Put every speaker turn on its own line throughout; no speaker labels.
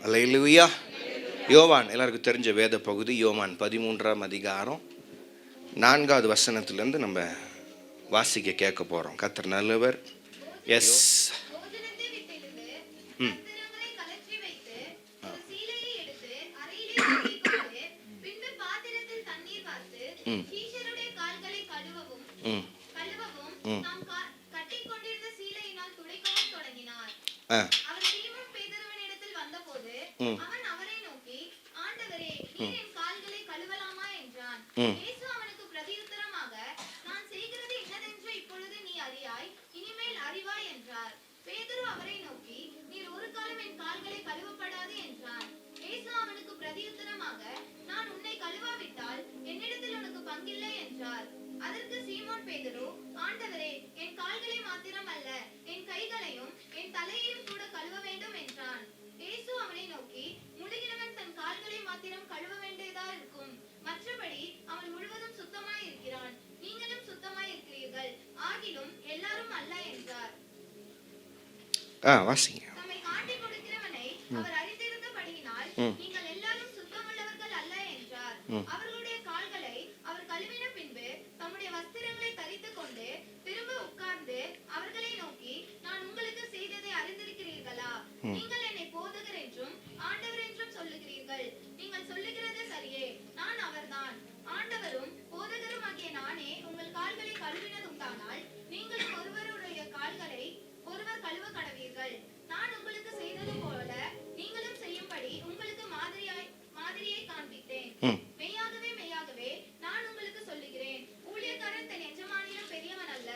அல்லேலூயா. யோவான் எல்லாருக்கும் தெரிஞ்ச வேத பகுதி யோவான் 13ஆம் அதிகாரம் 4வது வசனத்திலேருந்து நம்ம வாசிக்க கேட்க போகிறோம். கர்த்தர் நல்லவர். எஸ்.
அதற்கு சீமோன் பேதுரு, ஆண்டவரே, என் கால்களை மாத்திரம் அல்ல, என் கைகளையும் என் தலையையும் கூட கழுவ வேண்டும் என்றான். இயேசு அவனை நோக்கி, முழுகினவன் தன் கால்களை மாத்திரம் கழுவ வேண்டியதா இருக்கும், மற்றபடி அவன் முழுவதும் சுத்தமாய் இருக்கிறான். நீங்களும் சுத்தமாய் இருக்கிறீர்கள், ஆகிலும் எல்லாரும் அல்ல என்றார். தம்மை காட்டிக் கொடுக்கிறவனை அவர் அறிந்திருந்தபடியினால் நீங்கள் எல்லாரும் சுத்தமுள்ளவர்கள் அல்ல என்றார். அவர்களுடைய கால்களை அவர் கழுவின பின்பு தம்முடைய வஸ்திரங்களை தரித்துக் கொண்டு திரும்ப உட்கார்ந்து அவர்களை நோக்கி, நான் உங்களுக்கு செய்ததை அறிந்திருக்கிறீர்களா? நீங்கள் என்னை போதகர் என்றும் ஆண்டவர் என்றும் சொல்லுகிறீர்கள். நீங்கள் சொல்லுகிறது சரியே, நான் அவர்தான். ஆண்டவரும் போதகரும் ஆகிய நானே உங்கள் கால்களை கழுவினதுண்டானால் நீங்களும் ஒருவருடைய கால்களை ஒருவர் கழுவ கடவீர்கள். நான் உங்களுக்கு செய்தது போல நீங்களும் செய்யும்படி உங்களுக்கு மாதிரியை காண்பித்தேன். மெய்யாகவே மெய்யாகவே நான் உங்களுக்கு சொல்லுகிறேன், ஊழியக்காரன் தன் எஜமானிலும் பெரியவன் அல்ல,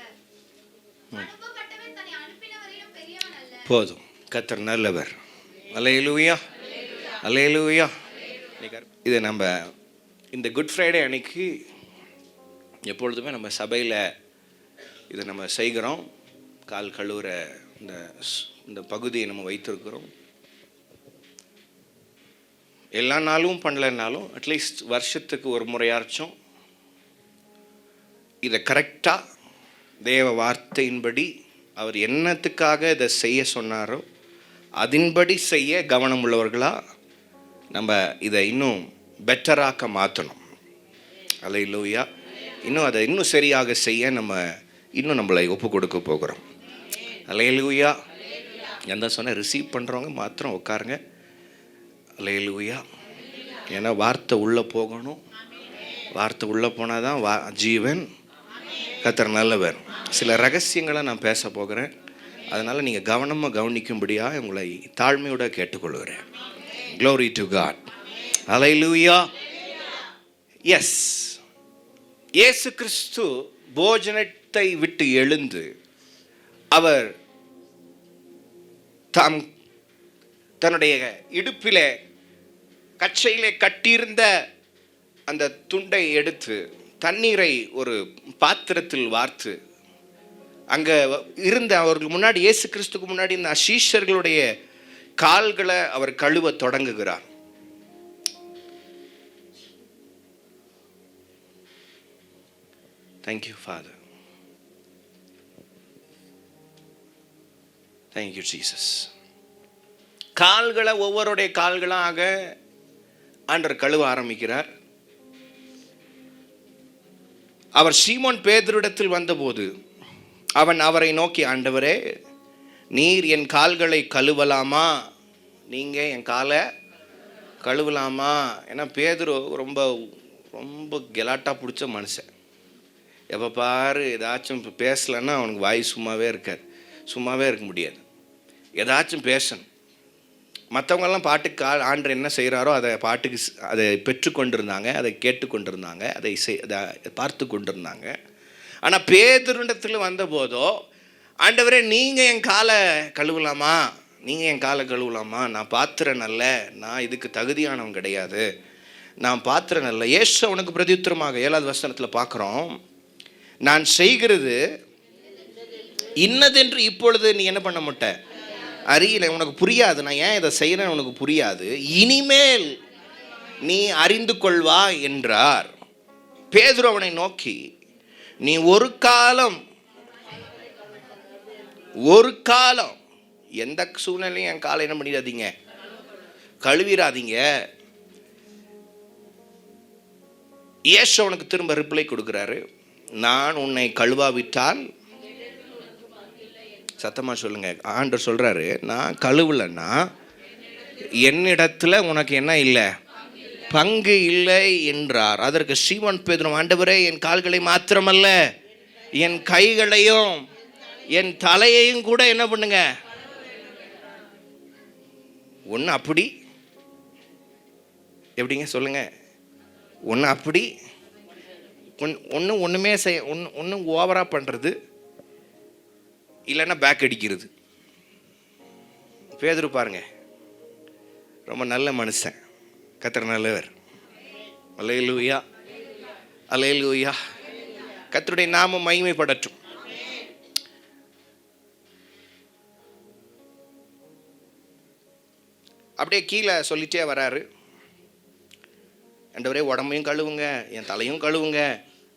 அனுப்பப்பட்டவன் தன்னை அனுப்பினவரிலும் பெரியவன் அல்ல.
போதும். கர்த்தர் நல்லவர். அல்லேலூயா, அல்லேலூயா. இது நம்ம இந்த குட் ஃப்ரைடே அன்னைக்கு எப்பொழுதுமே நம்ம சபையில் இதை நம்ம செய்கிறோம். கால் கழுவுற இந்த பகுதியை நம்ம வைத்திருக்கிறோம். எல்லா நாளும் பண்ணலைன்னாலும் அட்லீஸ்ட் வருஷத்துக்கு ஒரு முறையாச்சும் இதை கரெக்டாக தேவ வார்த்தையின்படி அவர் என்னத்துக்காக இதை செய்ய சொன்னாரோ அதன்படி செய்ய கவனம் உள்ளவர்களாக நம்ம இதை இன்னும் பெட்டராக்க மாற்றணும். அல்லேலூயா. அதை இன்னும் சரியாக செய்ய நம்ம இன்னும் நம்மளை ஒப்பு கொடுக்க போகிறோம். அல்லேலூயா. எந்த சொன்ன ரிசீவ் பண்ணுறவங்க மாத்திரம் உட்காருங்க. அல்லேலூயா. ஏன்னா வார்த்தை உள்ளே போகணும். வார்த்தை உள்ளே போனால் தான் ஜீவன். கர்த்தர் நல்லவர். சில ரகசியங்களை நான் பேச போகிறேன். அதனால் நீங்கள் கவனமாக கவனிக்கும்படியாக உங்களை தாழ்மையோட கேட்டுக்கொள்கிறேன். Glory to God. அல்லேலூயா. எஸ். இயேசு கிறிஸ்து போஜனத்தை விட்டு எழுந்து அவர் தன்னுடைய இடுப்பிலே கச்சையிலே கட்டியிருந்த அந்த துண்டை எடுத்து தண்ணீரை ஒரு பாத்திரத்தில் வார்த்து அங்கே இருந்த அவர்கள் முன்னாடி, இயேசு கிறிஸ்துக்கு முன்னாடி இந்த சீஷர்களுடைய கால்களை அவர் கழுவ தொடங்குகிறார். Thank you father. Thank you Jesus. கால்களை ஒவ்வொருடைய கால்களாக ஆண்டவர் கழுவ ஆரம்பிக்கிறார். அவர் சீமோன் பேதுருவிடத்தில் வந்தபோது அவன் அவரை நோக்கி, ஆண்டவரே, நீர் என் கால்களை கழுவலாமா? நீங்கள் என் காலை கழுவலாமா? ஏன்னா பேதுரு ரொம்ப ரொம்ப கெலாட்டா பிடிச்ச மனுஷன். எப்போ பாரு ஏதாச்சும் பேசலைன்னா அவனுக்கு வாய் சும்மாவே இருக்காது. சும்மாவே இருக்க முடியாது. ஏதாச்சும் பேசணும். மற்றவங்கெல்லாம் பாட்டுக்கு ஆண்டவர் என்ன செய்கிறாரோ அதை பாட்டுக்கு அதை பெற்றுக்கொண்டிருந்தாங்க, அதை கேட்டுக்கொண்டிருந்தாங்க, அதை பார்த்து கொண்டிருந்தாங்க. ஆனால் பேதுருவிடத்தில் வந்தபோதோ, ஆண்டவரே, நீங்கள் என் காலை கழுவலாமா? நீங்கள் என் காலை கழுவலாமா? நான் பாத்திரம் நல்ல, நான் இதுக்கு தகுதியானவன் கிடையாது, நான் பாத்திரம் நல்ல. இயேசு அவனுக்கு பிரதியுத்தரமாக 7வது வசனத்தில் பார்க்குறோம், நான் செய்கிறது இன்னதென்று இப்பொழுது நீ என்ன பண்ண மாட்ட, அறியலை, உனக்கு புரியாது. நான் ஏன் இதை செய்கிறேன்னு உனக்கு புரியாது, இனிமேல் நீ அறிந்து கொள்வா என்றார். பேதுரு அவனை நோக்கி, நீ ஒரு காலம் எந்த சூழ்நிலையும் என் காலை என்ன பண்ணிடாதீங்க, கழுவிராதீங்க. இயேசு அவனுக்கு திரும்ப ரிப்ளை கொடுக்குறாரு, நான் உன்னை கழுவாவிட்டால், சத்தமா சொல்லுங்க, ஆண்டவர் சொல்றாரு, நான் கழுவலன்னா என்னிடத்துல உனக்கு என்ன இல்லை, பங்கு இல்லை என்றார். அதற்கு சீமோன் பேதுரு, ஆண்டவரே, என் கால்களை மாத்திரமல்ல என் கைகளையும் என் தலையையும் கூட என்ன பண்ணுங்க. ஒன்று அப்படி, எப்படிங்க சொல்லுங்க, ஒன்று அப்படி, ஒன்றுமே செய்ய, ஒன்று ஓவராக பண்ணுறது, இல்லைன்னா பேக் அடிக்கிறது. பேதுரு பாருங்க, ரொம்ப நல்ல மனுஷன், கர்த்தர் நல்லவர். அல்லேலூயா, அல்லேலூயா. கர்த்தருடைய நாமம் மகிமைப்படட்டும். அப்படியே கீழே சொல்லிட்டே வராரு, ஆண்டவரே உடம்பையும் கழுவுங்க என் தலையும் கழுவுங்க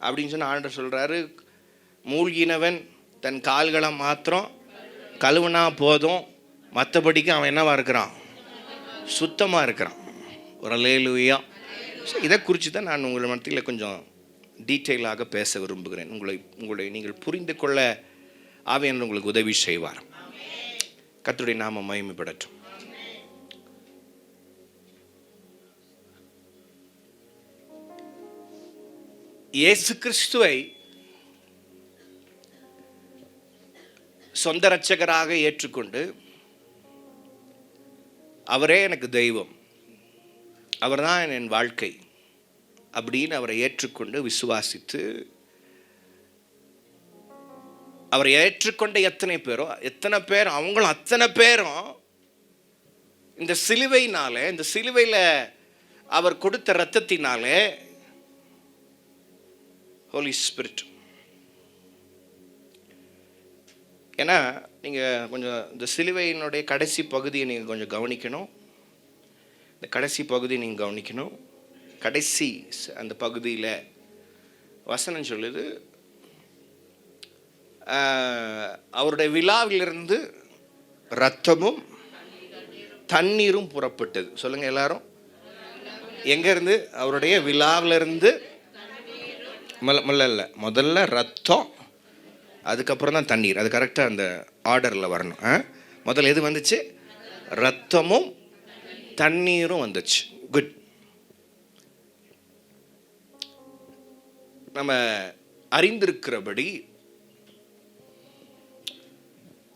அப்படின்னு சொன்ன ஆண்டவர் சொல்றாரு, மூழ்கினவன் தன் கால்களை மாத்திரம் கழுவுனா போதும், மற்றபடிக்கு அவன் என்னவா இருக்கிறான், சுத்தமாக இருக்கிறான். ஒரு அல்லேலூயா. இதை குறித்து தான் நான் உங்கள் மத்தியில் கொஞ்சம் டீட்டெயிலாக பேச விரும்புகிறேன். உங்களை நீங்கள் புரிந்து கொள்ள ஆவியானவர் உங்களுக்கு உதவி செய்வார். கர்த்தருடைய நாமம் மகிமைப்படட்டும். இயேசு கிறிஸ்துவை சொந்த இரட்சகராக ஏற்றுக்கொண்டு, அவரே எனக்கு தெய்வம், அவர்தான் என் வாழ்க்கை அப்படின்னு அவரை ஏற்றுக்கொண்டு விசுவாசித்து, அவரை ஏற்றுக்கொண்ட எத்தனை பேர் அவங்களும் அத்தனை பேரும் இந்த சிலுவையினாலே, இந்த சிலுவையில் அவர் கொடுத்த இரத்தத்தினாலே, ஹோலி ஸ்பிரிட். ஏன்னா நீங்கள் கொஞ்சம் இந்த சிலுவையினுடைய கடைசி பகுதியை நீங்கள் கொஞ்சம் கவனிக்கணும். இந்த கடைசி பகுதியை நீங்கள் கவனிக்கணும். கடைசி அந்த பகுதியில் வசனம் சொல்லுது, அவருடைய விழாவிலிருந்து இரத்தமும் தண்ணீரும் புறப்பட்டது. சொல்லுங்க எல்லாரும், எங்கேருந்து? அவருடைய விழாவிலிருந்து. முதல்ல ரத்தம், அதுக்கப்புறம் தான் தண்ணீர். அது கரெக்டாக அந்த ஆர்டரில் வரணும். முதல்ல எது வந்துச்சு? ரத்தமும் தண்ணீரும் வந்துச்சு. குட். நம்ம அறிந்திருக்கிறபடி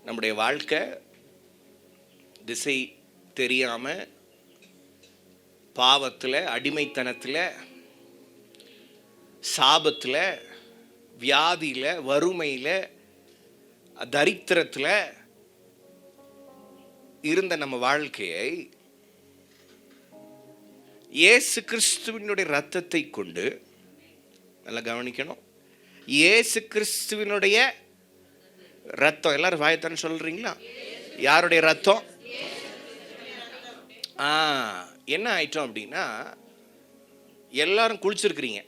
நம்முடைய வாழ்க்கை திசை தெரியாமல், பாவத்தில், அடிமைத்தனத்தில், சாபத்தில், வியாதியில், வறுமையில், தரித்திரத்தில் இருந்த நம்ம வாழ்க்கையை இயேசு கிறிஸ்துவினுடைய இரத்தத்தை கொண்டு, நல்லா கவனிக்கணும், இயேசு கிறிஸ்துவினுடைய ரத்தம், எல்லாரும் வாயத்தான்னு சொல்றீங்களா? யாருடைய ரத்தம்? என்ன ஆயிட்டோம் அப்படின்னா, எல்லாரும் குளிச்சிருக்கிறீங்க.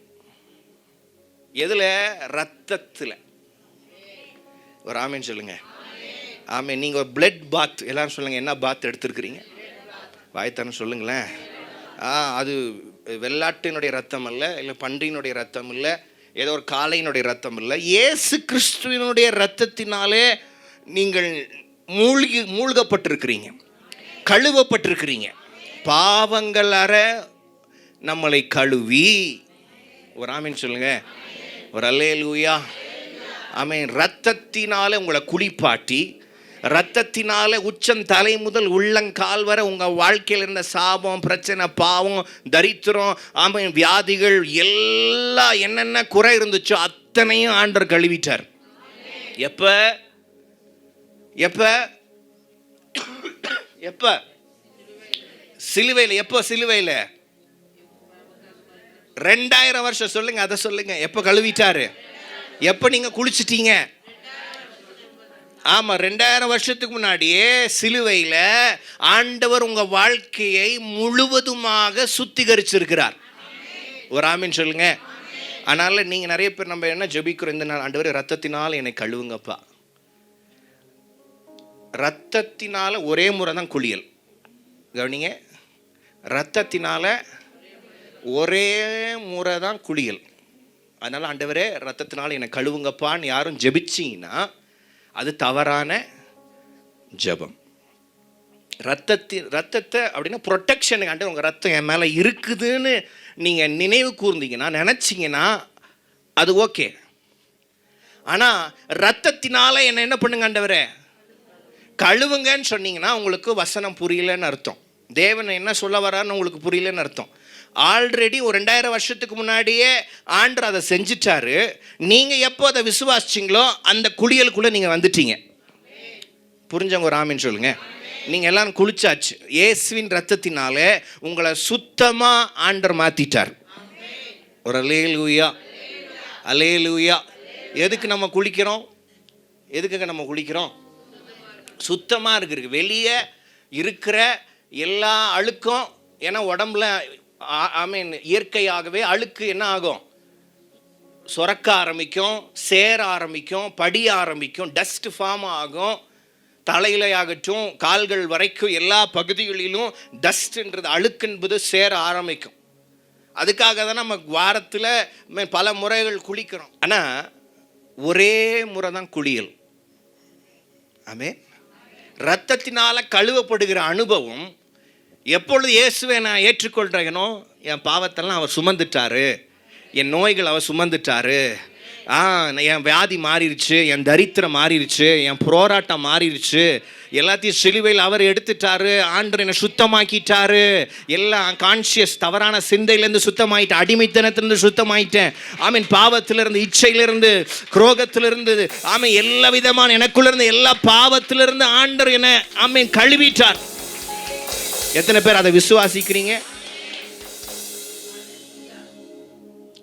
எதுல? ரத்தத்தில். ஒரு ஆமேன்னு சொல்லுங்க. ஆமே. நீங்க ஒரு பிளட் பாத், எல்லாரும் சொல்லுங்க, என்ன பாத் எடுத்திருக்கிறீங்க? வாயத்தான்னு சொல்லுங்களேன். அது வெள்ளாட்டினுடைய ரத்தம் அல்ல, இல்லை பன்றியினுடைய ரத்தம் இல்லை, ஏதோ ஒரு காளையினுடைய ரத்தம் இல்லை, இயேசு கிறிஸ்துவினுடைய ரத்தத்தினாலே நீங்கள் மூழ்கப்பட்டிருக்கிறீங்க, கழுவப்பட்டிருக்கிறீங்க. பாவங்கள் அற நம்மளை கழுவி, ஒரு ஆமீன் சொல்லுங்க, ஒரு அல்லேலூயா, ஆமீன். ரத்தத்தினால உங்களை குளிப்பாட்டி, ரத்தத்தினால உச்சம் தலை முதல் உள்ளங்கால் வரை உங்கள் வாழ்க்கையில் இருந்த சாபம், பிரச்சனை, பாவம், தரித்திரம், ஆமாம், வியாதிகள் எல்லாம் என்னென்ன குறை இருந்துச்சோ அத்தனையும் ஆண்டவர் கழுவிட்டார். எப்ப எப்ப எப்ப? சிலுவையில். எப்போ சிலுவையில்? 2000 வருஷம். சொல்லுங்க, அதை சொல்லுங்க. எப்போ கழுவிட்டாரு? எப்போ நீங்க குளிச்சிட்டீங்க? ஆமா, 2000 வருஷத்துக்கு முன்னாடியே சிலுவையில் ஆண்டவர் உங்க வாழ்க்கையை முழுவதுமாக சுத்திகரிச்சிருக்கிறார். ஒரு ஆமீன் சொல்லுங்க. அதனால நீங்க நிறைய பேர் நம்ம என்ன ஜெபிக்கிறோம் இந்த நாள், ஆண்டவர் ரத்தத்தினால் என்னை கழுவுங்கப்பா. ரத்தத்தினால ஒரே முறை தான் குளியல். கவனிங்க, ரத்தத்தினால ஒரே முறை தான் குளியல். அதனால் ஆண்டவரே ரத்தத்தினால என்னை கழுவுங்கப்பான்னு யாரும் ஜெபிச்சிங்கன்னா அது தவறான ஜெபம். ரத்தத்தை அப்படின்னா ப்ரொட்டெக்ஷனுக்கு ஆண்டு உங்கள் ரத்தம் என் மேலே இருக்குதுன்னு நீங்கள் நினைவு கூர்ந்தீங்கன்னா, நினச்சிங்கன்னா அது ஓகே. ஆனால் ரத்தத்தினால என்ன பண்ணுங்க ஆண்டவரே கழுவுங்கன்னு சொன்னீங்கன்னா உங்களுக்கு வசனம் புரியலன்னு அர்த்தம். தேவன் என்ன சொல்ல வரான்னு உங்களுக்கு புரியலன்னு அர்த்தம். ஆல்ரெடி ஒரு 2000 வருஷத்துக்கு முன்னாடியே ஆண்டவர் அதை செஞ்சிட்டாரு. நீங்கள் எப்போ அதை விசுவாசிச்சிங்களோ அந்த குளியலுக்குள்ளே நீங்கள் வந்துட்டீங்க. புரிஞ்சவங்க ஒரு ஆமீன் சொல்லுங்க. நீங்கள் எல்லாரும் குளிச்சாச்சு. இயேசுவின் ரத்தத்தினால உங்களை சுத்தமாக ஆண்டவர் மாற்றிட்டார். ஒரு அல்லேலூயா, அல்லேலூயா. எதுக்கு நம்ம குளிக்கிறோம்? எதுக்குங்க நம்ம குளிக்கிறோம்? சுத்தமாக இருக்கிறதுக்கு. வெளியே இருக்கிற எல்லா அழுக்கும், ஏன்னா உடம்புல இயற்கையாகவே அழுக்கு என்ன ஆகும்? சுரக்க ஆரம்பிக்கும், சேர ஆரம்பிக்கும், படிய ஆரம்பிக்கும், டஸ்ட் ஃபார்ம் ஆகும். தலையில ஆகட்டும் கால்கள் வரைக்கும் எல்லா பகுதிகளிலும் டஸ்ட்ன்றது அழுக்கு என்பது சேர ஆரம்பிக்கும். அதுக்காக தான் நம்ம வாரத்தில் பல முறைகள் குளிக்கிறோம். ஆனால் ஒரே முறை தான் குளியல். ஆமென். இரத்தத்தினால கழுவப்படுகிற அனுபவம் எப்பொழுது இயேசுவை நான் ஏற்றுக்கொள்கிறேனோ என் பாவத்தெல்லாம் அவர் சுமந்துட்டாரு, என் நோய்கள் அவர் சுமந்துட்டாரு, என் வியாதி மாறிடுச்சு, என் தரித்திரம் மாறிடுச்சு, என் போராட்டம் மாறிடுச்சு, எல்லாத்தையும் சிலுவையில் அவர் எடுத்துட்டாரு, ஆண்டவர் என்னை சுத்தமாக்கிட்டாரு, எல்லாம் கான்ஷியஸ் தவறான சிந்தையிலேருந்து சுத்தமாயிட்டேன், அடிமைத்தனத்திலிருந்து சுத்தமாயிட்டேன், ஆமீன், பாவத்திலிருந்து, இச்சையிலிருந்து, குரோகத்திலிருந்து, ஆமீன், எல்லா விதமான எனக்குள்ளிருந்து எல்லா பாவத்திலிருந்து ஆண்டவர் என்னை ஆமீன் கழுவிட்டார். எத்தனை பேர் அதை விசுவாசிக்கிறீங்க?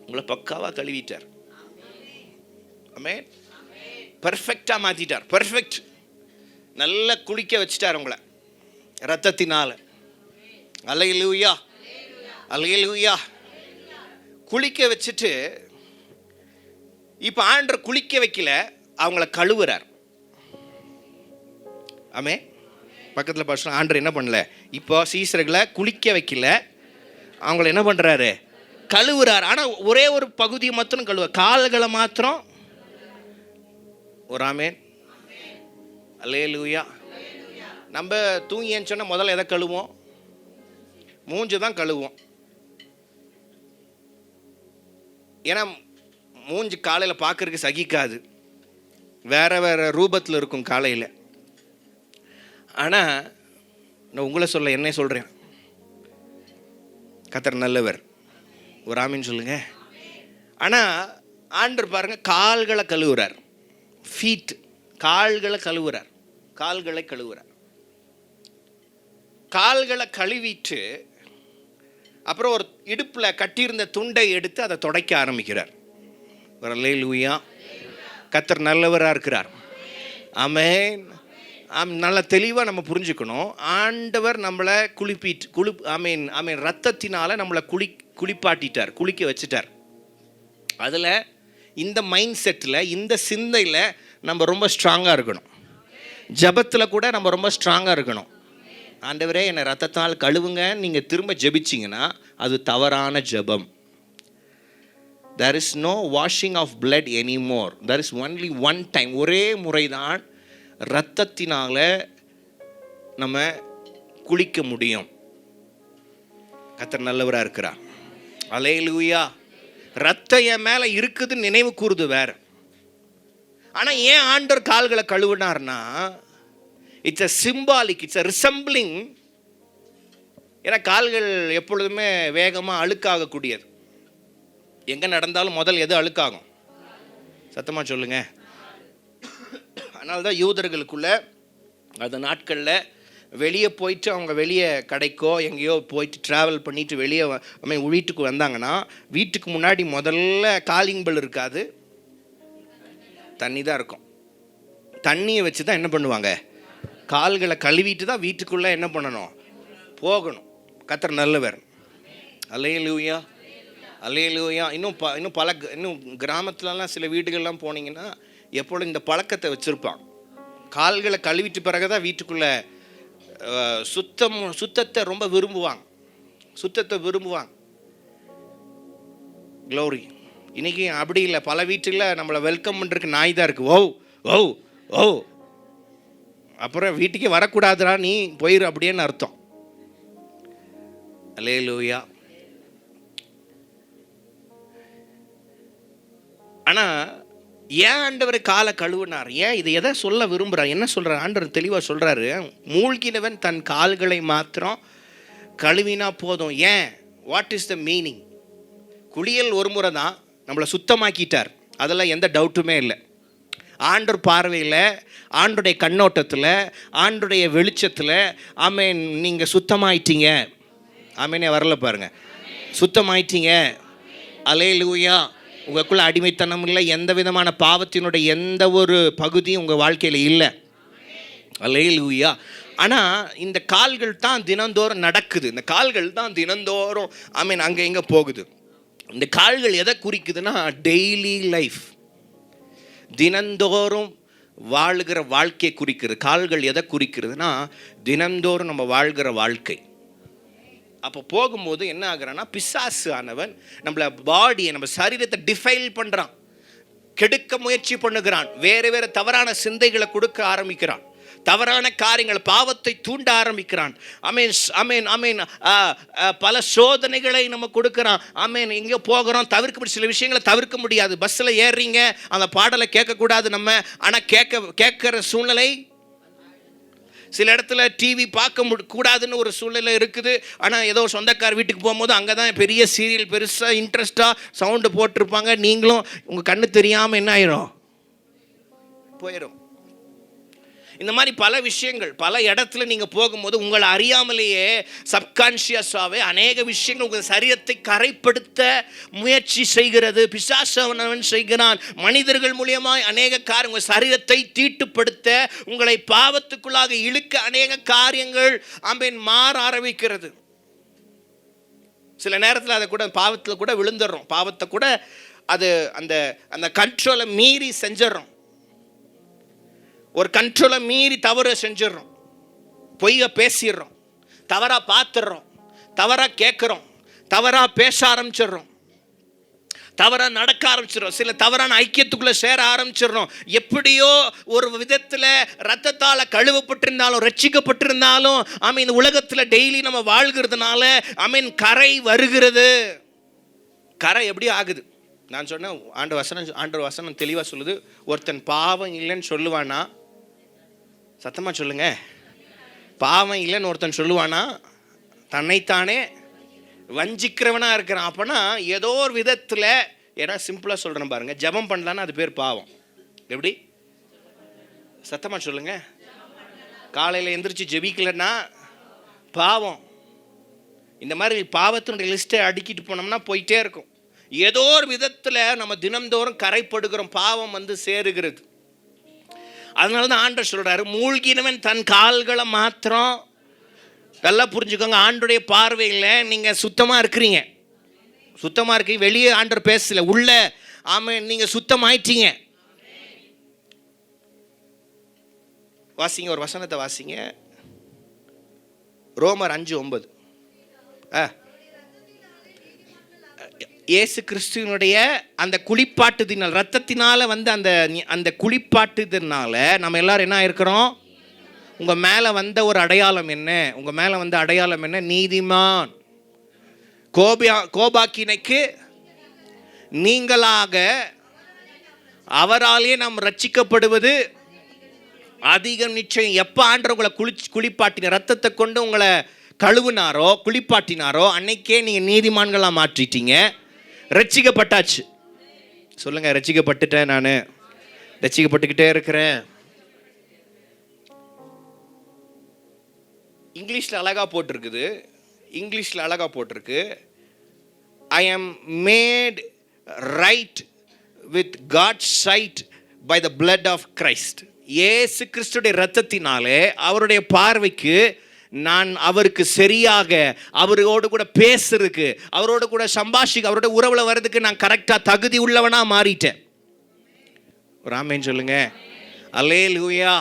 உங்களை பக்காவா கழுவிட்டார். ஆமென். பெர்ஃபெக்டா மாத்திட்டார். பெர்ஃபெக்ட். நல்லா குளிக்க வச்சிட்டார் உங்களை ரத்தத்தினால. அல்லேலூயா, அல்லேலூயா. குளிக்க வச்சுட்டு இப்ப ஆண்டவர் குளிக்க வைக்கல, அவங்கள கழுவுறார். ஆமென். பக்கத்தில் பார்த்து ஆண்டவர் என்ன பண்ணல, இப்போ சீசர்களை குளிக்க வைக்கல, அவங்கள என்ன பண்றாரு, கழுவுறார். ஆனால் ஒரே ஒரு பகுதியை மாத்திரம் கழுவ, கால்களை மாத்திரம். ஒரு ஆமென், அல்லேலூயா. நம்ம தூங்கின்னு சொன்னால் முதல்ல எதை கழுவோம்? மூஞ்சு தான் கழுவோம். ஏன்னா மூஞ்சி காலையில் பார்க்கறதுக்கு சகிக்காது, வேற வேற ரூபத்தில் இருக்கும் காலையில். ஆனால் நான் உங்களை சொல்ல என்ன சொல்கிறேன், கர்த்தர் நல்லவர். ஒரு ஆமீன் சொல்லுங்க. ஆனால் ஆண்டவர் பாருங்க கால்களை கழுவுறார். ஃபீட், கால்களை கழுவுறார். கால்களை கழுவுறார். கால்களை கழுவிட்டு அப்புறம் ஒரு இடுப்பில் கட்டியிருந்த துண்டை எடுத்து அதை துடைக்க ஆரம்பிக்கிறார். அல்லேலூயா. கர்த்தர் நல்லவராக இருக்கிறார். ஆமென். நல்லா தெளிவாக நம்ம புரிஞ்சுக்கணும். ஆண்டவர் நம்மளை ஆமீன் ஆமீன் ரத்தத்தினால நம்மளை குளிப்பாட்டிட்டார், குளிக்க வச்சுட்டார். அதில் இந்த மைண்ட் செட்டில், இந்த சிந்தையில் நம்ம ரொம்ப ஸ்ட்ராங்காக இருக்கணும். ஜபத்தில் கூட நம்ம ரொம்ப ஸ்ட்ராங்காக இருக்கணும். ஆண்டவரே என்னை ரத்தத்தால் கழுவுங்க நீங்கள் திரும்ப ஜெபிச்சிங்கன்னா அது தவறான ஜபம். there is no washing of blood anymore. there is only one time. ஒரே முறைதான் இரத்தத்தினால நம்ம குளிக்க முடியும். கர்த்தர் நல்லவராக இருக்கிறார். அல்லேலூயா. ரத்தம் என் மேலே இருக்குதுன்னு நினைவு கூறுது வேற. ஆனால் ஏன் ஆண்டவர் கால்களை கழுவினார்னா, it's a symbolic, it's a resembling. ஏன்னா கால்கள் எப்பொழுதுமே வேகமாக அழுக்காகக்கூடியது. எங்கே நடந்தாலும் முதல் எது அழுக்காகும்? சத்தமாக சொல்லுங்க. அதனால தான் யூதர்களுக்குள்ள அந்த நாட்களில் வெளியே போயிட்டு அவங்க வெளியே கடைக்கோ எங்கேயோ போயிட்டு ட்ராவல் பண்ணிட்டு வெளியே வீட்டுக்கு வந்தாங்கன்னா வீட்டுக்கு முன்னாடி முதல்ல காலிங் பெல் இருக்காது, தண்ணி தான் இருக்கும். தண்ணியை வச்சு தான் என்ன பண்ணுவாங்க, கால்களை கழுவிட்டு தான் வீட்டுக்குள்ளே என்ன பண்ணணும், போகணும். கர்த்தர் நல்லவர். அல்லேலூயா, அல்லேலூயா. இன்னும் கிராமத்துலலாம் சில வீடுகள்லாம் போனீங்கன்னா எப்பொழுதும் இந்த பழக்கத்தை வச்சுருப்பான். கால்களை கழுவிட்டு பிறகு தான் வீட்டுக்குள்ளே சுத்தத்தை ரொம்ப விரும்புவாங்க. சுத்தத்தை விரும்புவாங்க. க்ளோரி. இன்னைக்கு அப்படி இல்லை. பல வீட்டில் நம்மளை வெல்கம் பண்ணுறதுக்கு நாய் தான் இருக்குது. ஓ ஓ ஓ, அப்புறம் வீட்டுக்கே வரக்கூடாதுடா நீ போயிரு அப்படின்னு அர்த்தம். அல்லேலூயா. ஆனால் ஏன் ஆண்டவர் காலை கழுவினார்? ஏன் இது எதை சொல்ல விரும்புகிறார்? என்ன சொல்கிறார் ஆண்டவர்? தெளிவாக சொல்கிறாரு, மூழ்கினவன் தன் கால்களை மாத்திரம் கழுவினா போதும். ஏன்? What is the meaning? குளியல் ஒரு முறை தான், நம்மளை சுத்தமாக்கிட்டார், அதெல்லாம் எந்த டவுட்டுமே இல்லை. ஆண்டவர் பார்வையில், ஆண்டுடைய கண்ணோட்டத்தில், ஆண்டுடைய வெளிச்சத்தில், ஆமேன், நீங்கள் சுத்தமாயிட்டீங்க. ஆமேனே வரல பாருங்க, சுத்தமாயிட்டீங்க. அல்லேலூயா. உங்களுக்குள்ள அடிமைத்தனம் இல்லை, எந்த விதமான பாவத்தினுடைய எந்த ஒரு பகுதியும் உங்கள் வாழ்க்கையில் இல்லை. அல்லேலூயா. ஆனால் இந்த கால்கள் தான் தினந்தோறும் நடக்குது. இந்த கால்கள் தான் தினந்தோறும் ஆமேன் அங்கே எங்கே போகுது. இந்த கால்கள் எதை குறிக்குதுன்னா டெய்லி லைஃப், தினந்தோறும் வாழ்கிற வாழ்க்கையை குறிக்கிறது. கால்கள் எதை குறிக்கிறதுனா தினந்தோறும் நம்ம வாழ்கிற வாழ்க்கை. அப்போ போகும்போது என்ன ஆகுறான்னா, பிசாசு ஆனவன் நம்மள பாடியை, நம்ம சரீரத்தை டிஃபைல் பண்ணுறான், கெடுக்க முயற்சி பண்ணுகிறான், வேறு வேறு தவறான சிந்தைகளை கொடுக்க ஆரம்பிக்கிறான், தவறான காரியங்கள், பாவத்தை தூண்ட ஆரம்பிக்கிறான். அமேன் அமேன் அமேன். பல சோதனைகளை நம்ம கொடுக்குறான். அமேன். எங்கேயோ போகிறோம், தவிர்க்க சில விஷயங்களை தவிர்க்க முடியாது. பஸ்ஸில் ஏறுறீங்க, அந்த பாடலை கேட்கக்கூடாது நம்ம, ஆனால் கேட்குற சூழ்நிலை. சில இடத்துல டிவி பார்க்க கூடாதுன்னு ஒரு சூழ்நிலை இருக்குது. ஆனால் ஏதோ சொந்தக்கார வீட்டுக்கு போகும்போது அங்கே தான் பெரிய சீரியல் பெருசாக இன்ட்ரெஸ்டாக சவுண்டு போட்டிருப்பாங்க. நீங்களும் உங்கள் கண்ணு தெரியாமல் என்ன ஆயிரும், போயிடும். இந்த மாதிரி பல விஷயங்கள், பல இடத்துல நீங்கள் போகும்போது உங்களை அறியாமலேயே சப்கான்ஷியஸாகவே அநேக விஷயங்கள் உங்கள் சரீரத்தை கரைப்படுத்த முயற்சி செய்கிறது. பிசாசவனவன் செய்கிறான். மனிதர்கள் மூலியமாய் அநேக காரியம் உங்கள் சரீரத்தை தீட்டுப்படுத்த, உங்களை பாவத்துக்குள்ளாக இழுக்க அநேக காரியங்கள் ஆமேன் மாற ஆரம்பிக்கிறது. சில நேரத்தில் அதை கூட பாவத்தில் கூட விழுந்துடுறோம். பாவத்தை கூட அது அந்த அந்த கண்ட்ரோலை மீறி செஞ்சிடறோம். ஒரு கண்ட்ரோலை மீறி தவறு செஞ்சிடறோம், பொய்யை பேசிடுறோம், தவறாக பார்த்துடுறோம், தவறாக கேட்குறோம், தவறாக பேச ஆரம்பிச்சிடுறோம், தவறாக நடக்க ஆரம்பிச்சிடுறோம், சில தவறான ஐக்கியத்துக்குள்ளே சேர ஆரம்பிச்சிடுறோம். எப்படியோ ஒரு விதத்தில் ரத்தத்தால் கழுவப்பட்டிருந்தாலும், ரட்சிக்கப்பட்டிருந்தாலும், ஆமீன், இந்த உலகத்தில் டெய்லி நம்ம வாழ்கிறதுனால ஆமீன் கரை வருகிறது. கரை எப்படி ஆகுது? நான் சொன்னேன், ஆண்டவர் வசனம் தெளிவாக சொல்லுது. ஒருத்தன் பாவம் இல்லைன்னு சொல்லுவானா? சத்தமாக சொல்லுங்க. பாவம் இல்லைன்னு ஒருத்தன் சொல்லுவானா? தன்னைத்தானே வஞ்சிக்கிறவனாக இருக்கிறான். அப்போனா ஏதோ ஒரு விதத்தில், ஏன்னா சிம்பிளாக சொல்கிறேன் பாருங்கள், ஜெபம் பண்ணலான்னா அது பேர் பாவம். எப்படி? சத்தமாக சொல்லுங்க. காலையில் எந்திரிச்சு ஜெபிக்கலைன்னா பாவம். இந்த மாதிரி பாவத்தினுடைய லிஸ்ட்டை அடுக்கிட்டு போனோம்னா போயிட்டே இருக்கும். ஏதோ ஒரு விதத்தில் நம்ம தினந்தோறும் கரைப்படுகிறோம், பாவம் வந்து சேருகிறது. அதனால தான் ஆண்டவர் சொல்கிறாரு, மூழ்கினவன் தன் கால்களை மாத்திரம். நல்லா புரிஞ்சுக்கோங்க, ஆண்டோடைய பார்வையில் நீங்கள் சுத்தமாக இருக்கிறீங்க, சுத்தமாக இருக்கீங்க. வெளியே ஆண்டவர் பேசல, உள்ள ஆமாம் நீங்கள் சுத்தமாயிட்டீங்க. வாசிங்க, ஒரு வசனத்தை வாசிங்க. ரோமர் 5:9. இயேசு கிறிஸ்துவனுடைய அந்த குளிப்பாட்டுதினால், ரத்தத்தினால வந்து அந்த குளிப்பாட்டுதினால நம்ம எல்லாரும் என்ன இருக்கிறோம்? உங்கள் மேலே வந்த ஒரு அடையாளம் என்ன? உங்கள் மேலே வந்த அடையாளம் என்ன? நீதிமான். கோபாக்கினைக்கு நீங்களாக அவராலே நாம் ரட்சிக்கப்படுவது அதிகம் நிச்சயம். எப்போ ஆண்டவர் உங்களை குளிப்பாட்டின, ரத்தத்தை கொண்டு உங்களை கழுவுனாரோ, குளிப்பாட்டினாரோ, அன்னைக்கே நீங்கள் நீதிமான்களாக மாற்றிட்டீங்க, ரட்சிக்கப்பட்டாச்சு. சொல்லுங்க, ரட்சிக்கப்பட்டுட்டேன், நான் ரட்சிக்கப்பட்டுக்கிட்டே இருக்கிறேன். இங்கிலீஷில் அழகாக போட்டிருக்குது, இங்கிலீஷில் அழகாக போட்டிருக்கு, I am made right with God's side by the blood of Christ. இயேசு கிறிஸ்துடைய இரத்தத்தினாலே அவருடைய பார்வைக்கு நான் அவருக்கு சரியாக, அவரோடு கூட பேசுறதுக்கு, அவரோடு கூட சம்பாஷிக்க, அவரோட உறவில் வர்றதுக்கு நான் கரெக்டாக தகுதி உள்ளவனாக மாறிட்டேன். ஒரு ஆமேன் சொல்லுங்க. அல்லேலூயா.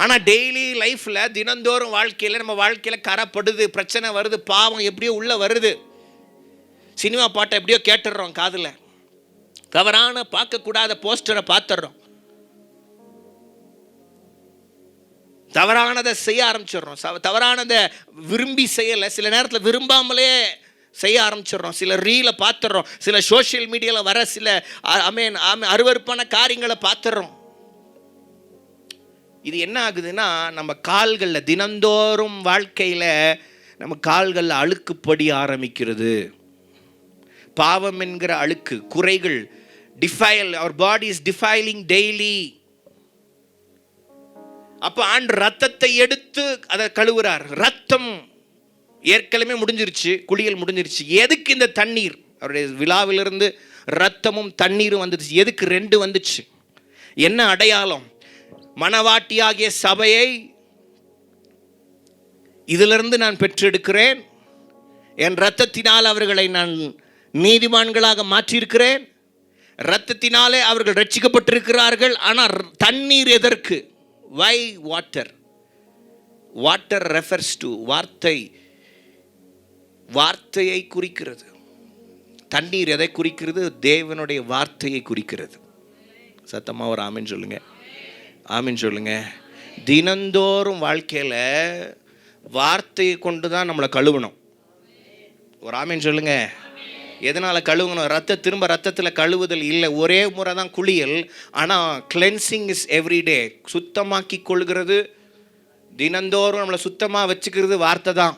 ஆனால் டெய்லி லைஃப்பில் தினந்தோறும் வாழ்க்கையில் நம்ம வாழ்க்கையில் கரைப்படுது, பிரச்சனை வருது, பாவம் எப்படியோ உள்ளே வருது. சினிமா பாட்டை எப்படியோ கேட்டுடுறோம் காதில், தவறான பார்க்கக்கூடாத போஸ்டரை பார்த்துடுறோம், தவறானதை செய்ய ஆரம்பிச்சிடுறோம், தவறானதை விரும்பி செய்யலை, சில நேரத்தில் விரும்பாமலே செய்ய ஆரம்பிச்சிடுறோம், சில ரீலை பார்த்துடுறோம், சில சோஷியல் மீடியாவில் வர சில அருவருப்பான காரியங்களை பார்த்துடுறோம். இது என்ன ஆகுதுன்னா, நம்ம கால்களில் தினந்தோறும் வாழ்க்கையில் நம்ம கால்களில் அழுக்குப்படி ஆரம்பிக்கிறது. பாவம் என்கிற அழுக்கு, குறைகள், டிஃபைல், அவர் பாடி இஸ் டிஃபைலிங் டெய்லி. அப்போ ஆண்டு ரத்தத்தை எடுத்து அதை கழுவுறார். ரத்தம் ஏற்கனவே முடிஞ்சிருச்சு, குளியல் முடிஞ்சிருச்சு. எதுக்கு இந்த தண்ணீர்? அவருடைய விழாவிலிருந்து ரத்தமும் தண்ணீரும் வந்துச்சு. எதுக்கு ரெண்டு வந்துச்சு? என்ன அடையாளம்? மணவாட்டியாகிய சபையை இதிலிருந்து நான் பெற்றெடுக்கிறேன், என் இரத்தத்தினால் அவர்களை நான் நீதிமான்களாக மாற்றியிருக்கிறேன், இரத்தத்தினாலே அவர்கள் ரட்சிக்கப்பட்டிருக்கிறார்கள். ஆனால் தண்ணீர் எதற்கு? வை வாட்டர்? வாட்டர் ரெஃபர்ஸ் டு வார்த்தை, வார்த்தையை குறிக்கிறது. தண்ணீர் எதை குறிக்கிறது? தேவனுடைய வார்த்தையை குறிக்கிறது. சத்தமா ஒரு ஆமீன் சொல்லுங்க, ஆமீன் சொல்லுங்க. தினந்தோறும் வாழ்க்கையில் வார்த்தையை கொண்டு தான் நம்மளை கழுவணும். ஒரு ஆமீன் சொல்லுங்க. எதனால் கழுவணும்? திரும்ப ரத்தத்தில் கழுவுதல் இல்லை, ஒரே முறை தான் குளியல். ஆனால் கிளென்சிங் இஸ் எவ்ரிடே. சுத்தமாக்கி கொள்கிறது, தினந்தோறும் நம்மளை சுத்தமாக வச்சுக்கிறது வார்த்தை தான்.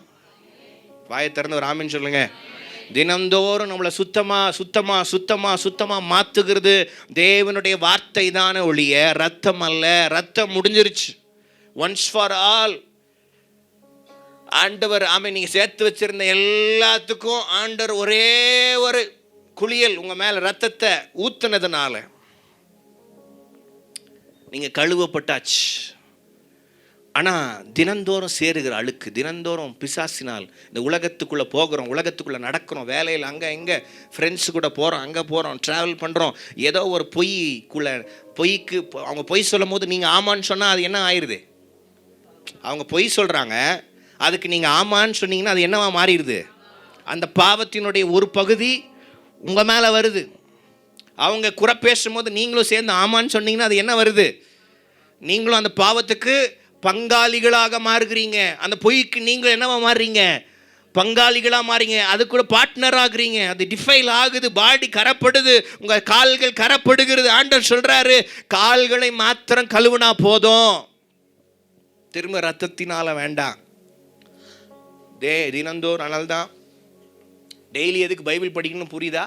வாயை திறந்து ஒரு ஆமீன் சொல்லுங்க. தினந்தோறும் நம்மளை சுத்தமாக மாற்றுகிறது தேவனுடைய வார்த்தை தானே ஒழிய ரத்தம் அல்ல. ரத்தம் முடிஞ்சிருச்சு, ஒன்ஸ் ஃபார் ஆல். ஆண்டவர் நீங்கள் சேர்த்து வச்சிருந்த எல்லாத்துக்கும் ஆண்டவர் ஒரே ஒரு குளியல் உங்கள் மேலே ரத்தத்தை ஊத்துனதுனால நீங்கள் கழுவப்பட்டாச்சு. ஆனால் தினந்தோறும் சேருகிற அழுக்கு, தினந்தோறும் பிசாசினால் இந்த உலகத்துக்குள்ளே போகிறோம், உலகத்துக்குள்ளே நடக்கிறோம், வேலையில் அங்கே இங்கே ஃப்ரெண்ட்ஸு கூட போகிறோம், அங்கே போகிறோம், ட்ராவல் பண்ணுறோம். ஏதோ ஒரு பொய்க்கு அவங்க பொய் சொல்லும் போது நீங்கள் ஆமான்னு சொன்னால் அது என்ன ஆயிடுது? அவங்க பொய் சொல்கிறாங்க, அதுக்கு நீங்கள் ஆமான்னு சொன்னீங்கன்னா அது என்னவா மாறிடுது? அந்த பாவத்தினுடைய ஒரு பகுதி உங்கள் மேலே வருது. அவங்க குறை பேசும்போது நீங்களும் சேர்ந்து ஆமான்னு சொன்னீங்கன்னா அது என்ன வருது? நீங்களும் அந்த பாவத்துக்கு பங்காளிகளாக மாறுகிறீங்க. அந்த பொய்க்கு நீங்களும் என்னவா மாறுறீங்க? பங்காளிகளாக மாறீங்க. அது கூட பார்ட்னர் ஆகுறீங்க. அது டிஃபைல் ஆகுது, பாடி கரப்படுது, உங்கள் கால்கள் கரப்படுகிறது. ஆண்டவர் சொல்கிறாரு, கால்களை மாத்திரம் கழுவுனா போதும், திரும்ப ரத்தத்தினால வேண்டாம். தினந்தோறும். அதனால தான் டெய்லி எதுக்கு பைபிள் படிக்கணும் புரியுதா?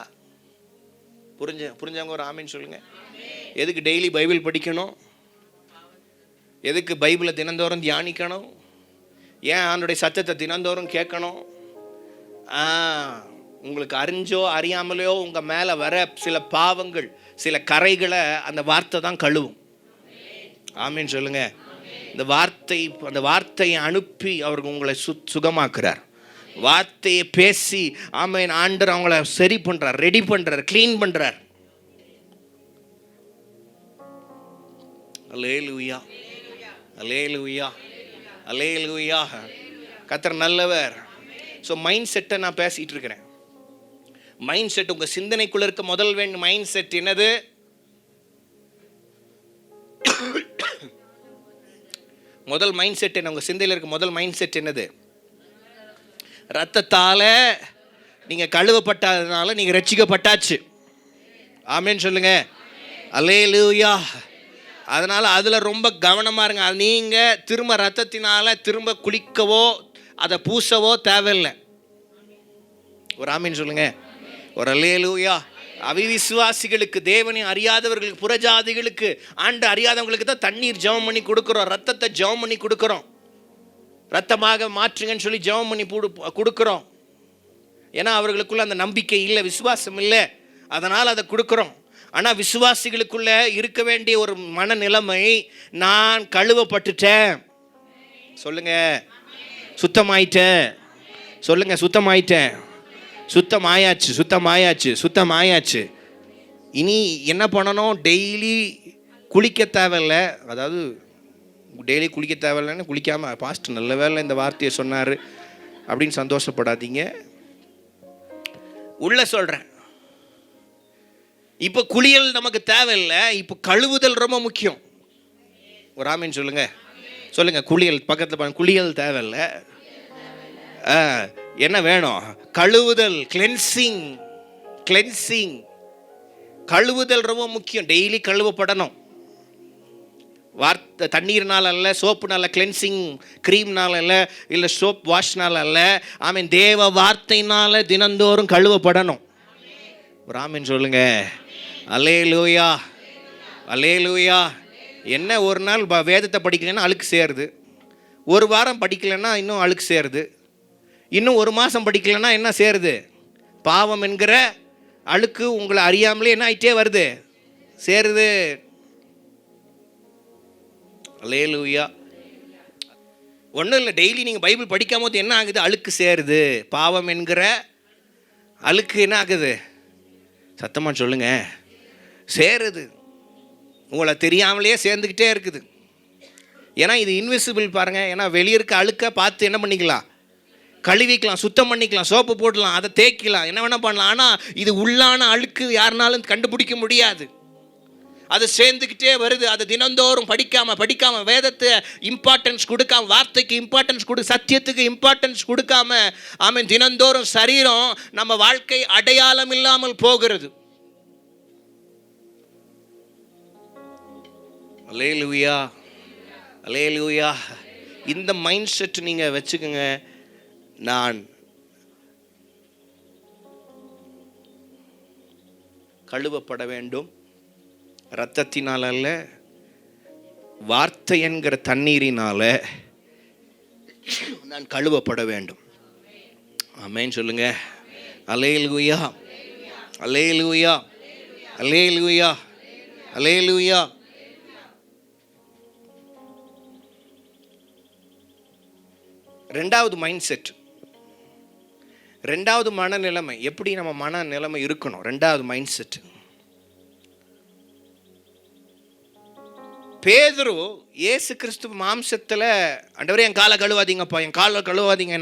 புரிஞ்சவங்க ஒரு ஆமீன் சொல்லுங்க. எதுக்கு டெய்லி பைபிள் படிக்கணும்? எதுக்கு பைபிளை தினந்தோறும் தியானிக்கணும்? ஏன் ஆண்டவருடைய சத்தத்தை தினந்தோறும் கேட்கணும்? உங்களுக்கு அறிஞ்சோ அறியாமலையோ உங்கள் மேலே வர சில பாவங்கள், சில கரைகளை அந்த வார்த்தை தான் கழுவும். ஆமீன் சொல்லுங்க. அந்த வார்த்தையை அனுப்பி அவர்கள் உங்களை சுகமாக்குறார். வார்த்தையை பேசி ஆமீன் ஆண்டவர் அவங்கள சரி பண்றார், ரெடி பண்றார், க்ளீன் பண்றார். அல்லேலூயா, அல்லேலூயா, அல்லேலூயா. கர்த்தர் நல்லவர். ஸோ மைண்ட் செட்டை நான் பேசிட்டு இருக்கிறேன். மைண்ட் செட், உங்க சிந்தனைக்குள்ள இருக்க முதல் மைண்ட் செட் என்னது? முதல் மைண்ட் செட் என்ன? உங்க சிந்தையில் இருக்க முதல் மைண்ட் செட் என்னது? ரத்தத்தால நீங்க கழுவப்பட்டதுனால நீங்க ரட்சிக்கப்பட்டாச்சு. ஆமென் சொல்லுங்க. அல்லேலூயா. அதனால அதுல ரொம்ப கவனமா இருங்க. நீங்க திரும்ப ரத்தத்தினால திரும்ப குளிக்கவோ அதை பூசவோ தேவையில்லை. ஒரு ஆமென் சொல்லுங்க. ஒரு அல்லேலூயா. அவிவிசுவாசிகளுக்கு, தேவனை அறியாதவர்களுக்கு, புறஜாதிகளுக்கு, ஆண்டு அறியாதவங்களுக்கு தான் தண்ணீர் ஜெபம் பண்ணி கொடுக்குறோம், ரத்தத்தை ஜெபம் பண்ணி கொடுக்குறோம், ரத்தமாக மாற்றுங்கன்னு சொல்லி ஜெபம் பண்ணி கொடுக்குறோம். ஏன்னா அவர்களுக்குள்ள அந்த நம்பிக்கை இல்லை, விசுவாசம் இல்லை, அதனால் அதை கொடுக்குறோம். ஆனால் விசுவாசிகளுக்குள்ள இருக்க வேண்டிய ஒரு மனநிலைமை, நான் கழுவப்பட்டுட்டேன். சொல்லுங்க, சுத்தமாயிட்டேன். சொல்லுங்க, சுத்தமாயிட்டேன். சுத்தமாயாச்சு, சுத்தமாயாச்சு, சுத்தமாயாச்சு. இனி என்ன பண்ணணும்? டெய்லி குளிக்க தேவையில்லை. அதாவது டெய்லி குளிக்க தேவையில்லைன்னு குளிக்காமல் பாஸ்ட் நல்ல வேலை இந்த வார்த்தையை சொன்னார் அப்படின்னு சந்தோஷப்படாதீங்க. உள்ள சொல்கிறேன், இப்போ குளியல் நமக்கு தேவையில்லை, இப்போ கழுவுதல் ரொம்ப முக்கியம். ஒரு ஆமீன் சொல்லுங்க. சொல்லுங்க, குளியல் பக்கத்தில் குளியல் தேவையில்லை, என்ன வேணும்? கழுவுதல், கிளென்சிங். கழுவுதல் ரொம்ப முக்கியம். டெய்லி கழுவப்படணும். வார்த்தை தண்ணீர்னால அல்ல, சோப்புனால, கிளென்சிங் க்ரீம்னால அல்ல, இல்லை சோப் வாஷ்னால அல்ல, ஆமீன் தேவ வார்த்தையினால தினந்தோறும் கழுவப்படணும். ஒரு ஆமீன் சொல்லுங்க. அல்லேலூயா, அல்லேலூயா. என்ன ஒரு நாள் வேதத்தை படிக்கலைன்னா அழுக்கு சேருது, ஒரு வாரம் படிக்கலைன்னா இன்னும் அழுக்கு சேருது, இன்னும் ஒரு மாதம் படிக்கலைன்னா என்ன சேருது? பாவம் என்கிற அழுக்கு உங்களை அறியாமலே என்ன ஆகிட்டே வருது, சேருது. அல்லேலூயா. ஒன்றும் இல்லை, டெய்லி நீங்கள் பைபிள் படிக்காம போது என்ன ஆகுது? அழுக்கு சேருது. பாவம் என்கிற அழுக்கு என்ன ஆகுது? சத்தமாக சொல்லுங்க, சேருது. உங்களை தெரியாமலே சேர்ந்துக்கிட்டே இருக்குது. ஏன்னா இது இன்விசிபிள் பாருங்கள். ஏன்னா வெளியே இருக்க அழுக்க பார்த்து என்ன பண்ணிக்கலாம்? கழுவிக்கலாம், சுத்தம் பண்ணிக்கலாம், சோப்பு போடலாம், அதை தேய்க்கலாம், என்ன வேணால் பண்ணலாம். ஆனால் இது உள்ளான அழுக்கு யாருனாலும் கண்டுபிடிக்க முடியாது. அது சேர்ந்துக்கிட்டே வருது. அது தினந்தோறும் படிக்காமல் வேதத்தை இம்பார்ட்டன்ஸ் கொடுக்காம, வார்த்தைக்கு இம்பார்ட்டன்ஸ் சத்தியத்துக்கு இம்பார்ட்டன்ஸ் கொடுக்காம, ஆமீன் தினந்தோறும் சரீரம் நம்ம வாழ்க்கை அடையாளம் இல்லாமல் போகிறது. அல்லேலூயா, அல்லேலூயா. இந்த மைண்ட் செட் நீங்கள் வச்சுக்கோங்க. நான் கழுவப்பட வேண்டும், இரத்தத்தினால் அல்ல, வார்த்தை என்கிற தண்ணீரினால நான் கழுவப்பட வேண்டும். ஆமென் சொல்லுங்க. அல்லேலூயா, அல்லேலூயா, அல்லேலூயா, அல்லேலூயா. ரெண்டாவது மைண்ட் செட், ரெண்டாவது மனநிலைமை. எப்படி நம்ம மனநிலைமை இருக்கணும்? ரெண்டாவது மைண்ட் செட். பேதுரு இயேசு கிறிஸ்து மாம்சத்தில், ஆண்டவரே என் காலை கழுவாதீங்கப்பா, என் காலை கழுவாதீங்க,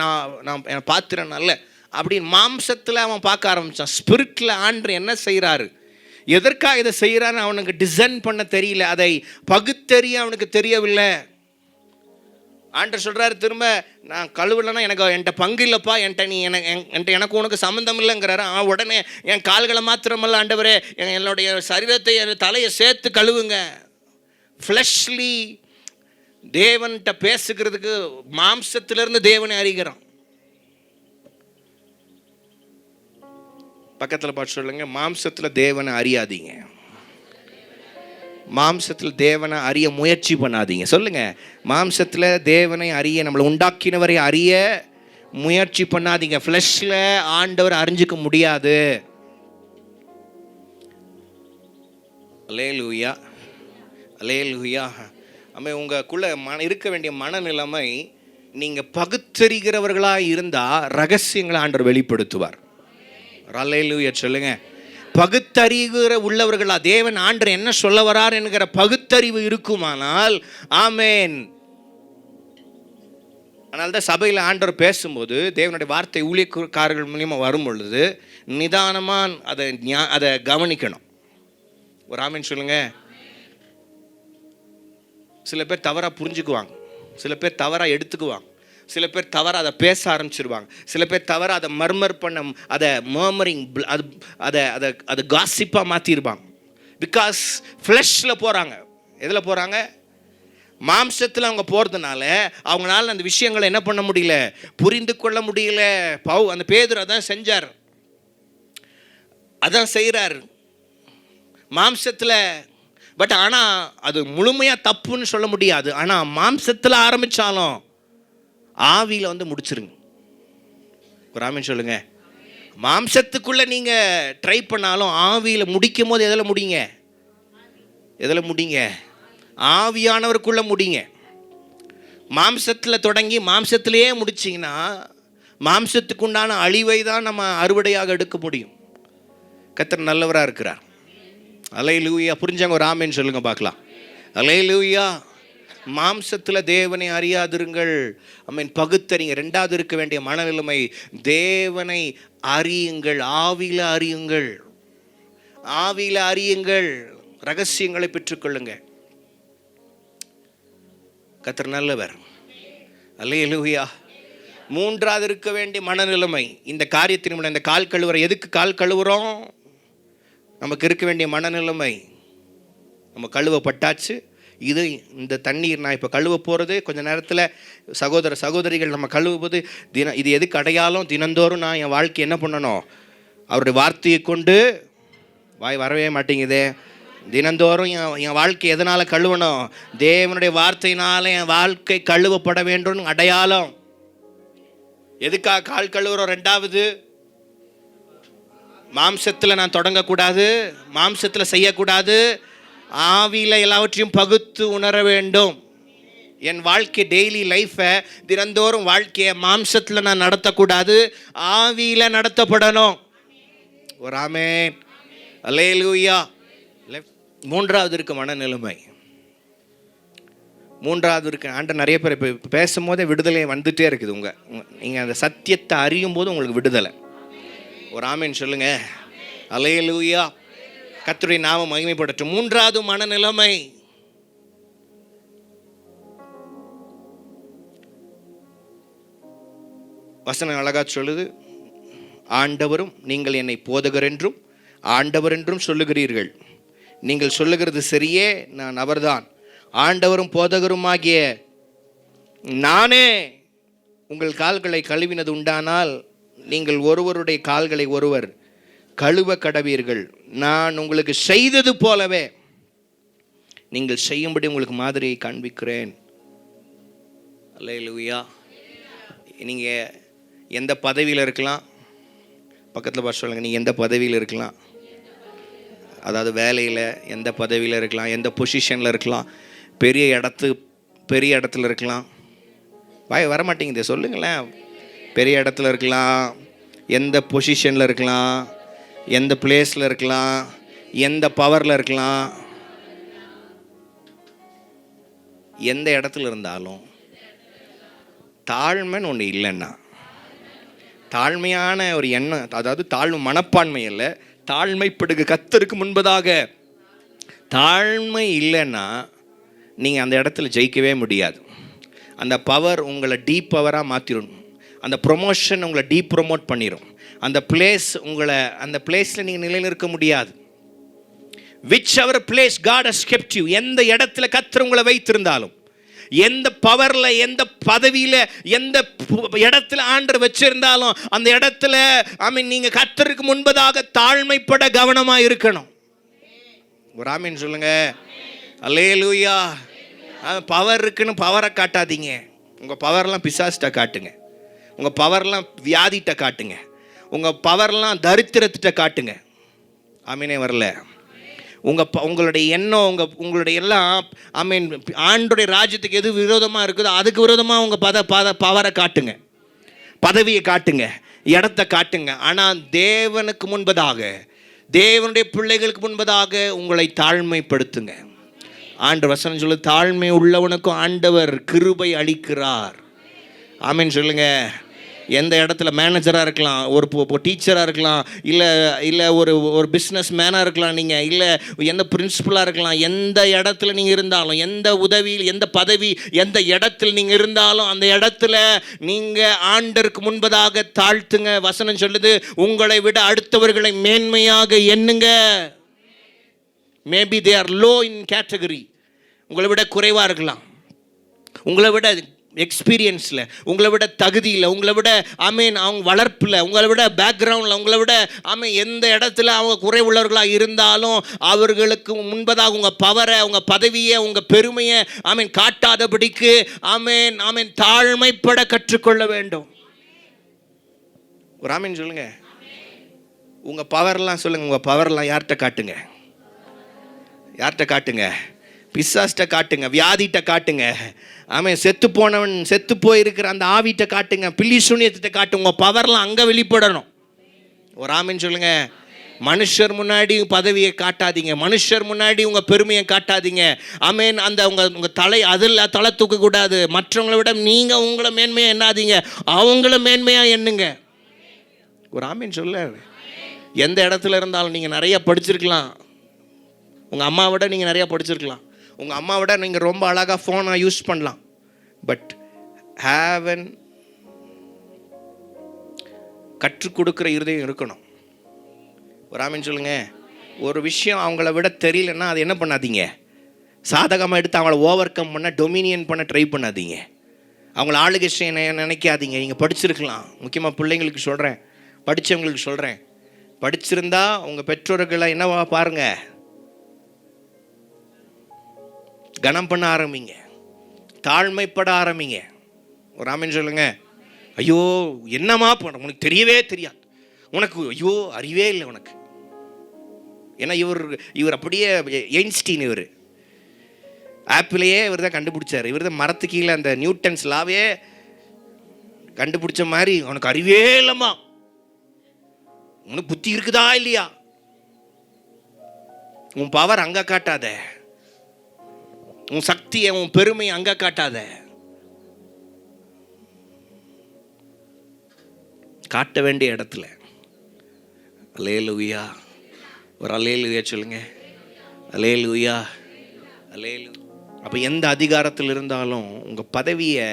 நான் பாத்திரம் நல்ல அப்படின்னு மாம்சத்தில் அவன் பார்க்க ஆரம்பித்தான். ஸ்பிரிட்டில் ஆண்டவர் என்ன செய்கிறாரு, எதற்காக இதை செய்கிறான்னு அவனுக்கு டிசைன் பண்ண தெரியல, அதை பகுத்தறிய அவனுக்கு தெரியவில்லை. ஆண்டவர் சொல்கிறாரு திரும்ப, நான் கழுவலைன்னா என்கிட்ட பங்கு இல்லைப்பா, எனக்கு உனக்கு சம்மந்தம் இல்லைங்கிறாரு. உடனே என் கால்களை மாத்திரமல்ல ஆண்டவரே, என்னுடைய சரீரத்தை, என் தலையை சேர்த்து கழுவுங்க. ஃப்ளஷ்லி தேவன்கிட்ட பேசுகிறதுக்கு மாம்சத்திலிருந்து தேவனை அறிகிறான். பக்கத்தில் பார்த்து சொல்லுங்க, மாம்சத்தில் தேவனை அறியாதீங்க, மாம்சத்தில் தேவனை அறிய முயற்சி பண்ணாதீங்க. சொல்லுங்க, மாம்சத்தில் தேவனை அறிய, நம்மளை உண்டாக்கினவரை அறிய முயற்சி பண்ணாதீங்க. ஃப்ளஷ்ல ஆண்டவர் அறிஞ்சிக்க முடியாது. அல்லேலூயா, அல்லேலூயா. உங்களுக்குள்ள இருக்க வேண்டிய மனநிலைமை, நீங்கள் பகுத்தறிகிறவர்களாக இருந்தால் ரகசியங்களை ஆண்டவர் வெளிப்படுத்துவார். அல்லேலூயா சொல்லுங்க. பகுத்தறிகிற உள்ளவர்களா, தேவன் ஆண்டவர் என்ன சொல்ல வரார் என்கிற பகுத்தறிவு இருக்குமானால், ஆமேன். அதனால தான் சபையில் ஆண்டவர் பேசும்போது, தேவனுடைய வார்த்தை ஊழியக்காரர்கள் மூலியமாக வரும் பொழுது நிதானமாக அதை கவனிக்கணும். ஒரு ஆமேன் சொல்லுங்க. சில பேர் தவறாக புரிஞ்சுக்குவாங்க, சில பேர் தவறாக எடுத்துக்குவாங்க, சில பேர் தவறாக அதை பேச ஆரம்பிச்சிருவாங்க, சில பேர் தவறாக அதை மர்மர் பண்ண, அதை மர்மரிங், அதை காசிப்பாக மாற்றிருப்பாங்க. பிகாஸ் ஃப்ளஷில் போகிறாங்க. எதில் போகிறாங்க? மாம்சத்தில் அவங்க போகிறதுனால அவங்களால அந்த விஷயங்களை என்ன பண்ண முடியல, புரிந்து கொள்ள முடியல. அந்த பேதுரு அதான் செஞ்சார், அதான் செய்கிறார் மாம்சத்தில். பட் ஆனால் அது முழுமையாக தப்புன்னு சொல்ல முடியாது. ஆனால் மாம்சத்தில் ஆரம்பித்தாலும் ஆவியில் முடிச்சிருங்க. ஒரு ஆமீன் சொல்லுங்க. மாம்சத்துக்குள்ளே நீங்கள் ட்ரை பண்ணாலும் ஆவியில் முடிக்கும் போது எதில் முடிங்க? எதில் முடிங்க? ஆவியானவருக்குள்ளே முடிங்க. மாம்சத்தில் தொடங்கி மாம்சத்திலேயே முடிச்சிங்கன்னா மாம்சத்துக்கு உண்டான அழிவை தான் நம்ம அறுவடையாக எடுக்க முடியும். கர்த்தர் நல்லவராக இருக்கிறார். அல்லேலூயா. புரிஞ்சவங்க ஒரு ஆமேன் சொல்லுங்க பார்க்கலாம். அல்லேலூயா, மாம்சத்தில் தேவனை அறியாதிருங்கள். பகுத்தறிங்க. ரெண்டாவது இருக்க வேண்டிய மனநிலைமை, தேவனை அறியுங்கள், ஆவியில அறியுங்கள். ஆவியில அறியுங்கள், ரகசியங்களை பெற்றுக்கொள்ளுங்க. கர்த்தர் நல்லவர். அல்லேலூயா. மூன்றாவது இருக்க வேண்டிய மனநிலைமை, இந்த காரியத்தின் இந்த கால் கழுவுற, எதுக்கு கால் கழுவுறோம்? நமக்கு இருக்க வேண்டிய மனநிலைமை, நம்ம கழுவப்பட்டாச்சு. இது இந்த தண்ணீர் நான் இப்போ கழுவ போகிறது, கொஞ்சம் நேரத்தில் சகோதர சகோதரிகள் நம்ம கழுவுவது இது எதுக்கு அடையாளம்? தினந்தோறும் நான் என் வாழ்க்கை என்ன பண்ணணும்? அவருடைய வார்த்தையை கொண்டு, வாய் வரவே மாட்டேங்குதே, தினந்தோறும் என் வாழ்க்கை எதனால் கழுவணும்? தேவனுடைய வார்த்தையினால என் வாழ்க்கை கழுவப்பட வேண்டும் அடையாளம். எதுக்காக கால் கழுவுறோம்? ரெண்டாவது, மாம்சத்தில் நான் தொடங்கக்கூடாது, மாம்சத்தில் செய்யக்கூடாது, ஆவியில் எல்லாவற்றையும் பகுத்து உணர வேண்டும். என் வாழ்க்கை டெய்லி லைஃப்பை, தினந்தோறும் வாழ்க்கையை மாம்சத்தில் நான் நடத்தக்கூடாது, ஆவியில் நடத்தப்படணும். ஒரு ஆமென். அல்லேலூயா. மூன்றாவது இருக்க மனநிலைமை, மூன்றாவது இருக்கு. ஆண்டவர் நிறைய பேர் இப்போ பேசும்போதே விடுதலை வந்துட்டே இருக்குது. நீங்கள் அந்த சத்தியத்தை அறியும் போது உங்களுக்கு விடுதலை. ஒரு ஆமென் சொல்லுங்க. அல்லேலூயா. கர்த்தருடைய நாமம் மகிமைப்படட்டும். மூன்றாவது மனநிலைமை, வசனம் அழகா சொல்லுது, ஆண்டவரும் நீங்கள் என்னை போதகர் என்றும் ஆண்டவர் என்றும் சொல்லுகிறீர்கள். நீங்கள் சொல்லுகிறது சரியே, நான் அவர்தான், ஆண்டவரும் போதகருமாகிய நானே உங்கள் கால்களை கழுவினது உண்டானால் நீங்கள் ஒருவருடைய கால்களை ஒருவர் கழுவ கடவீர்கள். நான் உங்களுக்கு செய்தது போலவே நீங்கள் செய்யும்படி உங்களுக்கு மாதிரியை காண்பிக்கிறேன். அல்லேலூயா. நீங்கள் எந்த பதவியில் இருக்கலாம், பக்கத்தில் பார்த்து சொல்லுங்க, நீங்கள் எந்த பதவியில் இருக்கலாம், அதாவது வேலையில் எந்த பதவியில் இருக்கலாம், எந்த பொசிஷனில் இருக்கலாம், பெரிய இடத்துல இருக்கலாம். வாய் வரமாட்டேங்குது, சொல்லுங்களேன். பெரிய இடத்துல இருக்கலாம், எந்த பொசிஷனில் இருக்கலாம், எந்த பிளேஸில் இருக்கலாம், எந்த பவரில் இருக்கலாம். எந்த இடத்துல இருந்தாலும் தாழ்மைன்னு ஒன்று இல்லைன்னா, தாழ்மையான ஒரு எண்ணம், அதாவது தாழ்வு மனப்பான்மை இல்லை, தாழ்மைப்படுக கர்த்தருக்கு முன்பதாக தாழ்மை இல்லைன்னா நீங்கள் அந்த இடத்துல ஜெயிக்கவே முடியாது. அந்த பவர் உங்களை டீப் பவராக மாற்றிடும். அந்த ப்ரொமோஷன் உங்களை டீப் ப்ரொமோட் பண்ணிடும். அந்த பிளேஸ் உங்களை, அந்த பிளேஸில் நீங்கள் நிலைநிற்க முடியாது. Whichever place God has kept you, எந்த இடத்துல கர்த்தர் உங்களை வைத்திருந்தாலும், எந்த பவரில், எந்த பதவியில், எந்த இடத்துல ஆண்டவர் வச்சிருந்தாலும், அந்த இடத்துல நீங்கள் கர்த்தருக்கு முன்பதாக தாழ்மைப்பட கவனமாக இருக்கணும். ஒரு ஆமீன் சொல்லுங்க. அல்லேலூயா. பவர் இருக்குன்னு பவரை காட்டாதீங்க. உங்கள் பவர்லாம் பிசாசிட்ட காட்டுங்க, உங்கள் பவர்லாம் வியாதிட்ட காட்டுங்க, உங்கள் பவர்லாம் தரித்திரத்திட்ட காட்டுங்க. ஆமீனே வரல. உங்களுடைய எண்ணம், உங்களுடைய எல்லாம் ஆண்டோடைய ராஜ்யத்துக்கு எது விரோதமாக இருக்குதோ அதுக்கு விரோதமாக உங்கள் பவரை காட்டுங்க, பதவியை காட்டுங்க, இடத்தை காட்டுங்க. ஆனால் தேவனுக்கு முன்பதாக, தேவனுடைய பிள்ளைகளுக்கு முன்பதாக உங்களை தாழ்மைப்படுத்துங்க. ஆண்டவர் வசனம் சொல்லு, தாழ்மை உள்ளவனுக்கும் ஆண்டவர் கிருபை அளிக்கிறார். ஆமீன் சொல்லுங்க. எந்த இடத்துல மேனேஜராக இருக்கலாம், ஒரு டீச்சராக இருக்கலாம், இல்லை ஒரு பிஸ்னஸ் மேனாக இருக்கலாம், நீங்கள் இல்லை எந்த பிரின்சிபலாக இருக்கலாம், எந்த இடத்துல நீங்கள் இருந்தாலும், எந்த உதவியில், எந்த பதவி, எந்த இடத்துல நீங்கள் இருந்தாலும், அந்த இடத்துல நீங்கள் ஆண்டருக்கு முன்பதாக தாழ்த்துங்க. வசனம் சொல்லுது, உங்களை விட அடுத்தவர்களை மேன்மையாக எண்ணுங்க. Maybe they are low in category, உங்களை விட குறைவாக இருக்கலாம், உங்களை விட எக்ஸ்பீரியன்ஸில், உங்களை விட தகுதியில், உங்களை விட அவங்க வளர்ப்பில், உங்களை விட பேக்ரவுண்டில், உங்களை விட எந்த இடத்துல அவங்க குறை உள்ளவர்களாக இருந்தாலும் அவர்களுக்கு முன்பதாக உங்கள் பவரை, உங்கள் பதவியை, உங்கள் பெருமையை காட்டாதபடிக்கு தாழ்மைப்பட கற்றுக்கொள்ள வேண்டும். ஒரு ஆமீன் சொல்லுங்க. உங்கள் பவர்லாம் சொல்லுங்கள். உங்கள் பவர்லாம் யார்கிட்ட காட்டுங்க? யார்கிட்ட காட்டுங்க? பிசாஸ்ட்ட காட்டுங்க, வியாதிட்ட காட்டுங்க, செத்து போனவன், செத்து போயிருக்கிற அந்த ஆவிட்ட காட்டுங்க, பில்லி சூனியத்திட்ட காட்டுங்க. உங்கள் பவர்லாம் அங்கே வெளிப்படணும். ஒரு ஆமீன் சொல்லுங்க. மனுஷர் முன்னாடி பதவியை காட்டாதீங்க, மனுஷர் முன்னாடி உங்கள் பெருமையை காட்டாதீங்க. ஆமேன். அந்த உங்கள் தலை அதில் தலை தூக்கக்கூடாது. மற்றவங்களை விட நீங்கள் உங்களை மேன்மையாக எண்ணாதீங்க, அவங்கள மேன்மையாக எண்ணுங்க. ஒரு ஆமேன் சொல்ல. எந்த இடத்துல இருந்தாலும் நீங்கள் நிறைய படிச்சிருக்கலாம், உங்கள் அம்மாவை விட நீங்கள் நிறையா படிச்சிருக்கலாம், உங்கள் அம்மாவை விட நீங்கள் ரொம்ப அழகாக ஃபோனை யூஸ் பண்ணலாம். பட் ஹேவன் கற்றுக் கொடுக்குற இருதயம் இருக்கணும். ஒரு ஆமீன் சொல்லுங்க. ஒரு விஷயம் அவங்கள விட தெரியலன்னா அது என்ன பண்ணாதீங்க, சாதகமாக எடுத்து அவங்கள ஓவர் கம் பண்ண, டொமினியன் பண்ண ட்ரை பண்ணாதீங்க. அவங்கள ஆளுகை நினைக்காதீங்க. நீங்கள் படிச்சிருக்கலாம். முக்கியமாக பிள்ளைங்களுக்கு சொல்கிறேன், படித்தவங்களுக்கு சொல்கிறேன், படிச்சிருந்தா உங்கள் பெற்றோர்களை என்னவா பாருங்க, கனம் பண்ண ஆரம்பிங்க, தாழ்மைப்பட ஆரம்பிங்க. ஒரு ஆமீன் சொல்லுங்க. ஐயோ என்னமா பண்ண, உனக்கு தெரியவே தெரியாது, உனக்கு ஐயோ அறிவே இல்லை உனக்கு. ஏன்னா இவர் அப்படியே எயின்ஸ்டீன், இவர் ஆப்பிளையே இவர் தான் கண்டுபிடிச்சார். இவர் தான் மரத்து கீழே அந்த நியூட்டன்ஸ் லாவே கண்டுபிடிச்ச மாதிரி, உனக்கு அறிவே இல்லைம்மா, உனக்கு புத்தி இருக்குதா இல்லையா, உன் பவர் அங்க காட்டாத, உன் சக்தியை உன் பெருமையை அங்க காட்டாத. காட்ட வேண்டிய இடத்துல அல்லேலூயா. ஒரு அல்லேலூயா சொல்லுங்க. அல்லேலூயா, அல்லேலூயா. அப்போ எந்த அதிகாரத்தில் இருந்தாலும், உங்கள் பதவியை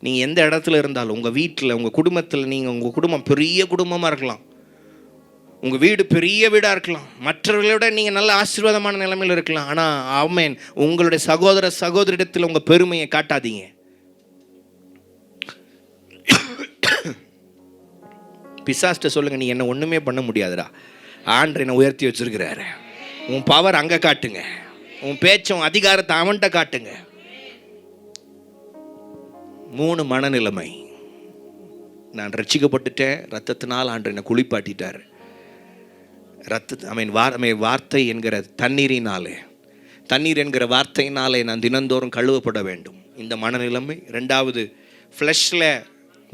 நீங்கள் எந்த இடத்துல இருந்தாலும், உங்கள் வீட்டில், உங்கள் குடும்பத்தில், நீங்கள் உங்கள் குடும்பம் பெரிய குடும்பமாக இருக்கலாம், உங்கள் வீடு பெரிய வீடாக இருக்கலாம், மற்றவர்களோட நீங்கள் நல்ல ஆசீர்வாதமான நிலைமையில் இருக்கலாம். ஆனால் ஆமென், உங்களுடைய சகோதர சகோதரிடத்தில் உங்கள் பெருமையை காட்டாதீங்க. பிசாஸ்ட்ட சொல்லுங்க, நீ என்ன ஒன்றுமே பண்ண முடியாதுடா, ஆண்டவர் என்னை உயர்த்தி வச்சிருக்கிறாரு. உன் பவர் அங்கே காட்டுங்க, உன் பேச்சும் அதிகாரத்தை அவன்கிட்ட காட்டுங்க. 3 மனநிலைமை. நான் ரட்சிக்கப்பட்டுட்டேன், ரத்தத்தினால் ஆண்டவர் என்னை குளிப்பாட்டிட்டார். வார்த்தை என்கிற தண்ணீரினாலே, தண்ணீர் என்கிற வார்த்தையினாலே நான் தினந்தோறும் கழுவப்பட வேண்டும். இந்த மனநிலைமை. 2வது, ஃப்ளஷில்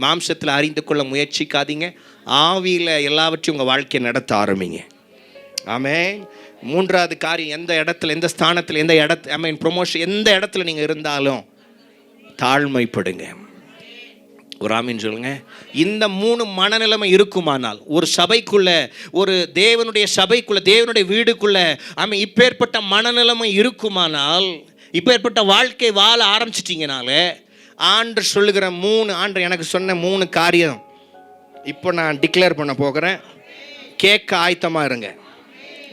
மாம்சத்தில் அறிந்து கொள்ள முயற்சிக்காதீங்க, ஆவியில் எல்லாவற்றையும் உங்கள் வாழ்க்கையை நடத்த ஆரம்பிங்க. ஆமென். 3வது காரியம், எந்த இடத்துல, எந்த ஸ்தானத்தில், எந்த இடத்துல, ப்ரொமோஷன், எந்த இடத்துல நீங்கள் இருந்தாலும் தாழ்மைப்படுங்க. ஒரு ஆமீன் சொல்லுங்க. இந்த 3 மனநிலைமை இருக்குமானால், ஒரு சபைக்குள்ள, ஒரு தேவனுடைய சபைக்குள்ள, தேவனுடைய வீடுக்குள்ள இப்பேற்பட்ட மனநிலைமை இருக்குமானால், இப்பேற்பட்ட வாழ்க்கை வாழ ஆரம்பிச்சிட்டிங்கனாலே, ஆண்டவர் சொல்லுகிற 3, ஆண்டவர் எனக்கு சொன்ன 3 காரியம் இப்போ நான் டிக்ளேர் பண்ண போகிறேன். கேட்க ஆயத்தமாக இருங்க.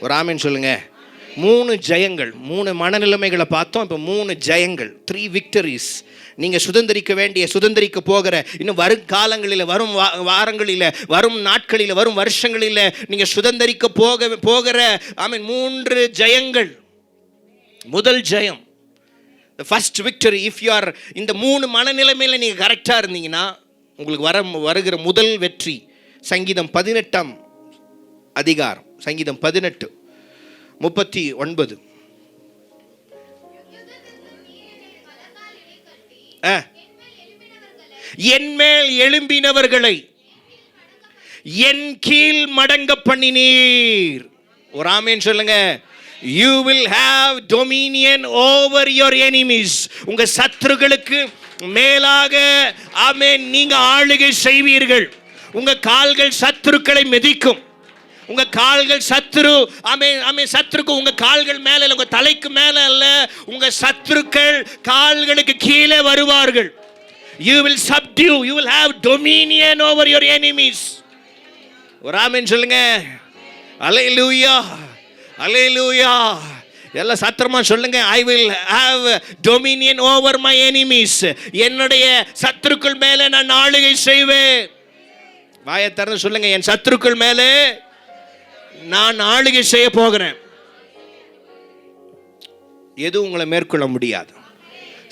ஒரு ஆமீன் சொல்லுங்க. 3 ஜெயங்கள், 3 மனநிலைமைகளை பார்த்தோம். இப்போ 3 ஜெயங்கள், 3 விக்டரிஸ். நீங்கள் சுதந்திரிக்க போகிற இன்னும் வரும் காலங்களில், வரும் வாரங்களில், வரும் நாட்களில், வரும் வருஷங்களில் நீங்கள் சுதந்திரிக்க போகிற 3 ஜெயங்கள். முதல் ஜெயம், the first victory, if you are இந்த 3 மனநிலைமையில் நீங்கள் கரெக்டாக இருந்தீங்கன்னா, உங்களுக்கு வருகிற முதல் வெற்றி சங்கீதம் 18ஆம் அதிகாரம், சங்கீதம் 18:39. என்மேல் எழும்பினவர்களை என் கீழ் மடங்க பண்ணினீர். ஒரு ஆமென் சொல்லுங்க. You will have dominion over your enemies. உங்க சத்துருக்களுக்கு மேலாக ஆமென் நீங்க ஆளுகை செய்வீர்கள். உங்க கால்கள் சத்துருக்களை மிதிக்கும். உங்க கால்கள் சத்துருக்கு உங்க கால்கள் மேல இல்ல, உங்க தலைக்கு மேல அல்ல, உங்க சத்துருக்கள் கால்களுக்கு கீழே வருவார்கள். You will subdue, you will have dominion over your enemies. ஒரு ஆமென் சொல்லுங்க. அல்லேலூயா, அல்லேலூயா. எல்லாம் சத்திரமா சொல்லுங்க. I will have dominion over my enemies. என்னுடைய சத்துருக்கள் மேலே நான் ஆளுகை செய்வேன். வாயை திறந்து சொல்லுங்க, என் சத்துருக்கள் மேலே நான் ஆளுகை செய்ய போகிறேன். எதுவும் உங்களை மேற்கொள்ள முடியாது.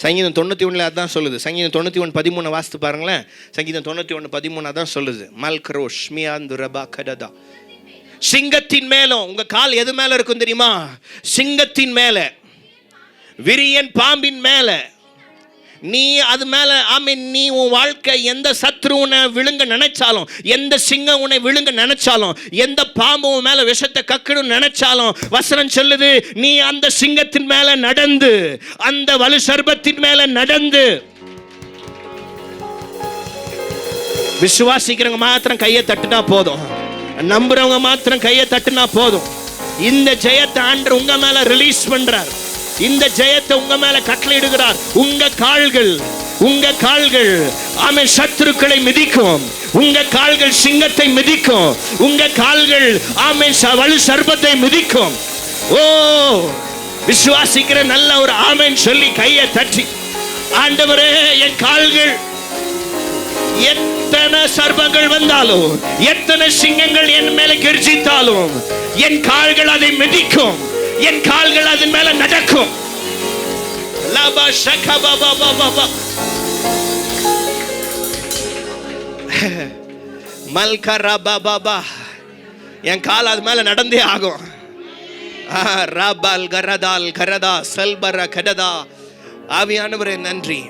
சங்கீதம் 91 அதான் சொல்லுது. சங்கீதம் 91:13 வாசித்து பாருங்களேன். சங்கீதம் 91:13 அதான் சொல்லுது. மல்கரோஷ் மியாந்துரபா கடதா. சிங்கத்தின் மேலும், உங்க கால் எது மேல இருக்கும் தெரியுமா? சிங்கத்தின் மேல, விரியன் பாம்பின் மேல, நீ அது மேலே நீ உன் வாழ்க்கை எந்த சத்ரு உன்னை விழுங்க நினைச்சாலும், எந்த சிங்கம் உன்னை விழுங்க நினைச்சாலும், எந்த பாம்பு உன் மேலே விஷத்தை கக்கணும்னு நினைச்சாலும், வசனம் சொல்லுது நீ அந்த சிங்கத்தின் மேலே நடந்து, அந்த வலு சர்பத்தின் மேலே நடந்து. விசுவாசிக்கிறவங்க மாத்திரம் கையை தட்டுனா போதும், நம்புறவங்க மாத்திரம் கையை தட்டுனா போதும். இந்த ஜெயத்தை ஆண்டவர் உங்க மேல ரிலீஸ் பண்றார். இந்த ஜெயத்தை உங்க மேல கட்டளையிடுகிறார். உங்க கால்கள் ஆமென் சத்துருக்களை மிதிக்கும். உங்க கால்கள் சிங்கத்தை மிதிக்கும். உங்க கால்கள் ஆமென் வலு சர்பத்தை மிதிக்கும். ஓ, விசுவாசிக்கிற நல்ல ஒரு ஆமென் சொல்லி கையை தட்டி, ஆண்டவரே என் கால்கள் எத்தனை சர்பங்கள் வந்தாலும், எத்தனை சிங்கங்கள் என் மேல கர்ஜித்தாலும், என் கால்கள் அதை மிதிக்கும். என் கால்கள் அதன் மேல நடக்கும். லபா ஷகபா பாபா பாபா மல்கரா பாபா, என் கால் அது மேல நடந்தே ஆகும். ரபால் கரதால் கரதா சல்பர கடதா. ஆவியானவரே நன்றி.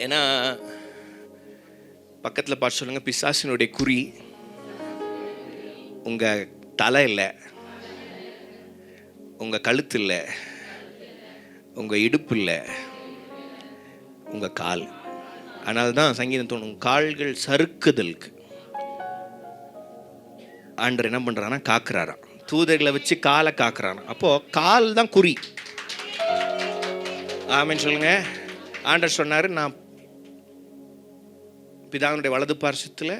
ஏன்னா பக்கத்தில் பார்த்து சொல்லுங்க, பிசாசினுடைய குறி உங்க தலை இல்லை, உங்க கழுத்து இல்லை, உங்க இடுப்பு இல்லை, உங்க கால். அதனால தான் சங்கீதம் தோணும், கால்கள் சறுக்குதலுக்கு ஆண்டவர் என்ன பண்றானா காக்குறாராம். தூதர்களை வச்சு காலை காக்குறாராம். அப்போ கால் தான் குறி. ஆமென் சொல்லுங்க. ஆண்டவர் சொன்னாரு, நான் பிதாவினுடைய வலது பார்சத்தில்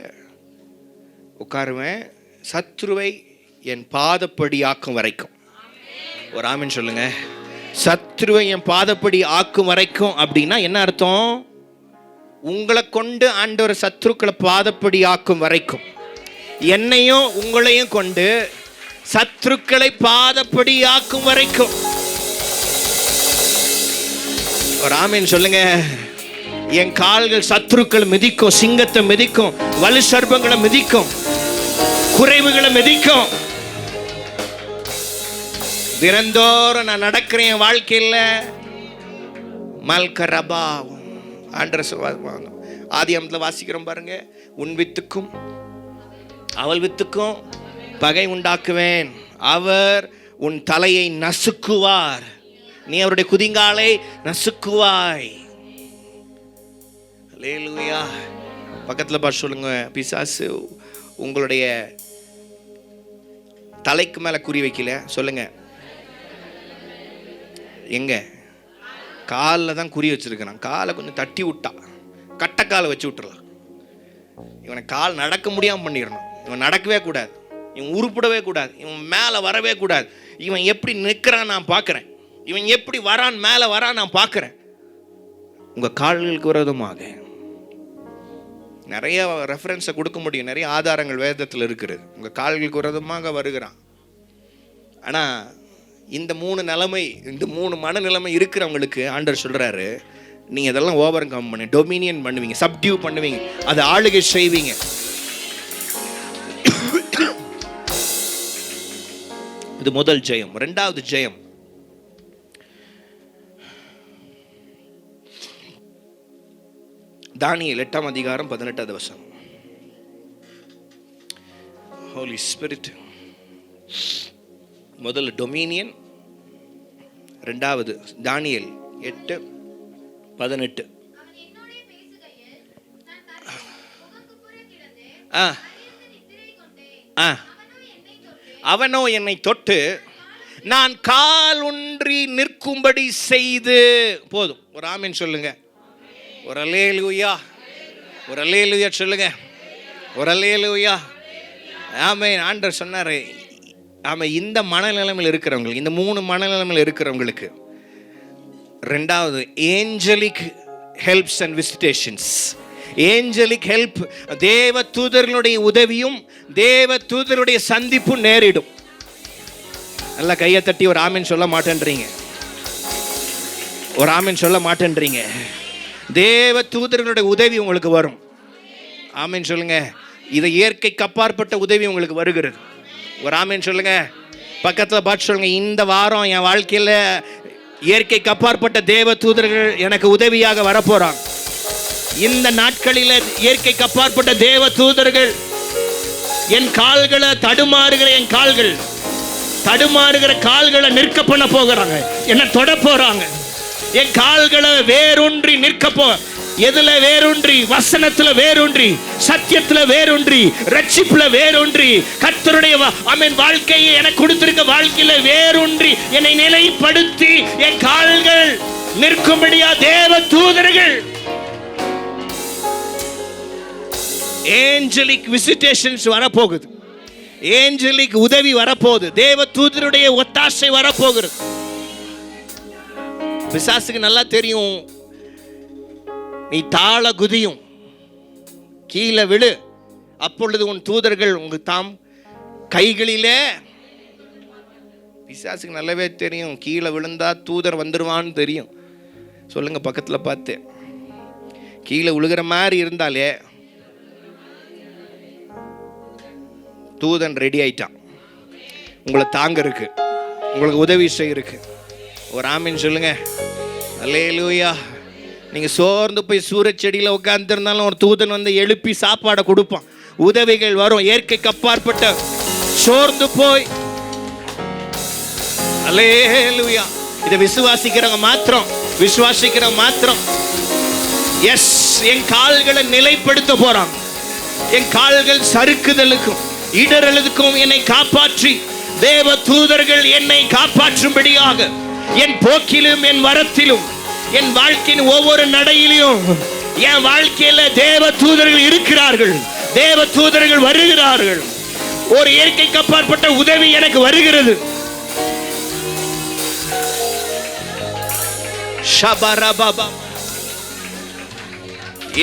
உட்காருவேன், சத்ருவை என் பாதப்படி ஆக்கும் வரைக்கும். ஒரு ஆமென் சொல்லுங்க. சத்ருவை என் பாதப்படி ஆக்கும் வரைக்கும் அப்படின்னா என்ன அர்த்தம்? உங்களை கொண்டு ஆண்டவர் சத்ருக்களை பாதப்படி ஆக்கும் வரைக்கும், என்னையும் உங்களையும் கொண்டு சத்ருக்களை பாதப்படி ஆக்கும் வரைக்கும். ஒரு ஆமென் சொல்லுங்க. என் கால்கள் சத்ருக்களை மிதிக்கும், சிங்கத்தை மிதிக்கும், வலு சர்பங்களை மிதிக்கும், குறைவுகளை மிதிக்கும். தினந்தோறும் நான் நடக்கிறேன் என் வாழ்க்கையில். மல்கரபா ஆண்டவர் ஆதியாகமத்தில் வாசிக்கிறோம் பாருங்க, உன் வித்துக்கும் அவள் வித்துக்கும் பகை உண்டாக்குவேன், அவர் உன் தலையை நசுக்குவார், நீ அவருடைய குதிங்காலை நசுக்குவாய். அல்லேலூயா. பக்கத்தில் பார்த்து சொல்லுங்க, பிசாசு உங்களுடைய தலைக்கு மேல குறி வைக்கல. சொல்லுங்க, எங்க காலில் தான் குறி வச்சிருக்கிறான். காலை கொஞ்சம் தட்டி விட்டா, கட்டக்காலை வச்சு விட்டுறலாம். இவனை கால் நடக்க முடியாமல் பண்ணிடணும். இவன் நடக்கவே கூடாது, இவன் உருப்படவே கூடாது, இவன் மேலே வரவே கூடாது. இவன் எப்படி நிற்கிறான் நான் பார்க்குறேன், இவன் எப்படி வரான் மேலே வரான் நான் பார்க்குறேன். உங்கள் கால்களுக்கு விரோதமாக நிறைய ரெஃபரன்ஸை கொடுக்க முடியும், நிறைய ஆதாரங்கள் வேதத்தில் இருக்குது. உங்கள் கால்களுக்கு விரோதமாக வருகிறான். ஆனால் இந்த 3 நிலைமை, இந்த 3 மனநிலைமை இருக்கிறவங்களுக்கு ஆண்டவர் சொல்கிறாரு, நீங்கள் இதெல்லாம் ஓவர் கம் பண்ணி டொமினியன் பண்ணுவீங்க, சப்டியூ பண்ணுவீங்க, அதை ஆளுகை செய்வீங்க. இது முதல் ஜெயம். 2வது ஜெயம், தானியேல் 8ஆம் அதிகாரம் 18வது வசனம். ஹோலி ஸ்பிரிட். முதல்ல டொமினியன், 2வது தானியேல் 8:18. அவனோ என்னை தொட்டு நான் கால் ஊன்றி நிற்கும்படி செய்து. போதும். ஒரு ஆமென் சொல்லுங்க. ஒரு அல்லேலூயா, ஒரு அல்லேலூயா சொல்லுங்க, ஒரு அல்லேலூயா. ஆமென். ஆண்டவர் சொன்னாரு, ஆமாம், இந்த மனநிலைமையில் இருக்கிறவங்களுக்கு, இந்த 3 மனநிலைமையில் இருக்கிறவங்களுக்கு 2வது angelic helps and visitations. Angelic help, தேவ தூதர்களுடைய உதவியும் தேவ தூதருடைய சந்திப்பும் நேரிடும். நல்லா கையை தட்டி ஒரு ஆமென் சொல்ல மாட்டேன்றீங்க, ஒரு ஆமென் சொல்ல மாட்டேன்றீங்க. தேவ தூதர்களுடைய உதவி உங்களுக்கு வரும். ஆமென் சொல்லுங்க. இது இயற்கைக்கு அப்பாற்பட்ட உதவி உங்களுக்கு வருகிறது. ஒரு ஆமென் சொல்லுங்க. பக்கத்துல பார்த்து சொல்லுங்க, இந்த வாரம் என் வாழ்க்கையில இயற்கைக்கு அப்பாற்பட்ட தேவ தூதர்கள் எனக்கு உதவியாக வரப்போறாங்க. இந்த நாட்களில இயற்கைக்கு அப்பாற்பட்ட தேவ தூதர்கள் என் கால்களை தடுமாறுகிற கால்களை நிற்க பண்ண போகிறாங்க. என்ன தொட போறாங்க. என் கால்களை வேரூன்றி நிற்க எதுல வேரூன்றி? வசனத்துல வேரூன்றி, சத்தியத்துல வேரூன்றி, ரட்சிப்புல வேரூன்றி, கர்த்தருடைய வாழ்க்கையை எனக்கு கொடுத்திருக்க வாழ்க்கையில வேரூன்றி என்னை நிலைப்படுத்தி என் கால்கள் நிற்கும்படியா தேவ தூதர்கள் ஏஞ்சலிக் விசிட்டேஷன்ஸ் வரப்போகுது. ஏஞ்சலிக் உதவி வரப்போகுது. தேவ தூதருடைய ஒத்தாசை வரப்போகிறது. பிசாசுக்கு நல்லா தெரியும், நீ தாள குதியும், கீழே விழு, அப்பொழுது உன் தூதர்கள் உங்க தாம் கைகளிலே. பிசாசுக்கு நல்லாவே தெரியும், கீழே விழுந்தா தூதர் வந்துருவான்னு தெரியும். சொல்லுங்க பக்கத்துல பார்த்து, கீழே விழுகிற மாதிரி இருந்தாலே தூதன் ரெடி ஆயிட்டான் உங்களை தாங்க இருக்கு, உங்களுக்கு உதவி செய்ய இருக்கு. ஒரு ஆமீன் சொல்லுங்க. அல்லேலூயா. நீங்க சோர்ந்து போய் சூரச்செடியில உட்கார்ந்துருந்தாலும் ஒரு தூதன் வந்து எழுப்பி சாப்பாடை கொடுப்பான். உதவிகள் வரும். இயற்கைக்கு அப்பாற்பட்ட சோர்ந்து போய், அல்லேலூயா. இதை விசுவாசிக்கிறவங்க மாத்திரம் எஸ், என் கால்களை நிலைப்படுத்த போறாங்க. என் கால்கள் சறுக்குதலுக்கும் இடறலுக்கும் என்னை காப்பாற்றி தேவ தூதர்கள் என்னை காப்பாற்றும்படியாக என் போக்கிலும் என் வரத்திலும் என் வாழ்க்கையின் ஒவ்வொரு நடையிலும் என் வாழ்க்கையில தேவ தூதர்கள் இருக்கிறார்கள். தேவ தூதர்கள் வருகிறார்கள். ஒரு இயற்கைக்கு அப்பாற்பட்ட உதவி எனக்கு வருகிறது.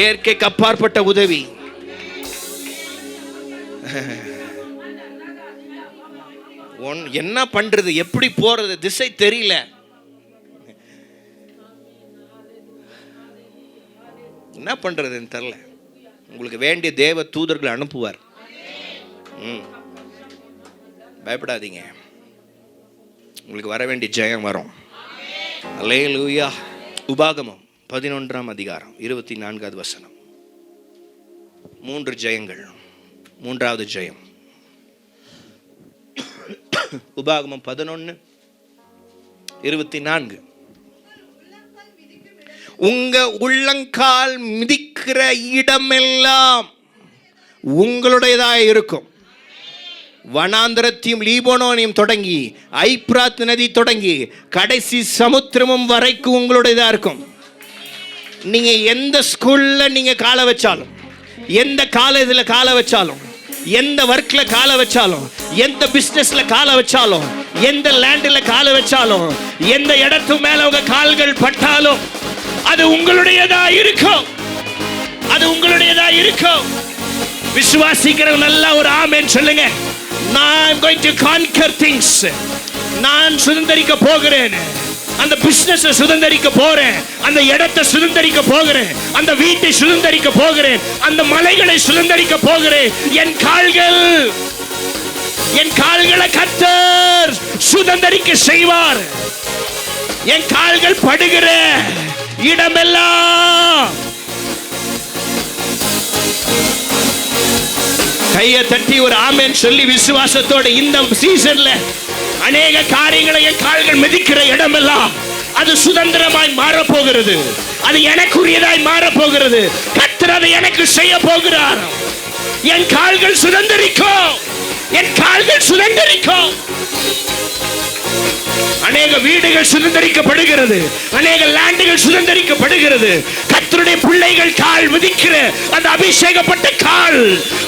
இயற்கைக்கு அப்பாற்பட்ட உதவி. என்ன பண்றது, எப்படி போறது, திசை தெரியல. என்ன பண்றதுன்னு தெரியல. உங்களுக்கு வேண்டிய தேவ தூதர்கள் அனுப்புவார். பயப்படாதீங்க, உங்களுக்கு வர வேண்டிய ஜெயம் வரும். அல்லேலூயா. உபாகமம் 11ஆம் அதிகாரம் 24வது வசனம். 3 ஜெயங்கள். 3வது ஜெயம் உபாகமம் 11:24. உங்க உள்ளங்கால் மிதிக்கிற இடமெல்லாம் உங்களுடையதாக இருக்கும். வனாந்தரத்தையும் லீபனோனையும் தொடங்கி ஐப்ராத் நதி தொடங்கி கடைசி சமுத்திரமும் வரைக்கும் உங்களுடையதா இருக்கும். நீங்க எந்த ஸ்கூல்ல நீங்க காலை வச்சாலும், எந்த காலேஜில் காலை வச்சாலும், எந்த ஒர்க்ல காலை வச்சாலும், எந்த பிசினஸ்ல காலை வச்சாலும், எந்த லேண்ட்ல காலை வச்சாலும், எந்த இடத்து மேல உங்க கால்கள் பட்டாலும் அது உங்களுடையதா இருக்கும். அது உங்களுடையதா இருக்கும். விசுவாசிக்கிறவங்க நல்லா ஒரு ஆமென் சொல்லுங்க. நான் going to conquer things. நான் சுதந்தரிக்க போகிறேன். அந்த பிசினஸ் சுதந்தரிக்க போறேன். அந்த இடத்தை சுதந்தரிக்க போகிறேன். அந்த வீட்டை சுதந்தரிக்க போகிறேன். அந்த மலைகளை சுதந்தரிக்க போகிறேன். என் கால்களை கர்த்தர் சுதந்தரிக்க செய்வார். என் கால்கள் படுகிற இடமெல்லாம் கையை தட்டி ஒரு ஆமென் சொல்லி விசுவாசத்தோட இந்த சீசன்ல அநேக காரியங்களை என் கால்கள் மிதிக்கிற இடமெல்லாம் அது சுதந்திரமாய் மாறப்போகிறது. அது எனக்குரியதாய் மாறப்போகிறது. கர்த்தர் அதை எனக்கு செய்ய போகிறார். என் கால்கள் சுதந்திரிக்கும். என் கால்கள் சுதந்திரிக்கும். அநேக வீடுகள் சுதந்திரிக்கப்படுகிறது. அநேக லேண்டுகள் சுதந்திரிக்கப்படுகிறது. கர்த்தருடைய பிள்ளைகள் கால் மிதிக்கிற அந்த அபிஷேகப்பட்ட கால்,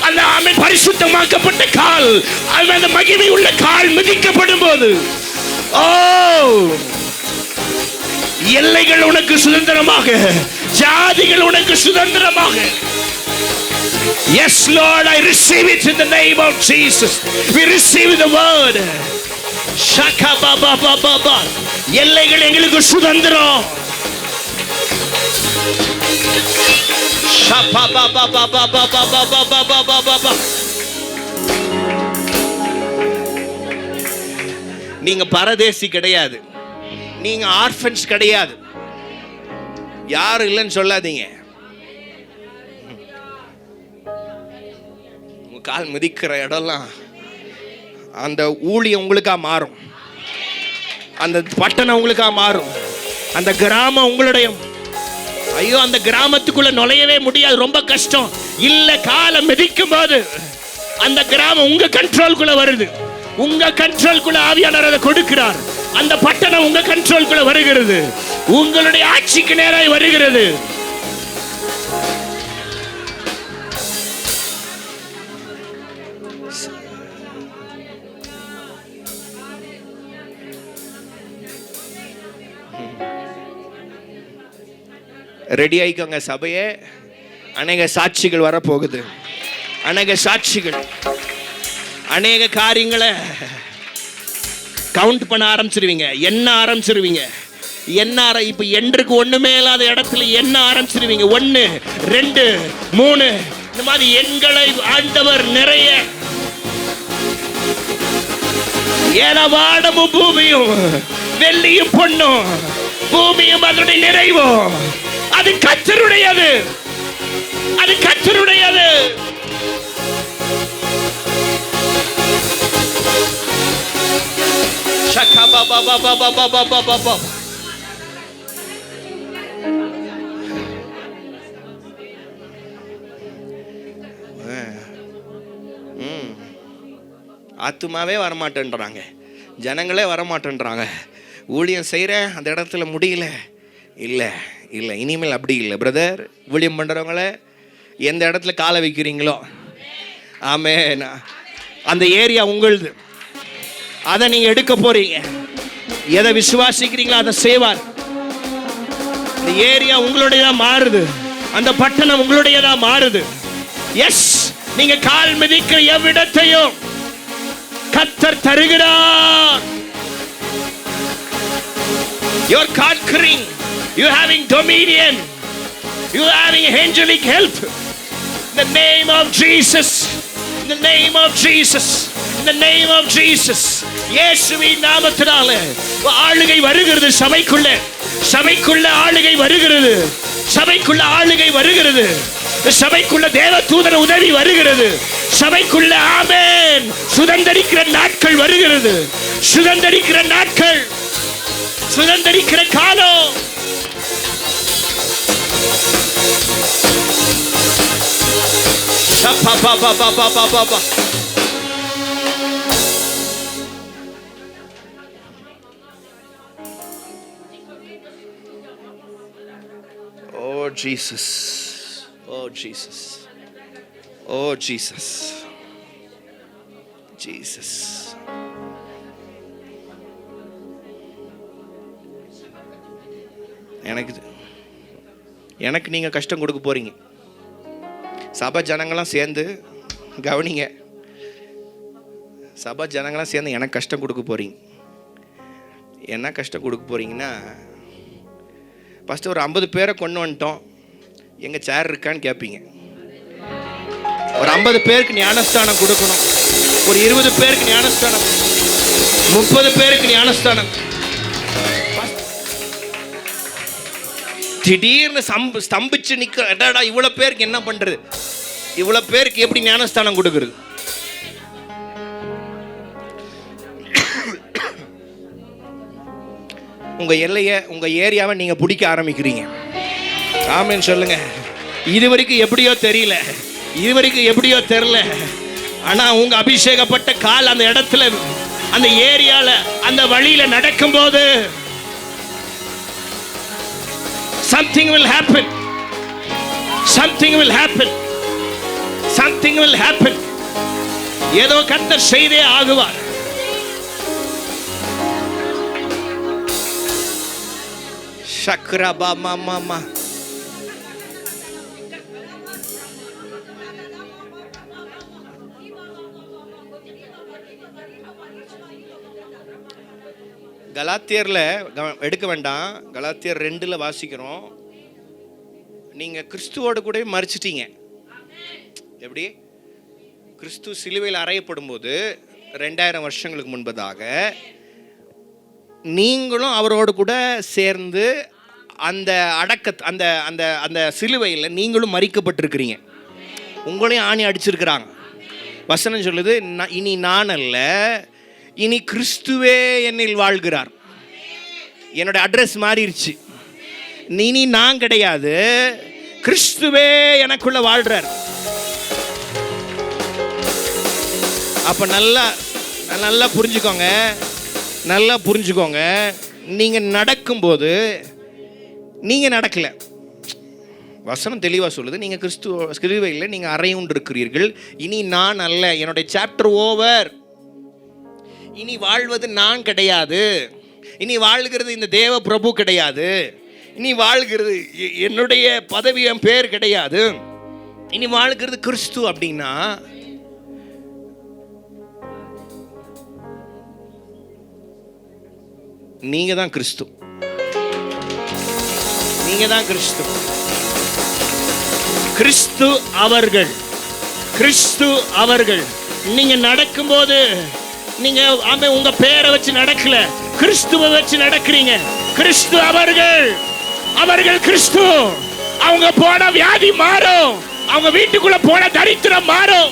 அந்த பரிசுத்தமாக்கப்பட்ட கால், அந்த மகிமை உள்ள கால் மிதிக்கப்படும் போது எல்லைகள் உனக்கு சுதந்திரமாக, ஜாதிகள் உனக்கு சுதந்திரமாக. Yes Lord, I receive it in the name of Jesus. We receive the word. Shaka baba baba baba. எல்லைகள் எங்களுக்கு சுதந்திரம். Shapa baba baba baba baba baba baba. நீங்க பரதேசி கிடையாது, நீங்க ஆர்ஃபன்ஸ் கிடையாது. யாரும் இல்லைன்னு சொல்லாதீங்க. உங்க கால் மிதிக்கிற இடம்லாம் அந்த ஊழியம் உங்களுக்கா மாறும், அந்த பட்டணம் உங்களுக்கா மாறும், அந்த கிராமம் உங்களுடைய. ஐயோ, அந்த கிராமத்துக்குள்ள நுழையவே முடியாது, ரொம்ப கஷ்டம். இல்ல, காலை மிதிக்கும் போது அந்த கிராமம் உங்க கண்ட்ரோல்குள்ள வருது. உங்க கண்ட்ரோல்குள்ள ஆவியானவர் அதை கொடுக்கிறார். அந்த பட்டணம் உங்க கண்ட்ரோல்குள்ள வருகிறது, உங்களுடைய ஆட்சிக்கு நேராக வருகிறது. ரெடி ஆயிக்கோங்க சபையே, அநேக சாட்சிகள் வரப்போகுது. அநேக சாட்சிகள், அநேக காரியங்களை கவுண்ட் பண்ண ஆரம்பிச்சிருவீங்க, என்ன ஆரம்பிச்சிருவீங்க. இப்ப என்றுக்கு ஒண்ணுமே இல்லாத இடத்துல என்ன ஆரம்பிச்சிருவீங்க. 1, 2, 3 இந்த மாதிரி எண்களை ஆண்டவர் நிறைய. ஏலவாடமும் பூமியும் வெள்ளியும் பொன்னும் பூமியும் அதனுடைய நிறைவும் அது கர்த்தருடையது, அது கர்த்தருடையது. ஆத்துமாவே வரமாட்டேன்றாங்க, ஜனங்களே வரமாட்டேன்றாங்க. ஊழியம் செய்கிறேன், அந்த இடத்துல முடியல. இல்லை இல்லை, இனிமேல் அப்படி இல்லை பிரதர். ஊழியம் பண்ணுறவங்கள எந்த இடத்துல காலை வைக்கிறீங்களோ, ஆமென், அந்த ஏரியா உங்களுது. அதை நீங்கள் எடுக்க போறீங்க. எதை விசுவாசிக்கிறீங்களோ அதை செய்வார். இந்த ஏரியா உங்களுடையதா மாறுது, அந்த பட்டணம் உங்களுடையதா மாறுது. எஸ், நீங்க கால் மிதிக்கிற எவ்விடத்தையும் கர்த்தர் தருகிறார். You're conquering, you're having dominion, you're having angelic help. In the name of Jesus, in the name of Jesus, in the name of Jesus. இயேசுவின் நாமத்தினாலே ஆளுகை வருகிறது சபைக்குள்ள. சபைக்குள்ள ஆளுகை வருகிறது, சபைக்குள்ள ஆளுகை வருகிறது, சபைக்குள்ள தேவ தூதர் உதவி வருகிறது. சபைக்குள்ள ஆமென் சுதந்தரிக்கிற நாட்கள் வருகிறது. சுதந்தரிக்கிற நாட்கள், சுதந்தரிக்கிற காலம். Oh Jesus, oh Jesus, oh Jesus, Jesus. எனக்கு நீங்க கஷ்டம் கொடுக்க போறீங்க. சபை ஜனங்களாம் சேர்ந்து கவனிங்க, சபை ஜனங்களாம் சேர்ந்து எனக்கு கஷ்டம் கொடுக்க போறீங்க. என்ன கஷ்டம் கொடுக்க போறீங்கன்னா, ஃபஸ்ட்டு ஒரு 50 பேரை கொண்டு வந்துட்டோம், எங்கள் சேர் இருக்கான்னு கேட்பீங்க. ஒரு 50 பேருக்கு ஞானஸ்தானம் கொடுக்கணும், ஒரு 20 பேருக்கு ஞானஸ்தானம், 30 பேருக்கு ஞானஸ்தானம். திடீர்னு ஸ்தம்பிச்சு நிற்க, அடாடா இவ்வளோ பேருக்கு என்ன பண்ணுறது, இவ்வளோ பேருக்கு எப்படி ஞானஸ்தானம் கொடுக்குறது? உங்கள் எல்லையை, உங்கள் ஏரியாவை நீங்கள் பிடிக்க ஆரம்பிக்கிறீங்க. ஆமென் சொல்லுங்க. இதுவரைக்கும் எப்படியோ தெரியல, இதுவரைக்கும் எப்படியோ தெரியல, ஆனால் உங்கள் அபிஷேகப்பட்ட கால் அந்த இடத்துல, அந்த ஏரியாவில், அந்த வழியில் நடக்கும்போது something will happen, something will happen, something will happen. ஏதோ கர்த்தர் செய்தே ஆகுவார். சக்ரபா மாமா கலாத்தியர்ல எடுக்க வேண்டாம், கலாத்தியர் 2 வாசிக்கிறோம். நீங்க கிறிஸ்துவோடு கூட மரிச்சிட்டீங்க. எப்படி? கிறிஸ்து சிலுவையில் அறையப்படும் போது 2000 வருஷங்களுக்கு முன்பதாக நீங்களும் அவரோடு கூட சேர்ந்து அந்த அந்த அந்த அந்த சிலுவையில் நீங்களும் மறிக்கப்பட்டிருக்கிறீங்க. உங்களையும் ஆணி அடிச்சிருக்கிறாங்க. வசனம் சொல்லுது, இனி நான் அல்ல, இனி கிறிஸ்துவே என்னில் வாழ்கிறார். என்னோட அட்ரஸ் மாறிடுச்சு. இனி நான் கிடையாது, கிறிஸ்துவே எனக்குள்ள வாழ்றார். அப்ப நல்லா புரிஞ்சுக்கோங்க, நல்லா புரிஞ்சுக்கோங்க. நீங்க நடக்கும்போது நீங்க நடக்கல. வசனம் தெளிவாக சொல்லுது, நீங்கள் கிறிஸ்துவையில் நீங்கள் அறையுண்டு இருக்கிறீர்கள். இனி நான் அல்ல, என்னுடைய சாப்டர் ஓவர். இனி வாழ்வது நான் கிடையாது, இனி வாழ்கிறது இந்த தேவ பிரபு கிடையாது, இனி வாழ்கிறது என்னுடைய பதவி என் பேர் கிடையாது, இனி வாழ்கிறது கிறிஸ்து. அப்படின்னா நீங்க தான் கிறிஸ்து, நீங்க தான் கிறிஸ்து. கிறிஸ்து அவர்கள், கிறிஸ்து அவர்கள். நீங்க நடக்கும்போது நீங்க உங்க பேரை வச்சு நடக்கல, கிறிஸ்துவை வச்சு நடக்கிறீங்க. கிறிஸ்து அவர்கள், அவர்கள் கிறிஸ்து. அவங்க போன வியாதி மாறும், அவங்க வீட்டுக்குள்ள போன தரித்திரம் மாறும்,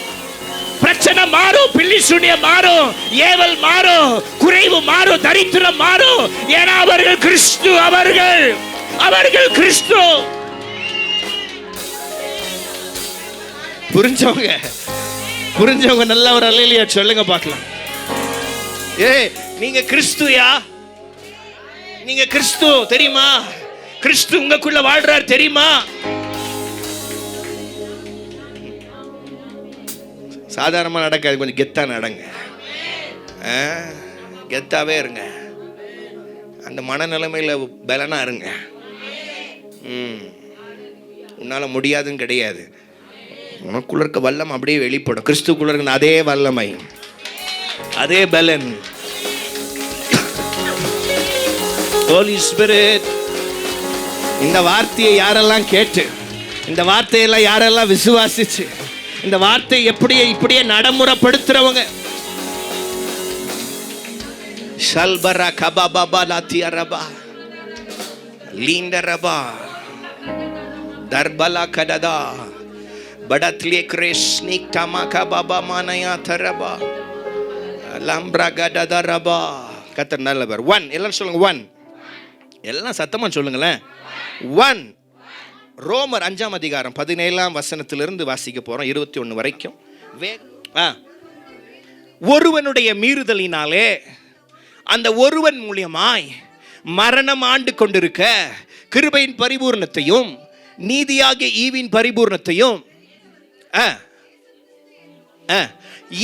பிரச்சனை மாறும், பில்லி சூனியம் மாறும், ஏவல் மாறும், குறைவு மாறும், தரித்திரம் மாறும். ஏன்னா அவர்கள் கிறிஸ்து அவர்கள், அவர்கள் கிறிஸ்து. புரிஞ்சவங்க நல்லா ஒரு அல்லேலூயா சொல்லுங்க பார்க்கலாம். நீங்க கிறிஸ்துயா, நீங்க கிறிஸ்து தெரியுமா? கிறிஸ்து உங்களுக்குள்ள வாழ்றார் தெரியுமா? சாதாரணமா நடக்காது, கொஞ்சம் கெத்தா நடங்க, கெத்தாவே இருங்க, அந்த மனநிலைமையில பலனா இருங்க. உன்னால முடியாதுன்னு கிடையாது, உனக்குள்ள இருக்க வல்லம் அப்படியே வெளிப்படும். கிறிஸ்துக்குள்ள இருக்க அதே வல்லமை, அதே பலன். ஹோலி ஸ்பிரிட். இந்த வார்த்தையை யாரெல்லாம் கேட்டு, இந்த வார்த்தையெல்லாம் யாரெல்லாம் விசுவாசிச்சு, இந்த வார்த்தை இப்படியே நடைமுறைப்படுத்துறவங்க, ஷல்பரா கபாபா லாத்தியரபா லீண்டரபா தர்பலா கடதா படத்லே கிரேஷ்னிக் தமகா பாபா மானயா தரபா லம்ப்ரா கடதரபா. கர்த்தர் நல்லவர். 1 எல்லாரும் சொல்லுங்க, 1 எல்லாம் சத்தமா சொல்லுங்களேன். 1 ரோமர் 5ஆம் அதிகாரம் 17ஆம் வசனத்திலிருந்து வாசிக்க போறோம், 21 வரைக்கும். ஒருவனுடைய மீறுதலினாலே அந்த ஒருவன் மூலியமாய் மரணம் ஆண்டு கொண்டிருக்க கிருபையின் பரிபூர்ணத்தையும் நீதியாகிய ஈவின் பரிபூர்ணத்தையும்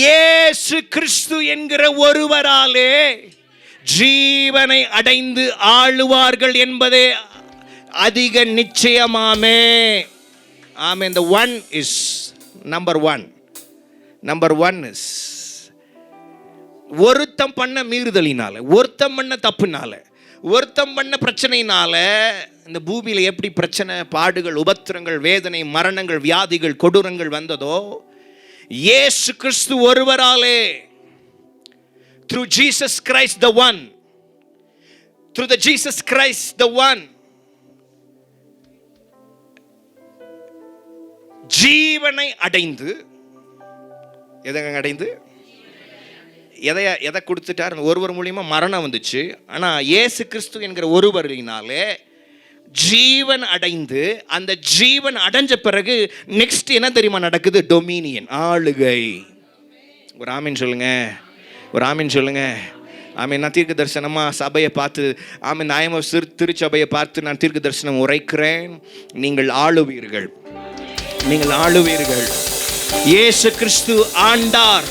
இயேசு கிறிஸ்து என்கிற ஒருவராலே ஜீவனை அடைந்து ஆளுவார்கள் என்பதே அதிக நிச்சயமாமே. ஆமென். The one is number one. Number one is ஒருத்தம் பண்ண மீறுதலினால, ஒருத்தம் பண்ண தப்புனால, ஒருத்தம் பண்ண பிரச்சனையினால இந்த பூமியில எப்படி பிரச்சனை, பாடுகள், உபத்திரங்கள், வேதனை, மரணங்கள், வியாதிகள், கொடூரங்கள் வந்ததோ, இயேசு கிறிஸ்து ஒருவராலே, through Jesus Christ the one, through the Jesus Christ the one, ஜீவனை அடைந்து, எதங்க அடைந்து, எதை கொடுத்துட்டார்? ஒருவர் மூலியமா மரணம் வந்துச்சு. ஆனா இயேசு கிறிஸ்து என்கிற ஒருவரினாலே ஜீவன் அடைந்து, அந்த ஜீவன் அடைஞ்ச பிறகு நெக்ஸ்ட் என்ன தெரியுமா நடக்குது? டொமினியன், ஆளுகை. ஒரு ஆமீன் சொல்லுங்க, ஒரு ஆமீன் சொல்லுங்க. ஆமீன். நான் தீர்க்க தரிசனமா சபையை பார்த்து, ஆமீன், நாயம திருச்சபையை பார்த்து நான் தீர்க்க தரிசனம் உரைக்கிறேன். நீங்கள் ஆளுவீர்கள், நீங்கள் ஆளுவீர்கள். இயேசு கிறிஸ்து ஆண்டார்,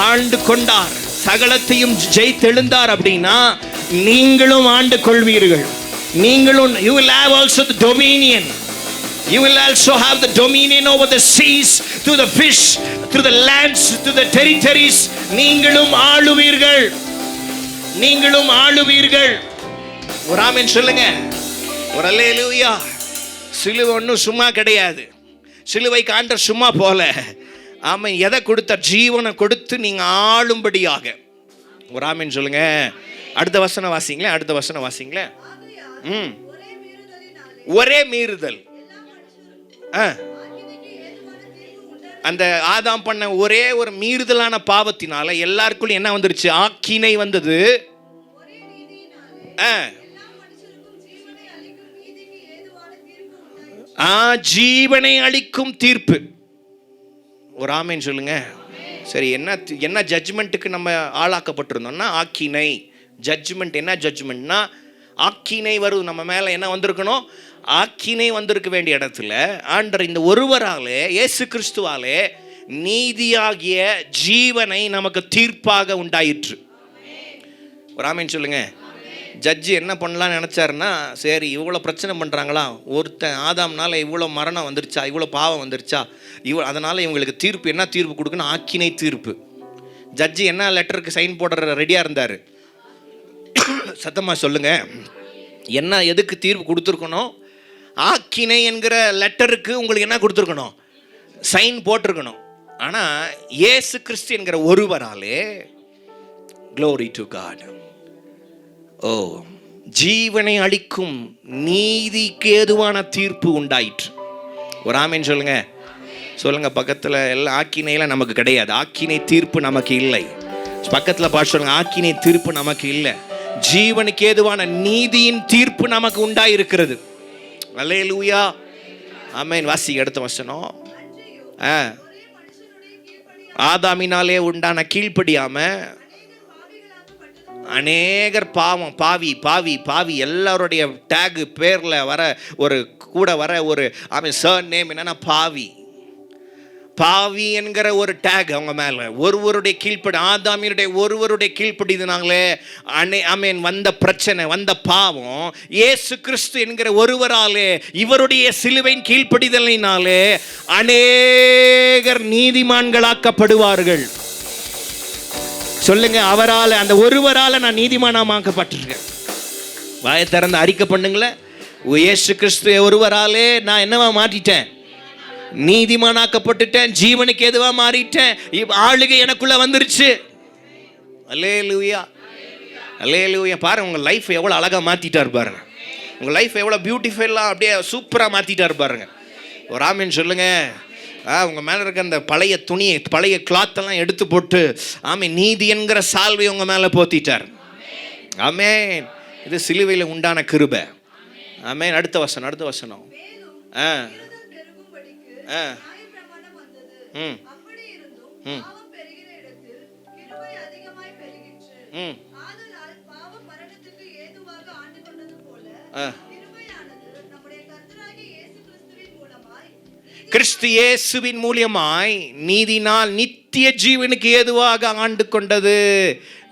ஆண்டு கொண்டார், சகலத்தையும் ஜெயித்தெழுந்தார். அப்படின்னா நீங்களும் ஆண்டு கொள்வீர்கள். நீங்களும், you will have also the dominion. You will also have the dominion over the seas, through the fish, through the lands, through the territories. நீங்களும் ஆளுவீர்கள், நீங்களும் ஆளுவீர்கள். ஒரு ஆமென் சொல்லுங்க, ஒரு அல்லேலூயா. சிலுவை ஒன்றும் சும்மா கிடையாது. சிலுவைக்கு ஆண்டவர் சும்மா போல. ஆமென். எதை கொடுத்த? ஜீவனை கொடுத்து நீங்க ஆளும்படியாக. ஒரு ஆமென் சொல்லுங்க. அடுத்த வசனம் வாசிங்களேன், அடுத்த வசனம் வாசிங்களேன். ம்,
ஒரே மீறுதலினாலே
ஒரே மீறுதல்.
எல்லா மனுஷருக்கும்
ஆ,
ஆக்கினைக்கு ஏதுவான தீர்ப்பு உண்டானது.
அந்த ஆதாம் பண்ண ஒரே ஒரு மீறுதலான பாவத்தினால எல்லாருக்குள்ள என்ன வந்துருச்சு? ஆக்கினை வந்தது.
ஒரே நீதியினாலே
ஆ,
எல்லா மனுஷருக்கும் ஜீவனை அளிக்கும் நீதிக்கு ஏதுவான தீர்ப்பு உண்டாயிற்று.
ஜீவனை அளிக்கும் தீர்ப்பு. ஒரு ஆமேன் சொல்லுங்க. சரி, என்ன ஜட்ஜ்மெண்ட்டுக்கு நம்ம ஆளாக்கப்பட்டிருந்தோம்னா ஆக்கினை. ஜட்ஜ்மெண்ட் என்ன ஜட்ஜ்மெண்ட்னா ஆக்கினை வரும் நம்ம மேலே. என்ன வந்திருக்கணும்? ஆக்கினை வந்திருக்க வேண்டிய இடத்துல ஆண்டவர் இந்த ஒருவராலே, இயேசு கிறிஸ்துவாலே நீதியாகிய ஜீவனை நமக்கு தீர்ப்பாக உண்டாயிற்று. ஒரு ஆமேன் சொல்லுங்க. ஜட்ஜி என்ன பண்ணலான்னு நினச்சாருன்னா, சரி இவ்வளோ பிரச்சனை பண்ணுறாங்களா, ஒருத்தன் ஆதாம்னால இவ்வளோ மரணம் வந்துருச்சா, இவ்வளோ பாவம் வந்துருச்சா, அதனால் இவங்களுக்கு தீர்ப்பு என்ன தீர்ப்பு கொடுக்கணும்? ஆக்கினை தீர்ப்பு. ஜட்ஜி என்ன லெட்டருக்கு சைன் போடுற ரெடியாக இருந்தார்? சத்தமாக சொல்லுங்க. என்ன எதுக்கு தீர்ப்பு கொடுத்துருக்கணும்? ஆக்கினை என்கிற லெட்டருக்கு உங்களுக்கு என்ன கொடுத்துருக்கணும்? சைன் போட்டிருக்கணும். ஆனால் இயேசு கிறிஸ்து என்கிற ஒருவராலே, glory to God, ஜீவனை அளிக்கும் நீதிக்கு ஏதுவான தீர்ப்பு உண்டாயிற்று. ஒரு ஆமேன் சொல்லுங்க. சொல்லுங்க பக்கத்தில். எல்லாம் ஆக்கினையில் நமக்கு கிடையாது. ஆக்கினை தீர்ப்பு நமக்கு இல்லை. பக்கத்தில் பார்த்து சொல்லுங்க, ஆக்கினை தீர்ப்பு நமக்கு இல்லை. ஜீவனுக்கு ஏதுவான நீதியின் தீர்ப்பு நமக்கு உண்டாயிருக்கிறது. அல்லேலூயா, ஆமேன். வாசி அடுத்த வசனம். ஆதாமினாலே உண்டான கீழ்ப்படியாம அநேகர் பாவம், பாவி பாவி பாவி எல்லாருடைய டேக் பேரில் வர ஒரு கூட வர ஒரு சர் நேம் என்னன்னா பாவி. பாவி என்கிற ஒரு டேக் அவங்க மேலே. ஒருவருடைய கீழ்ப்படி, ஆதாமியுடைய ஒருவருடைய கீழ்ப்படினாங்களே வந்த பிரச்சனை, வந்த பாவம், இயேசு கிறிஸ்து என்கிற ஒருவராலே, இவருடைய சிலுவையின் கீழ்ப்படிதலினாலே அநேகர் நீதிமான்களாக்கப்படுவார்கள். சொல்லுங்க, அவரால், அந்த ஒருவரால் நான் நீதிமானமாக்கப்பட்டிருக்கேன். வாயை திறந்து அறிக்கை பண்ணுங்களேன். இயேசு கிறிஸ்து ஒருவராலே நான் என்னவா மாற்றிட்டேன்? நீதிமானாக்கப்பட்டுட்டேன். ஜீவனுக்கு எதுவா மாறிட்டேன். ஆளுகை எனக்குள்ள வந்துருச்சு. அல்லேலூயா, அல்லேலூயா. பாருங்க, உங்க லைஃப் எவ்வளவு அழகா மாத்திட்டாரு பாருங்க. உங்க லைஃப் எவ்வளவு பியூட்டிஃபுல்லா அப்படியே சூப்பரா மாத்திட்டாரு பாருங்க. ஒரு ஆமீன் சொல்லுங்க. உங்கள் மேலே இருக்க அந்த பழைய துணியை, பழைய கிளாத்தெல்லாம் எடுத்து போட்டு நீதி என்கிற சால்வை உங்கள் மேலே போத்திட்டார். ஆமேன். இது சிலுவையில் உண்டான கிருபை. ஆமேன். அடுத்த வசனம், அடுத்த வசனம். கிறிஸ்து இயேசுவின் மூலமாய் நீதினால் நித்திய ஜீவனுக்கு ஏதுவாக ஆண்டு கொண்டது.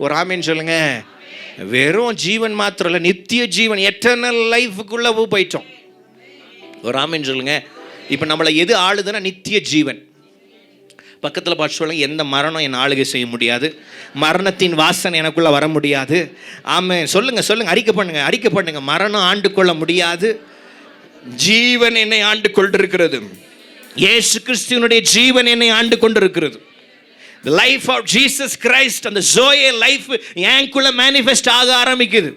ஒரு ஆமீன் சொல்லுங்க. வெறும் ஜீவன் மாத்திரம் இல்லை, நித்திய ஜீவன், எட்டர்னல் லைஃபுக்குள்ள போயிட்டோம். ஒரு ஆமீன் சொல்லுங்க. இப்போ நம்மளை எது ஆளுதுன்னா நித்திய ஜீவன். பக்கத்தில் பார்த்து சொல்லுங்க, எந்த மரணம் என் ஆளுகை செய்ய முடியாது, மரணத்தின் வாசனை எனக்குள்ள வர முடியாது. ஆமென். சொல்லுங்க சொல்லுங்க, அறிக்கை பண்ணுங்க, அறிக்கை பண்ணுங்க. மரணம் ஆண்டு கொள்ள முடியாது, ஜீவன் என்னை ஆண்டு கொண்டிருக்கிறது. இயேசு கிறிஸ்துவினுடைய ஜீவன் என்னை ஆண்டு கொண்டிருக்கிறது. The life of Jesus Christ, அந்த ஜோயே லைஃப் எனக்குள்ள மேனிஃபெஸ்ட் ஆக ஆரம்பிக்குது.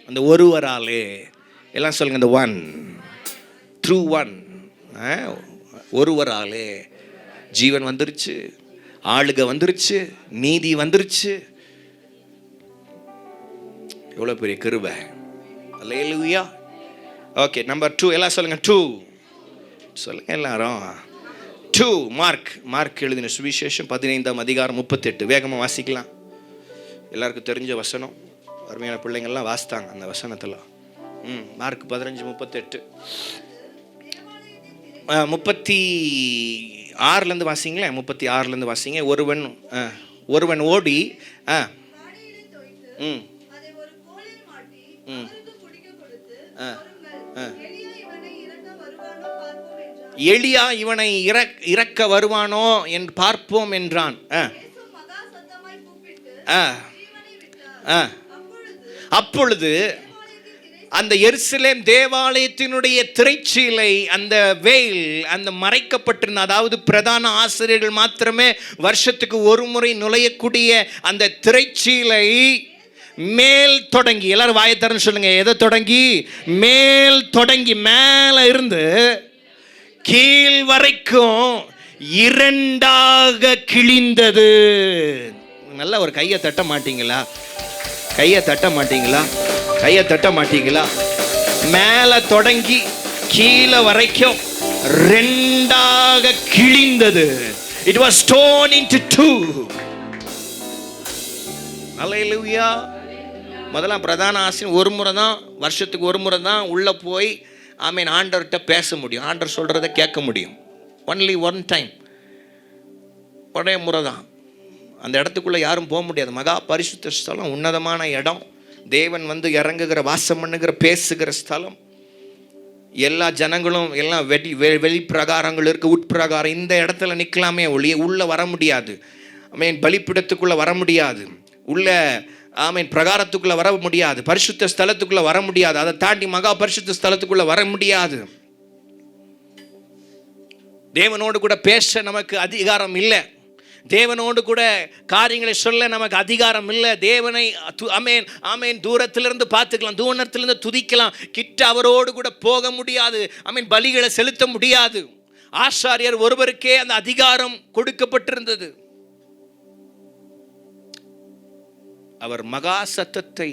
அந்த ஒருவராலே, எல்லாம் சொல்லுங்க, the one, through one, ஒருவராலே ஜீவன் வந்துருச்சு, ஆளுகை வந்துருச்சு, நீதி வந்துருச்சு. எவ்வளவு பெரிய கிருபை. அல்லேலூயா. ஓகே, நம்பர் 2 எல்லாம் சொல்லுங்க. 2 சொல்லுங்க எல்லாரும். 2 மார்க் எழுதின சுவிசேஷம் 15ஆம் அதிகாரம் 38. வேகமாக வாசிக்கலாம். எல்லாருக்கும் தெரிஞ்ச வசனம். அருமையான பிள்ளைங்கள்லாம் வாசித்தாங்க அந்த வசனத்தில். மார்க் 15:38. 36லேருந்து வாசிங்களேன். 36லேருந்து வாசிங்க. ஒருவன் ஓடி எலியா இவனை இறக்க வருவானோ என்று பார்ப்போம் என்றான். அப்பொழுது அந்த எருசலேம் தேவாலயத்தினுடைய திரைச்சீலை, அந்த வேல், அந்த மறைக்கப்பட்டிருந்த, அதாவது பிரதான ஆசிரியர்கள் மாத்திரமே வருஷத்துக்கு ஒரு முறை நுழையக்கூடிய அந்த திரைச்சீலை மேல் தொடங்கி, எல்லாரும் வாயை திறந்து சொல்லுங்க, எதை தொடங்கி? மேல் தொடங்கி, மேல இருந்து கீழ் வரைக்கும் இரண்டாக கிழிந்தது. நல்ல ஒரு கையை தட்ட மாட்டீங்களா? கையை தட்ட மாட்டீங்களா? கையை தட்ட மாட்டீங்களா? மேல தொடங்கி கீழே வரைக்கும் ரெண்டாக கிழிந்தது. It was torn into two. அல்லேலூயா. முதலாம் பிரதான ஆசிரியர் ஒரு முறை தான், வருஷத்துக்கு ஒரு முறை தான் உள்ள போய் ஆமீன் ஆண்டவர்கிட்ட பேச முடியும், ஆண்டவர் சொல்றதை கேட்க முடியும். ஒன்லி ஒன் டைம், ஒரே முறை தான். அந்த இடத்துக்குள்ள யாரும் போக முடியாது. மகா பரிசுத்த ஸ்தலம், உன்னதமான இடம், தேவன் வந்து இறங்குகிற, வாசம் பண்ணுகிற, பேசுகிற ஸ்தலம். எல்லா ஜனங்களும் எல்லாம் வெளி பிரகாரங்கள் இருக்கு, உட்பிரகாரம். இந்த இடத்துல நிற்கலாமே ஒழிய உள்ள வர முடியாது. ஆமீன் பலிப்பிடத்துக்குள்ள வர முடியாது, உள்ள ஆமீன் பிரகாரத்துக்குள்ள வர முடியாது, பரிசுத்த ஸ்தலத்துக்குள்ள வர முடியாது, அதை தாண்டி மகா பரிசுத்த ஸ்தலத்துக்குள்ள வர முடியாது. தேவனோடு கூட பேச நமக்கு அதிகாரம் இல்லை, தேவனோடு கூட காரியங்களை சொல்ல நமக்கு அதிகாரம் இல்லை. தேவனை ஆமேன் ஆமேன் தூரத்திலிருந்து பார்த்துக்கலாம், தூரத்திலிருந்து துதிக்கலாம், கிட்ட அவரோடு கூட போக முடியாது, ஆமேன் பலிகளை செலுத்த முடியாது. ஆசாரியர் ஒருவருக்கே அந்த அதிகாரம் கொடுக்கப்பட்டிருந்தது. அவர் மகா சத்தத்தை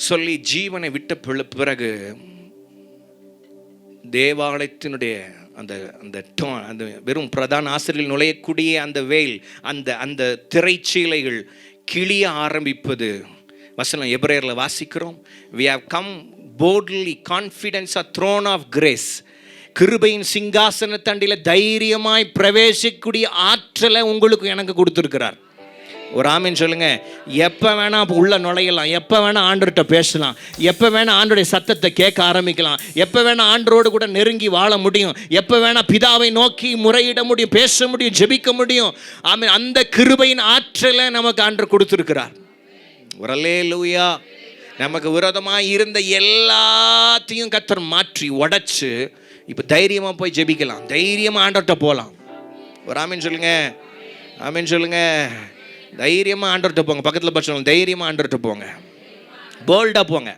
சொல்லி ஜீவனை விட்ட பிறகு தேவாலயத்தினுடைய அந்த அந்த வெறும் பிரதான ஆசிரியர்கள் நுழையக்கூடிய அந்த வேல், அந்த திரைச்சீலைகள் கிழிய ஆரம்பிப்பது. வசனம் எபிரேயர்ல வாசிக்கிறோம், we have come boldly, confidence a throne of grace. கிருபையின் சிங்காசனத்தண்டில தைரியமாய் பிரவேசிக்கக்கூடிய ஆற்றலை உங்களுக்கு எனக்கு கொடுத்திருக்கிறார். ஒரு ஆமீன் சொல்லுங்க. எப்போ வேணா உள்ள நுழையலாம், எப்போ வேணா ஆண்டவர்கிட்ட பேசலாம், எப்போ வேணா ஆண்டோடைய சத்தத்தை கேட்க ஆரம்பிக்கலாம், எப்போ வேணா ஆண்டரோடு கூட நெருங்கி வாழ முடியும், எப்போ வேணா பிதாவை நோக்கி முறையிட முடியும், பேச முடியும், ஜெபிக்க முடியும். ஆமீன். அந்த கிருபையின் ஆற்றலை நமக்கு ஆண்டவர் கொடுத்திருக்கிறார். ஒரு அல்லேலூயா. நமக்கு விரோதமாக இருந்த எல்லாத்தையும் கர்த்தர் மாற்றி உடைச்சு இப்போ தைரியமாக போய் ஜெபிக்கலாம், தைரியமாக ஆண்டவர்கிட்ட போகலாம். ஒரு ஆமீன் சொல்லுங்க, ஆமீன் சொல்லுங்க. தைரியமாக ஆண்டவர்கிட்ட போங்க. பக்கத்தில் பட்சம் தைரியமாக ஆண்டவர்கிட்ட போங்க, போல்டாக போங்க,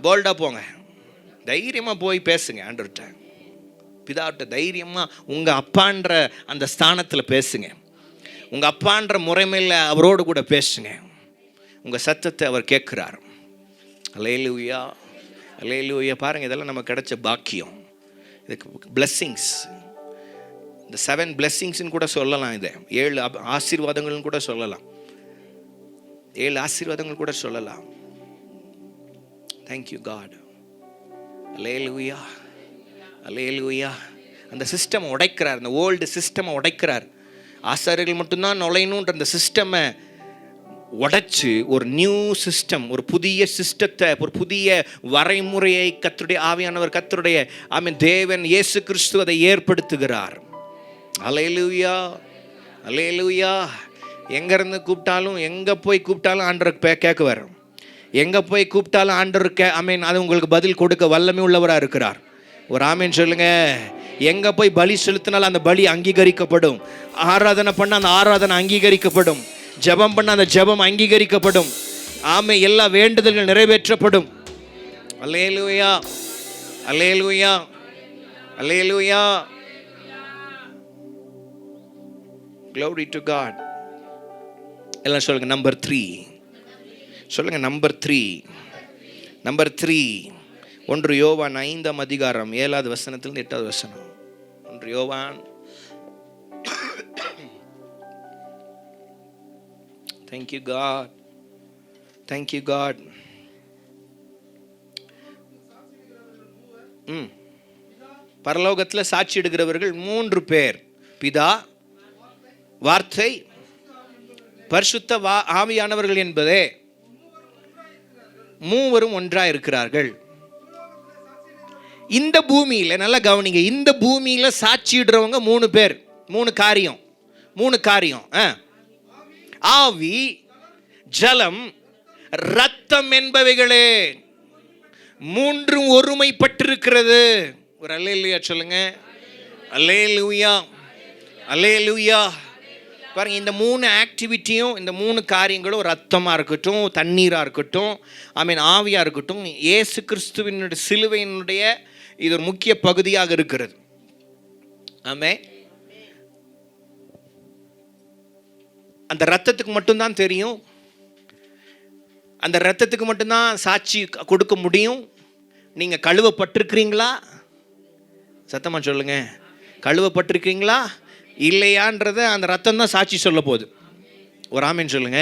போல்டாக போங்க, தைரியமாக போய் பேசுங்க ஆண்டவர்கிட்ட, பிதாவிட்ட தைரியமாக உங்கள் அப்பான்ற அந்த ஸ்தானத்தில் பேசுங்க, உங்கள் அப்பான்ற முறைமையில் அவரோடு கூட பேசுங்க. உங்கள் சத்தத்தை அவர் கேட்குறார். அல்லேலூயா, அல்லேலூயா. பாருங்கள், இதெல்லாம் நமக்கு கிடைச்ச பாக்கியம், இதுக்கு பிளெஸ்ஸிங்ஸ். இந்த 7 blessings கூட சொல்லலாம், இதை 7 ஆசீர்வாதங்கள் கூட சொல்லலாம், 7 ஆசீர்வாதங்கள் கூட சொல்லலாம். Thank you God. அல்லேலூயா, அல்லேலூயா. அந்த சிஸ்டம் உடைக்கிறார், அந்த ஓல்டு சிஸ்டமை உடைக்கிறார். ஆசாரியர்கள் மட்டும்தான் நுழையணுன்ற அந்த சிஸ்டமை உடைச்சு ஒரு நியூ சிஸ்டம், ஒரு புதிய சிஸ்டத்தை, ஒரு புதிய வரைமுறையை கர்த்தருடைய ஆவியானவர், கர்த்தருடைய ஆமென் தேவன் இயேசு கிறிஸ்து அதை ஏற்படுத்துகிறார். அல்லேலூயா, அல்லேலூயா. எங்கேருந்து கூப்பிட்டாலும், எங்கே போய் கூப்பிட்டாலும் ஆண்டவர் கேட்குவார், எங்கே போய் கூப்பிட்டாலும் ஆண்டவர் ஆமீன் அது உங்களுக்கு பதில் கொடுக்க வல்லமை உள்ளவராக இருக்கிறார். ஒரு ஆமீன் சொல்லுங்க. எங்கே போய் பலி செலுத்தினாலும் அந்த பலி அங்கீகரிக்கப்படும், ஆராதனை பண்ண அந்த ஆராதனை அங்கீகரிக்கப்படும், ஜெபம் பண்ண அந்த ஜெபம் அங்கீகரிக்கப்படும். ஆமே, எல்லா வேண்டுதல்கள் நிறைவேற்றப்படும். அல்லேலூயா, அல்லேலூயா, அல்லேலூயா. Glory to God. எல்லாம் சொல்லுங்க. நம்பர் 3 சொல்லுங்க. Number 3, number 3. 1 யோவான் 5ஆம் அதிகாரம் 7வது வசனத்திலிருந்து 8வது வசனம். 1 யோவான். Thank you God, thank you God. பரலோகத்தில் சாட்சி இடுகிறவர்கள் 3 பேர், பிதா, வார்த்தை, பரிசுத்த ஆவியானவர்கள் என்பதே மூவரும் ஒன்றாக இருக்கிறார்கள். இந்த பூமியில் நல்லா கவனிங்க, இந்த பூமியில சாட்சியிடுறவங்க 3 பேர், 3 காரியம், 3 காரியம். ஆவி, ஜலம், இரத்தம் என்பவைகளே 3 ஒருமைப்பட்டிருக்கிறது. ஒரு அல்லேலூயா சொல்லுங்க. அல்லேலூயா, அல்லேலூயா. பாருங்க, இந்த 3 ஆக்டிவிட்டியும், இந்த 3 காரியங்களும் ரத்தமாக இருக்கட்டும், தண்ணீராக இருக்கட்டும், ஆவியாக இருக்கட்டும், இயேசு கிறிஸ்துவினுடைய சிலுவையினுடைய இது ஒரு முக்கிய பகுதியாக இருக்கிறது. ஆமென். அந்த ரத்தத்துக்கு மட்டும்தான் தெரியும், அந்த ரத்தத்துக்கு மட்டும்தான் சாட்சி கொடுக்க முடியும். நீங்கள் கழுவப்பட்டிருக்கிறீங்களா? சத்தமாக சொல்லுங்க, கழுவப்பட்டிருக்கிறீங்களா இல்லையான்றத அந்த ரத்தம் தான் சாட்சி சொல்ல போகுது. ஒரு ஆமீன் சொல்லுங்க.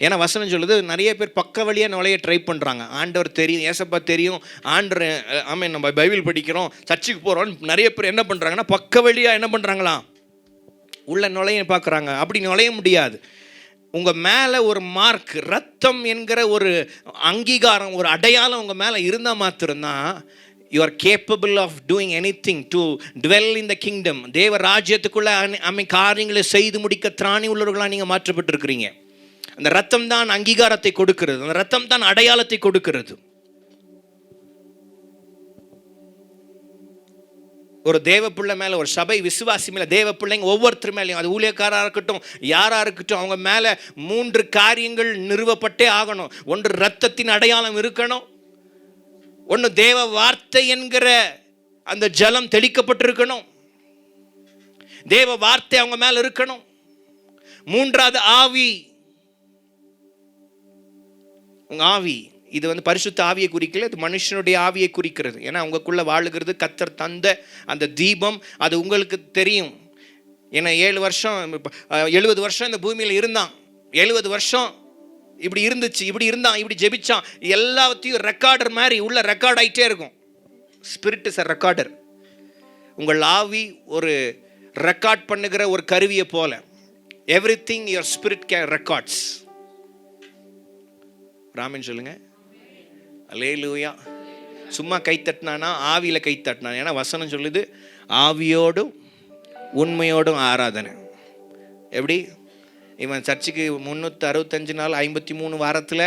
ஏன்னா வசனம் சொல்லுது, நிறைய பேர் பக்க வழியாக நுழைய ட்ரை பண்ணுறாங்க. ஆண்டவர் தெரியும், ஏசப்பா தெரியும், ஆண்டவர் ஆமீன், நம்ம பைபிள் படிக்கிறோம், சர்ச்சுக்கு போகிறோம், நிறைய பேர் என்ன பண்ணுறாங்கன்னா பக்க வழியாக என்ன பண்ணுறாங்களாம், உள்ள நுழைய பார்க்குறாங்க. அப்படி நுழைய முடியாது. உங்கள் மேலே ஒரு மார்க், ரத்தம் என்கிற ஒரு அங்கீகாரம், ஒரு அடையாளம் உங்கள் மேலே இருந்தால் மாத்திரம்தான் you are capable of doing anything to dwell in the kingdom. தேவ ராஜ்யத்துக்குள்ள காரியங்களை செய்து முடிக்க திராணி உள்ளவர்களாக நீங்கள் மாற்றப்பட்டிருக்கிறீங்க. அந்த ரத்தம் தான் அங்கீகாரத்தை கொடுக்கிறது, அந்த ரத்தம் தான் அடையாளத்தை கொடுக்கிறது. ஒரு தேவ பிள்ளை மேலே, ஒரு சபை விசுவாசி மேலே, தேவ பிள்ளைங்க ஒவ்வொருத்தர் மேலேயும், அது ஊழியக்காராக இருக்கட்டும், யாராக இருக்கட்டும், அவங்க மேலே 3 காரியங்கள் நிறுவப்பட்டே ஆகணும். ஒன்று ரத்தத்தின் அடையாளம் இருக்கணும், ஒன்று தேவ வார்த்தை என்கிற அந்த ஜலம் தெளிக்கப்பட்டிருக்கணும், தேவ வார்த்தை அவங்க மேல இருக்கணும், 3வது ஆவி. உங்க ஆவி இது பரிசுத்த ஆவியை குறிக்கல, இது மனுஷனுடைய ஆவியை குறிக்கிறது. ஏன்னா உங்களுக்குள்ள வாழுகிறது கர்த்தர் தந்த அந்த தீபம், அது உங்களுக்கு தெரியும். ஏன்னா 70 வருஷம் இந்த பூமியில் இருந்தான், 70 வருஷம் இப்படி இருந்துச்சு, இப்படி இருந்தான், இப்படி ஜெபிச்சான், எல்லாத்தையும் ரெக்கார்டர் மாதிரி உள்ள ரெக்கார்ட் ஆகிட்டே இருக்கும். Spirit is a recorder. உங்கள் ஆவி ஒரு ரெக்கார்ட் பண்ணுகிற ஒரு கருவியை போல. Everything your spirit can records. Raman சொல்லுங்க அல்லேலூயா. சும்மா கை தட்டினானா, ஆவியில் கை தட்டினான். ஏன்னா வசனம் சொல்லுது, ஆவியோடும் உண்மையோடும் ஆராதனை. எப்படி இவன் சர்ச்சுக்கு 365 நாள் 53 வாரத்தில்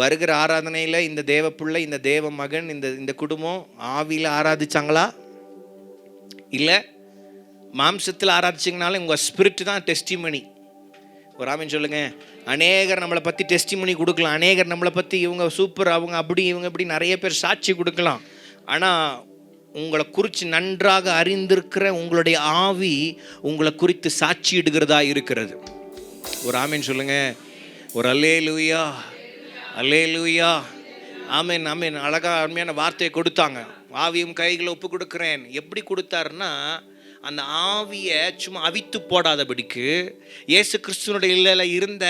வருகிற ஆராதனையில் இந்த தேவ பிள்ளை, இந்த தேவ மகன், இந்த குடும்பம் ஆவியில் ஆராதிச்சாங்களா? இல்லை மாம்சத்தில் ஆராதிச்சிங்கனாலும் உங்கள் ஸ்பிரிட் தான் டெஸ்டிமனி. ஒரு ஆமீன் சொல்லுங்க. அநேகர் நம்மளை பற்றி டெஸ்டிமனி கொடுக்கலாம், அநேகர் நம்மளை பற்றி இவங்க சூப்பர், அவங்க அப்படி, இவங்க இப்படி நிறைய பேர் சாட்சி கொடுக்கலாம். ஆனால் உங்களை குறித்து நன்றாக அறிந்திருக்கிற உங்களுடைய ஆவி உங்களை குறித்து சாட்சியிடுகிறதா இருக்கிறது. ஒரு ஆமீன் சொல்லுங்க. ஒரு அல்லேலூயா, அல்லேலூயா, ஆமீன், ஆமீன். அழகா அருமையான வார்த்தையை கொடுத்தாங்க. ஆவியும் கைகளை ஒப்பு கொடுக்குறேன். எப்படி கொடுத்தாருன்னா, அந்த ஆவியை சும்மா அவித்து போடாதபடிக்கு, இயேசு கிறிஸ்துவனுடைய இல்லையில் இருந்த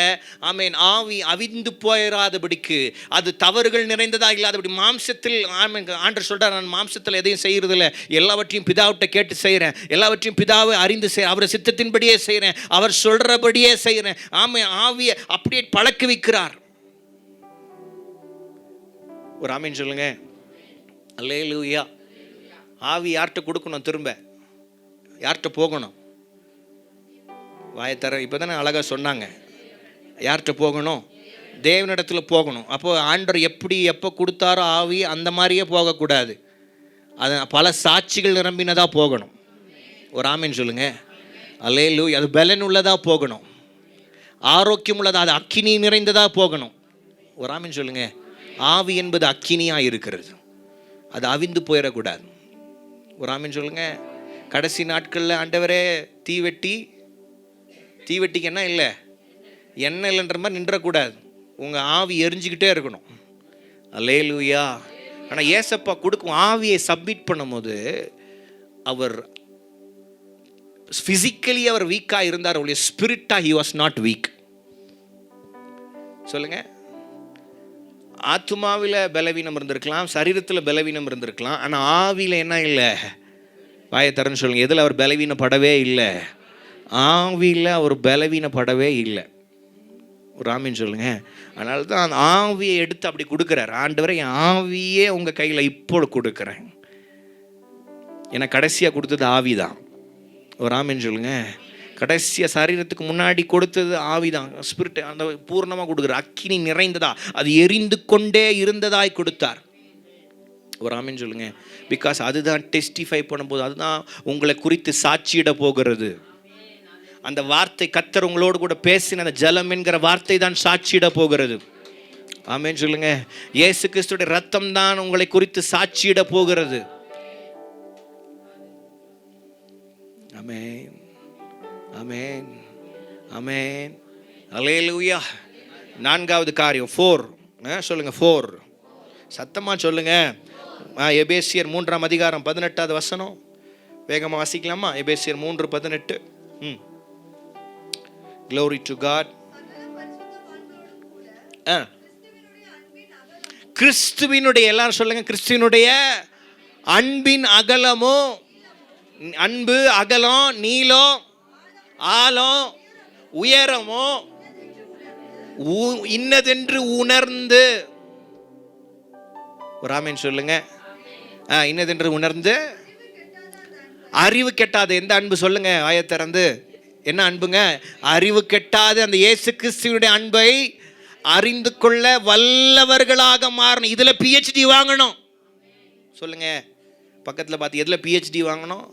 ஆமீன் ஆவி அவிந்து போயிடாதபடிக்கு, அது தவறுகள் நிறைந்ததாக இல்லாதபடி மாம்சத்தில் ஆமீன் ஆண்டவர் சொல்கிறார், நான் மாம்சத்தில் எதையும் செய்கிறதில்ல, எல்லாவற்றையும் பிதாவிட்ட கேட்டு செய்கிறேன், எல்லாவற்றையும் பிதாவை அறிந்து செய்கிறேன், அவரை சித்தத்தின்படியே செய்கிறேன், அவர் சொல்கிறபடியே செய்கிறேன். ஆமீன். ஆவியை அப்படியே பழக்க வைக்கிறார். ஒரு ஆமீன் சொல்லுங்க. அல்லேலூயா. ஆவி யார்கிட்ட கொடுக்கணும்? திரும்ப யார்கிட்ட போகணும்? வாயத்தர இப்போ தானே அழகாக சொன்னாங்க. யார்கிட்ட போகணும்? தேவனிடத்தில் போகணும். அப்போ ஆண்டவர் எப்படி எப்போ கொடுத்தாரோ ஆவி அந்த மாதிரியே போகக்கூடாது, அது பல சாட்சிகள் நிரம்பினதாக போகணும். ஒரு ஆமீன் சொல்லுங்க. அல்லேலூயா. அது பலன் உள்ளதாக போகணும், ஆரோக்கியம் உள்ளதாக, அது அக்கினி நிறைந்ததாக போகணும். ஒரு ஆமீன் சொல்லுங்க. ஆவி என்பது அக்கினியாக இருக்கிறது, அது அவிந்து போயிடக்கூடாது. ஒரு ஆமீன் சொல்லுங்க. கடைசி நாட்களில் ஆண்டவரே தீவெட்டிக்கு என்ன இல்லை, எண்ணெய் இல்லைன்ற மாதிரி நின்றக்கூடாது. உங்கள் ஆவி எரிஞ்சிக்கிட்டே இருக்கணும். அல்லேலூயா. ஆனால் ஏசப்பா கொடுக்கும் ஆவியை சப்மிட் பண்ணும்போது அவர் ஃபிசிக்கலி அவர் வீக்காக இருந்தார், அவருடைய ஸ்பிரிட்டாக ஹி வாஸ் நாட் வீக். சொல்லுங்க. ஆத்துமாவில் பலவீனம் இருந்திருக்கலாம், சரீரத்தில் பலவீனம் இருந்திருக்கலாம், ஆனால் ஆவியில் என்ன இல்லை? வாயத்தரன்னு சொல்லுங்க. எதில் அவர் பலவீனப்படவே இல்லை? ஆவியில் அவர் பலவீனப்படவே இல்லை. ஒரு ஆமீன் சொல்லுங்க. அதனால தான் அந்த ஆவியை எடுத்து அப்படி கொடுக்குறார். ஆண்டவரை என் ஆவியே உங்கள் கையில் இப்போ கொடுக்குறேன். ஏன்னா கடைசியாக கொடுத்தது ஆவி தான். ஒரு ஆமீன் சொல்லுங்க. கடைசியாக சரீரத்துக்கு முன்னாடி கொடுத்தது ஆவி தான், ஸ்பிரிட். அந்த பூர்ணமாக கொடுக்குறார். அக்கினி நிறைந்ததா, அது எரிந்து கொண்டே இருந்ததாய் கொடுத்தார். ஒரு ஆமீன் சொல்லுங்க. பிகாஸ் அதுதான் டெஸ்டிஃபை பண்ணும்போது, அதுதான் உங்களை குறித்து சாட்சியிட போகிறது. அந்த வார்த்தை கர்த்தர் உங்களோடு கூட பேசின அந்த ஜலம் என்கிற வார்த்தை தான் சாட்சியிட போகிறது. ஆமென் சொல்லுங்க. இயேசு கிறிஸ்துடைய ரத்தம் தான் உங்களை குறித்து சாட்சியிட போகிறது. ஆமென், ஆமென், ஆமென். அல்லேலூயா. நான்காவது காரியம் 4 சொல்லுங்க. 4 சத்தமா சொல்லுங்க. எபேசியர் 3:18 வேகமாக வாசிக்கலாமா? எபேசியர் 3:18. Glory to God. கிறிஸ்துவினுடைய, எல்லாரும் சொல்லுங்க, கிறிஸ்துவினுடைய அன்பின் அகலமோ, அன்பு அகலம், நீளம், ஆழம், உயரமோ இன்னதென்று உணர்ந்து, ஒரு ஆமென் சொல்லுங்க. இன்னதென்று உணர்ந்து, அறிவு கெட்டாத எந்த அன்பு சொல்லுங்க ஆயத்திறந்து. என்ன அன்புங்க? அறிவு கெட்டாத அந்த இயேசு கிறிஸ்துவினுடைய அன்பை அறிந்து கொள்ள வல்லவர்களாக மாறணும். இதுல PhD வாங்கணும். சொல்லுங்க பக்கத்துல பார்த்து, எதுல PhD வாங்கணும்?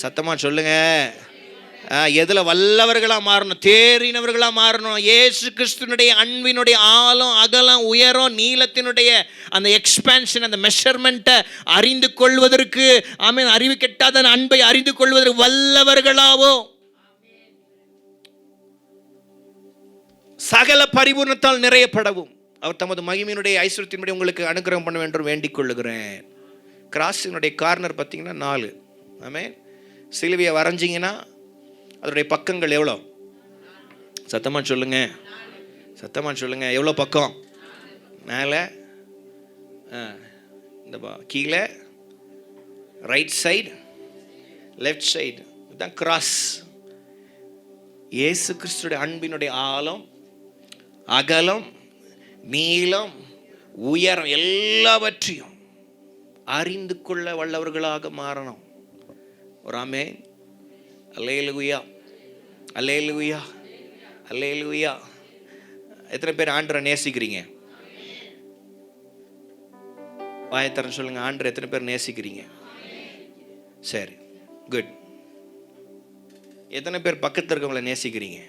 சத்தமா சொல்லுங்க. எதுல வல்லவர்களா மாறணும்? தேறினவர்களா மாறணும். இயேசு கிறிஸ்துவினுடைய அன்பினுடைய ஆழம், அகலம், உயரம், நீளத்தினுடைய அந்த எக்ஸ்பான்ஷன், அந்த மெஷர்மெண்ட்டை அறிந்து கொள்வதற்கு, ஆமென், அறிவு கெட்டாத அன்பை அறிந்து கொள்வதற்கு வல்லவர்களாவோ சகல பரிபூர்ணத்தால் நிறையப்படவும் அவர் தமது மகிமையினுடைய ஐஸ்வரியத்தின்படி உங்களுக்கு அனுகிரகம் பண்ண வேண்டும் வேண்டிக் கொள்ளுகிறேன். கிராஸினுடைய கார்னர் பார்த்தீங்கன்னா 4. ஆமென். சிலுவையை வரைஞ்சிங்கன்னா அதனுடைய பக்கங்கள் எவ்வளோ? சத்தமாக சொல்லுங்க, சத்தமாக சொல்லுங்க. எவ்வளோ பக்கம்? மேலே, இந்த கீழே, ரைட் சைடு, லெஃப்ட் சைடு. இதுதான் கிராஸ். இயேசு கிறிஸ்துடைய அன்பினுடைய ஆழம், அகலம், நீளம், உயரம் எல்லாவற்றையும் அறிந்து கொள்ள வல்லவர்களாக மாறணும். ஒரு ஆமென். அல்லேலூயா, அல்லேலூயா, அல்லேலூயா. எத்தனை பேர் ஆண்டவரை நேசிக்கிறீங்க? வாயத்தரன் சொல்லுங்க. ஆண்டவரை எத்தனை பேர் நேசிக்கிறீங்க? சரி, குட். எத்தனை பேர் பக்கத்தில் இருக்கவங்களை நேசிக்கிறீங்க?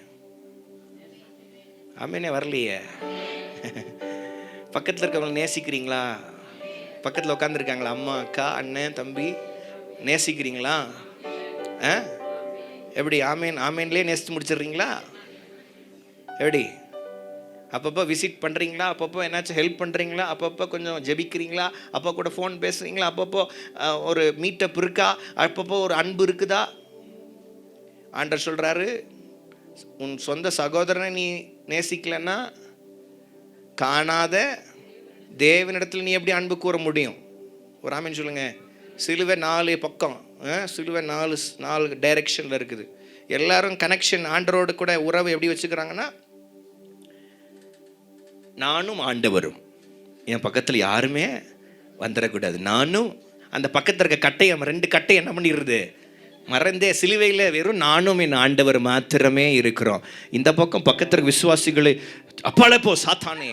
ஆமெனே வரலையே. பக்கத்தில் இருக்கவங்களை நேசிக்கிறீங்களா? பக்கத்தில் உட்காந்துருக்காங்களா? அம்மா, அக்கா, அண்ணன், தம்பி நேசிக்கிறீங்களா? எப்படி? ஆமேன், ஆமேன்லேயே நேசித்து முடிச்சிடுறீங்களா? எப்படி? அப்பப்போ விசிட் பண்ணுறீங்களா? அப்பப்போ என்னாச்சும் ஹெல்ப் பண்ணுறீங்களா? அப்பப்போ கொஞ்சம் ஜெபிக்கிறீங்களா? அப்போ கூட ஃபோன் பேசுகிறீங்களா? அப்பப்போ ஒரு மீட்டப் இருக்கா? அப்பப்போ ஒரு அன்பு இருக்குதா? ஆண்டவர் சொல்கிறாரு, உன் சொந்த சகோதரனை நீ நேசிக்கலன்னா காணாத தேவனிடத்தில் நீ எப்படி அன்பு கூற முடியும்? ஒரு ஆமேன் சொல்லுங்க. சிலுவை 4 பக்கம், சிலுவை 4 டைரெக்ஷனில் இருக்குது. எல்லாரும் கனெக்ஷன் ஆண்டவரோடு கூட உறவு எப்படி வச்சுக்கிறாங்கன்னா, நானும் ஆண்டவரும், என் பக்கத்தில் யாருமே வந்துடக்கூடாது. நானும் அந்த பக்கத்தில் இருக்க கட்டையை, 2 கட்டை என்ன பண்ணிடுறது? மறந்தே சிலுவையில் வெறும் நானும் என் ஆண்டவர் மாத்திரமே இருக்கிறோம். இந்த பக்கம் பக்கத்தில் இருக்க விசுவாசிகளை, அப்பாலே போ சாத்தானே,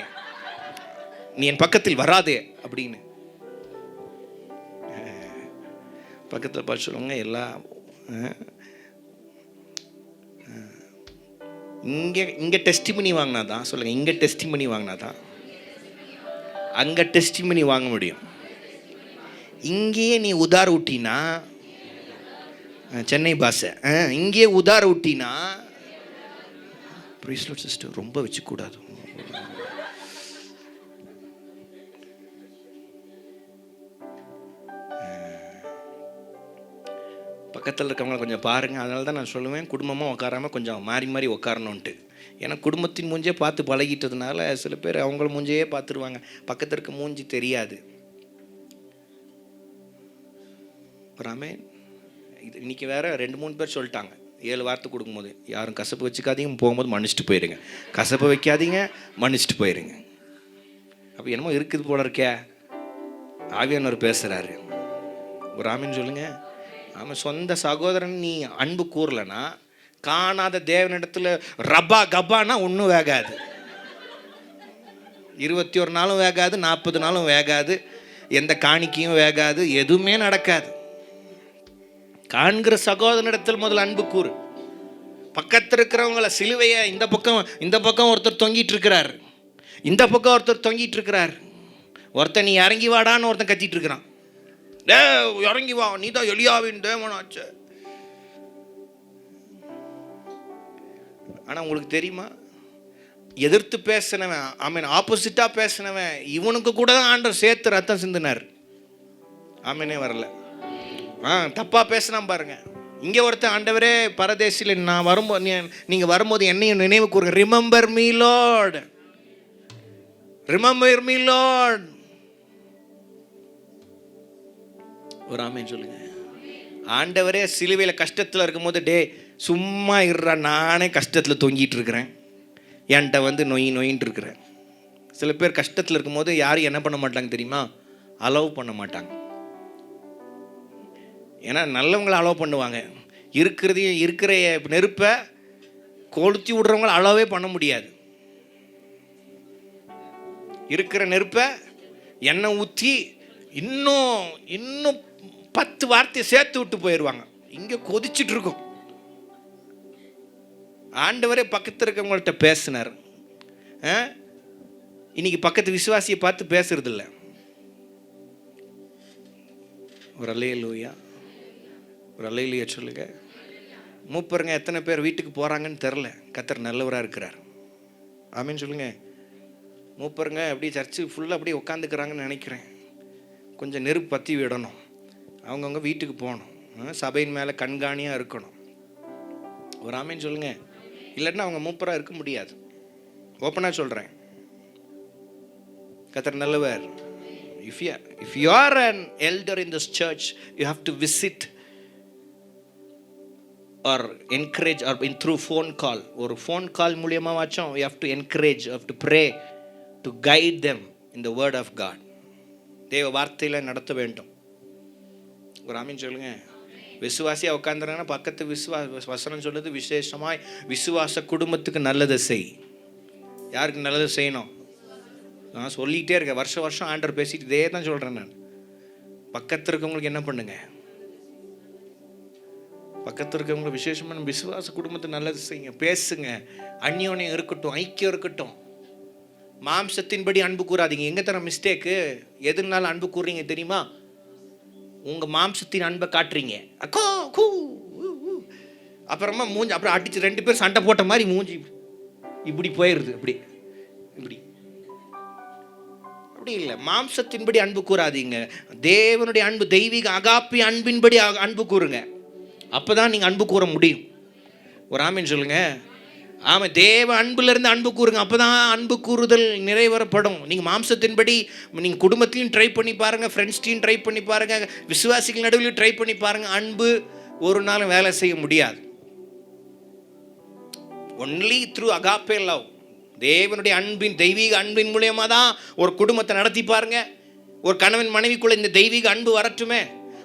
நீ என் பக்கத்தில் வராதே அப்படின்னு பக்கத்தில் பார்த்து சொல்லுவாங்க. எல்லாம் இங்கே டெஸ்டிமனி வாங்கினா தான், சொல்லுங்கள், இங்கே டெஸ்டிமனி வாங்கினா தான் அங்கே டெஸ்டிமனி வாங்க முடியும். இங்கேயே நீ உதார விட்டினா, சென்னை பாஷை, இங்கேயே உதார விட்டினா, சிஸ்டர் ரொம்ப வச்சுக்கூடாது. பக்கத்தில் இருக்கவங்களை கொஞ்சம் பாருங்கள். அதனால தான் நான் சொல்லுவேன், குடும்பமாக உட்காராமல் கொஞ்சம் மாறி மாறி உட்காரணுன்ட்டு. ஏன்னா குடும்பத்தின் மூஞ்சே பார்த்து பழகிட்டதுனால சில பேர் அவங்கள மூஞ்சையே பார்த்துருவாங்க, பக்கத்தில் இருக்க மூஞ்சி தெரியாது. அப்புறமே இன்றைக்கி வேறு 2-3 பேர் சொல்லிட்டாங்க, 7 வார்த்தை கொடுக்கும்போது, யாரும் கசப்பு வச்சுக்காதீங்க, போகும்போது மன்னிச்சிட்டு போயிடுங்க, கசப்பு வைக்காதீங்க, மன்னிச்சிட்டு போயிடுங்க. அப்போ என்னமோ இருக்குது போல இருக்கே, ஆவியானவர் பேசுகிறாரு. ஒரு ஆமீன் சொல்லுங்கள். ஆமாம், சொந்த சகோதரன் நீ அன்பு கூறலன்னா, காணாத தேவனிடத்தில் ரப்பா கப்பானா ஒன்றும் வேகாது. 21 நாளும் வேகாது, 40 நாளும் வேகாது, எந்த காணிக்கையும் வேகாது, எதுவுமே நடக்காது. காண்கிற சகோதரனிடத்தில் முதல்ல அன்பு கூறு. பக்கத்தில் இருக்கிறவங்கள சிலுவையை இந்த பக்கம் ஒருத்தர் தொங்கிட்டு இருக்கிறார், இந்த பக்கம் ஒருத்தர் தொங்கிட்டு இருக்கிறார். ஒருத்தன் நீ இறங்கி வாடான்னு ஒருத்தன் கத்திட்டு இருக்கிறான். இறங்கி வா, நீ தான் எலியாவின் தேவனாச்சு. ஆனால் உங்களுக்கு தெரியுமா, எதிர்த்து பேசினவன், ஆமீன், ஆப்போசிட்டாக பேசினவன், இவனுக்கு கூட தான் ஆண்டவர் சேர்த்து ரத்தம் சிந்தினார். ஆமீனே வரல. தப்பாக பேசினான் பாருங்க. இங்கே ஒருத்தன், ஆண்டவரே பரதேசியில் நான் வரும்போது, நீங்கள் வரும்போது என்னையும் நினைவு கூறுங்க. Remember me Lord, remember me Lord. ஒரு ஆமீன் சொல்லுங்க. ஆண்டவரே சிலுவையில் கஷ்டத்தில் இருக்கும்போது, டே சும்மா இருறா, நானே கஷ்டத்தில் தொங்கிட்டு இருக்கிறேன், என்கிட்ட வந்து நொயின்னு இருக்கிறேன். சில பேர் கஷ்டத்தில் இருக்கும்போது யாரும் என்ன பண்ண மாட்டாங்க தெரியுமா? அலோவ் பண்ண மாட்டாங்க. ஏன்னா நல்லவங்களை அலோவ் பண்ணுவாங்க. இருக்கிற நெருப்பை கொளுத்தி விடுறவங்கள அலோவே பண்ண முடியாது. இருக்கிற நெருப்பை எண்ணெய் ஊற்றி இன்னும் 10 வார்த்தையை சேர்த்து விட்டு போயிடுவாங்க. இங்கே கொதிச்சுட்டு இருக்கும். ஆண்டவரே பக்கத்தில் இருக்கவங்கள்ட்ட பேசினார். இன்னைக்கு பக்கத்து விசுவாசியை பார்த்து பேசுறது இல்லை. ஒரு அல்லேலூயா, ஒரு அல்லேலூயா சொல்லுங்க. மூப்பருங்க எத்தனை பேர் வீட்டுக்கு போகிறாங்கன்னு தெரில, கர்த்தர் நல்லவராக இருக்கிறார். ஆமீன் சொல்லுங்க. மூப்பருங்க அப்படி சர்ச்சு ஃபுல்லாக அப்படியே உட்காந்துக்கிறாங்கன்னு நினைக்கிறேன். கொஞ்சம் நெருப்பு பற்றி விடணும், அவங்கவுங்க வீட்டுக்கு போகணும், சபையின் மேலே கண்காணியாக இருக்கணும். ஒரு ஆமீன் சொல்லுங்க. இல்லைன்னா அவங்க மூப்பராக இருக்க முடியாது. ஓப்பனாக சொல்கிறேன், கர்த்தர் நல்லவர். If you are an elder in this church, you have to visit or encourage, or through phone call, or phone call மூலமா வாச்சும் you have to encourage, you have to pray to guide them in the word of God. தேவ வார்த்தையில நடத்த வேண்டும். ஒரு ஆமீன் சொல்லுங்க. விசுவாசியா உட்கார்ந்தறாங்கன்னா பக்கத்து வசனம் சொல்லுது, விசேஷமாய் விசுவாச குடும்பத்துக்கு நல்லதை செய். யாருக்கு நல்லது செய்யணும்? நான் சொல்லிகிட்டே இருக்கேன், வருஷம் ஆண்டவர் பேசிட்டு இதே தான் சொல்கிறேன் நான். பக்கத்தில் இருக்கவங்களுக்கு என்ன பண்ணுங்க? பக்கத்தில் இருக்கவங்க விசேஷமான விசுவாச குடும்பத்தை நல்லது செய்யுங்க, பேசுங்க, அந்யோன்யம் இருக்கட்டும், ஐக்கியம் இருக்கட்டும். மாம்சத்தின்படி அன்பு கூறாதீங்க. எங்கே தர மிஸ்டேக்கு? எதுனாலும் அன்பு கூறுறீங்க தெரியுமா? உங்கள் மாம்சத்தின் அன்பை காட்டுறீங்க. அக்கோ கூ, அப்புறமா மூஞ்சி அப்புறம் அடிச்சு 2 பேர் சண்டை போட்ட மாதிரி மூஞ்சி இப்படி போயிடுது. இப்படி இல்லை. மாம்சத்தின்படி அன்பு கூறாதீங்க. தேவனுடைய அன்பு, தெய்வீக அகாப்பி அன்பின்படி அன்பு கூறுங்க. அப்பதான் நீங்க அன்பு கூற முடியும். ஒரு ஆமீன் சொல்லுங்க. ஆமா, தேவ அன்புல இருந்து அன்பு கூறுங்க. அப்பதான் அன்பு கூறுதல் நிறைவேறப்படும். நீங்க மாம்சத்தின்படி நீங்க குடும்பத்திலையும் ட்ரை பண்ணி பாருங்க, ஃப்ரெண்ட்ஸ்டையும் ட்ரை பண்ணி பாருங்க, விசுவாசிகள் நடுவிலையும் ட்ரை பண்ணி பாருங்க. அன்பு ஒரு நாளும் வேலை செய்ய முடியாது. ஒன்லி த்ரூ அகாப்பே லவ், தேவனுடைய அன்பின், தெய்வீக அன்பின் மூலியமா தான் ஒரு குடும்பத்தை நடத்தி பாருங்க. ஒரு கணவன் மனைவிக்குள்ள இந்த தெய்வீக அன்பு வரட்டுமே,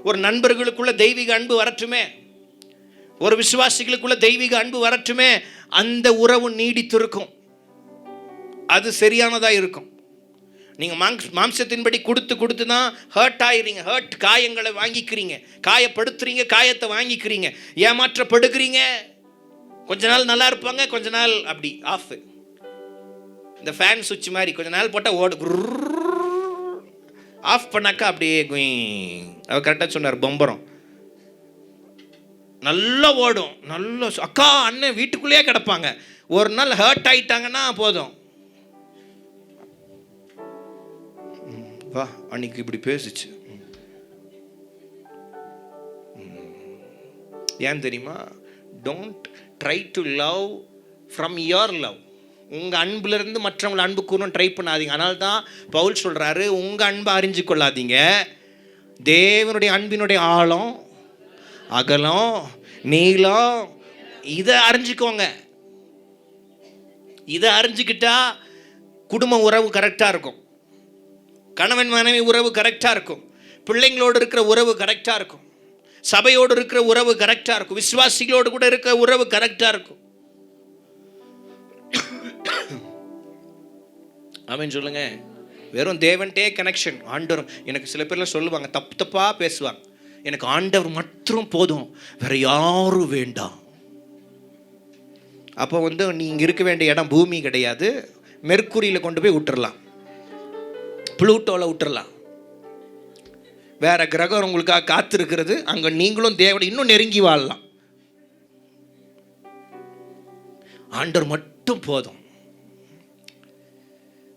ஒரு நண்பர்களுக்குள்ள தெய்வீக அன்பு வரட்டுமே, ஒரு விசுவாசிகளுக்குள்ள தெய்வீக அன்பு வரட்டுமே. அந்த உறவு நீடித்திருக்கும், அது சரியானதா இருக்கும். நீங்க மாம்சத்தின்படி கொடுத்து தான் ஹர்ட் ஆயிரீங்க. ஹர்ட் காயங்களை வாங்கிக்கிறீங்க, காயப்படுத்துறீங்க, காயத்தை வாங்கிக்கிறீங்க, ஏமாற்றப்படுகிறீங்க. கொஞ்ச நாள் நல்லா இருப்பாங்க, கொஞ்ச நாள் அப்படி ஆஃப். இந்த ஃபேன் சுவிட்ச் மாதிரி கொஞ்ச நாள் போட்டால் ஓடு, ஆஃப் பண்ணாக்கா அப்படியே அவர் கரெக்டாக சொன்னார், பொம்பரம் நல்லா ஓடும், நல்லா அக்கா அண்ணன் வீட்டுக்குள்ளேயே கிடப்பாங்க. ஒரு நாள் ஹர்ட் ஆயிட்டாங்கன்னா போதும், வா அன்னைக்கு இப்படி பேசிச்சு. ஏன் தெரியுமா? Don't try to love from your love. உங்கள் அன்புலேருந்து மற்றவங்களை அன்பு கூறணும் ட்ரை பண்ணாதீங்க. அதனால தான் பவுல் சொல்கிறாரு, உங்கள் அன்பை அறிஞ்சு கொள்ளாதீங்க, தேவனுடைய அன்பினுடைய ஆழம், அகலம், நீளம், இதை அறிஞ்சுக்கோங்க. இதை அறிஞ்சுக்கிட்டா குடும்ப உறவு கரெக்டாக இருக்கும், கணவன் மனைவி உறவு கரெக்டாக இருக்கும், பிள்ளைங்களோடு இருக்கிற உறவு கரெக்டாக இருக்கும், சபையோடு இருக்கிற உறவு கரெக்டாக இருக்கும், விசுவாசிகளோடு கூட இருக்கிற உறவு கரெக்டாக இருக்கும். ஆமென் சொல்லுங்க. வெறும் தேவன்டே கனெக்ஷன், ஆண்டவர். எனக்கு சில பேர்லாம் சொல்லுவாங்க, தப்பாக பேசுவாங்க, எனக்கு ஆண்டவர் மட்டும் போதும், வேற யாரும் வேண்டாம். அப்போ வந்து நீங்கள் இருக்க வேண்டிய இடம் பூமி கிடையாது, மெர்க்குரியில் கொண்டு போய் விட்டுறலாம், புளூட்டோவில் விட்டுறலாம். வேற கிரகம் உங்களுக்காக காத்திருக்கிறது. அங்கே நீங்களும் தேவனை இன்னும் நெருங்கி வாழலாம். ஆண்டவர் மட்டும் போதும்,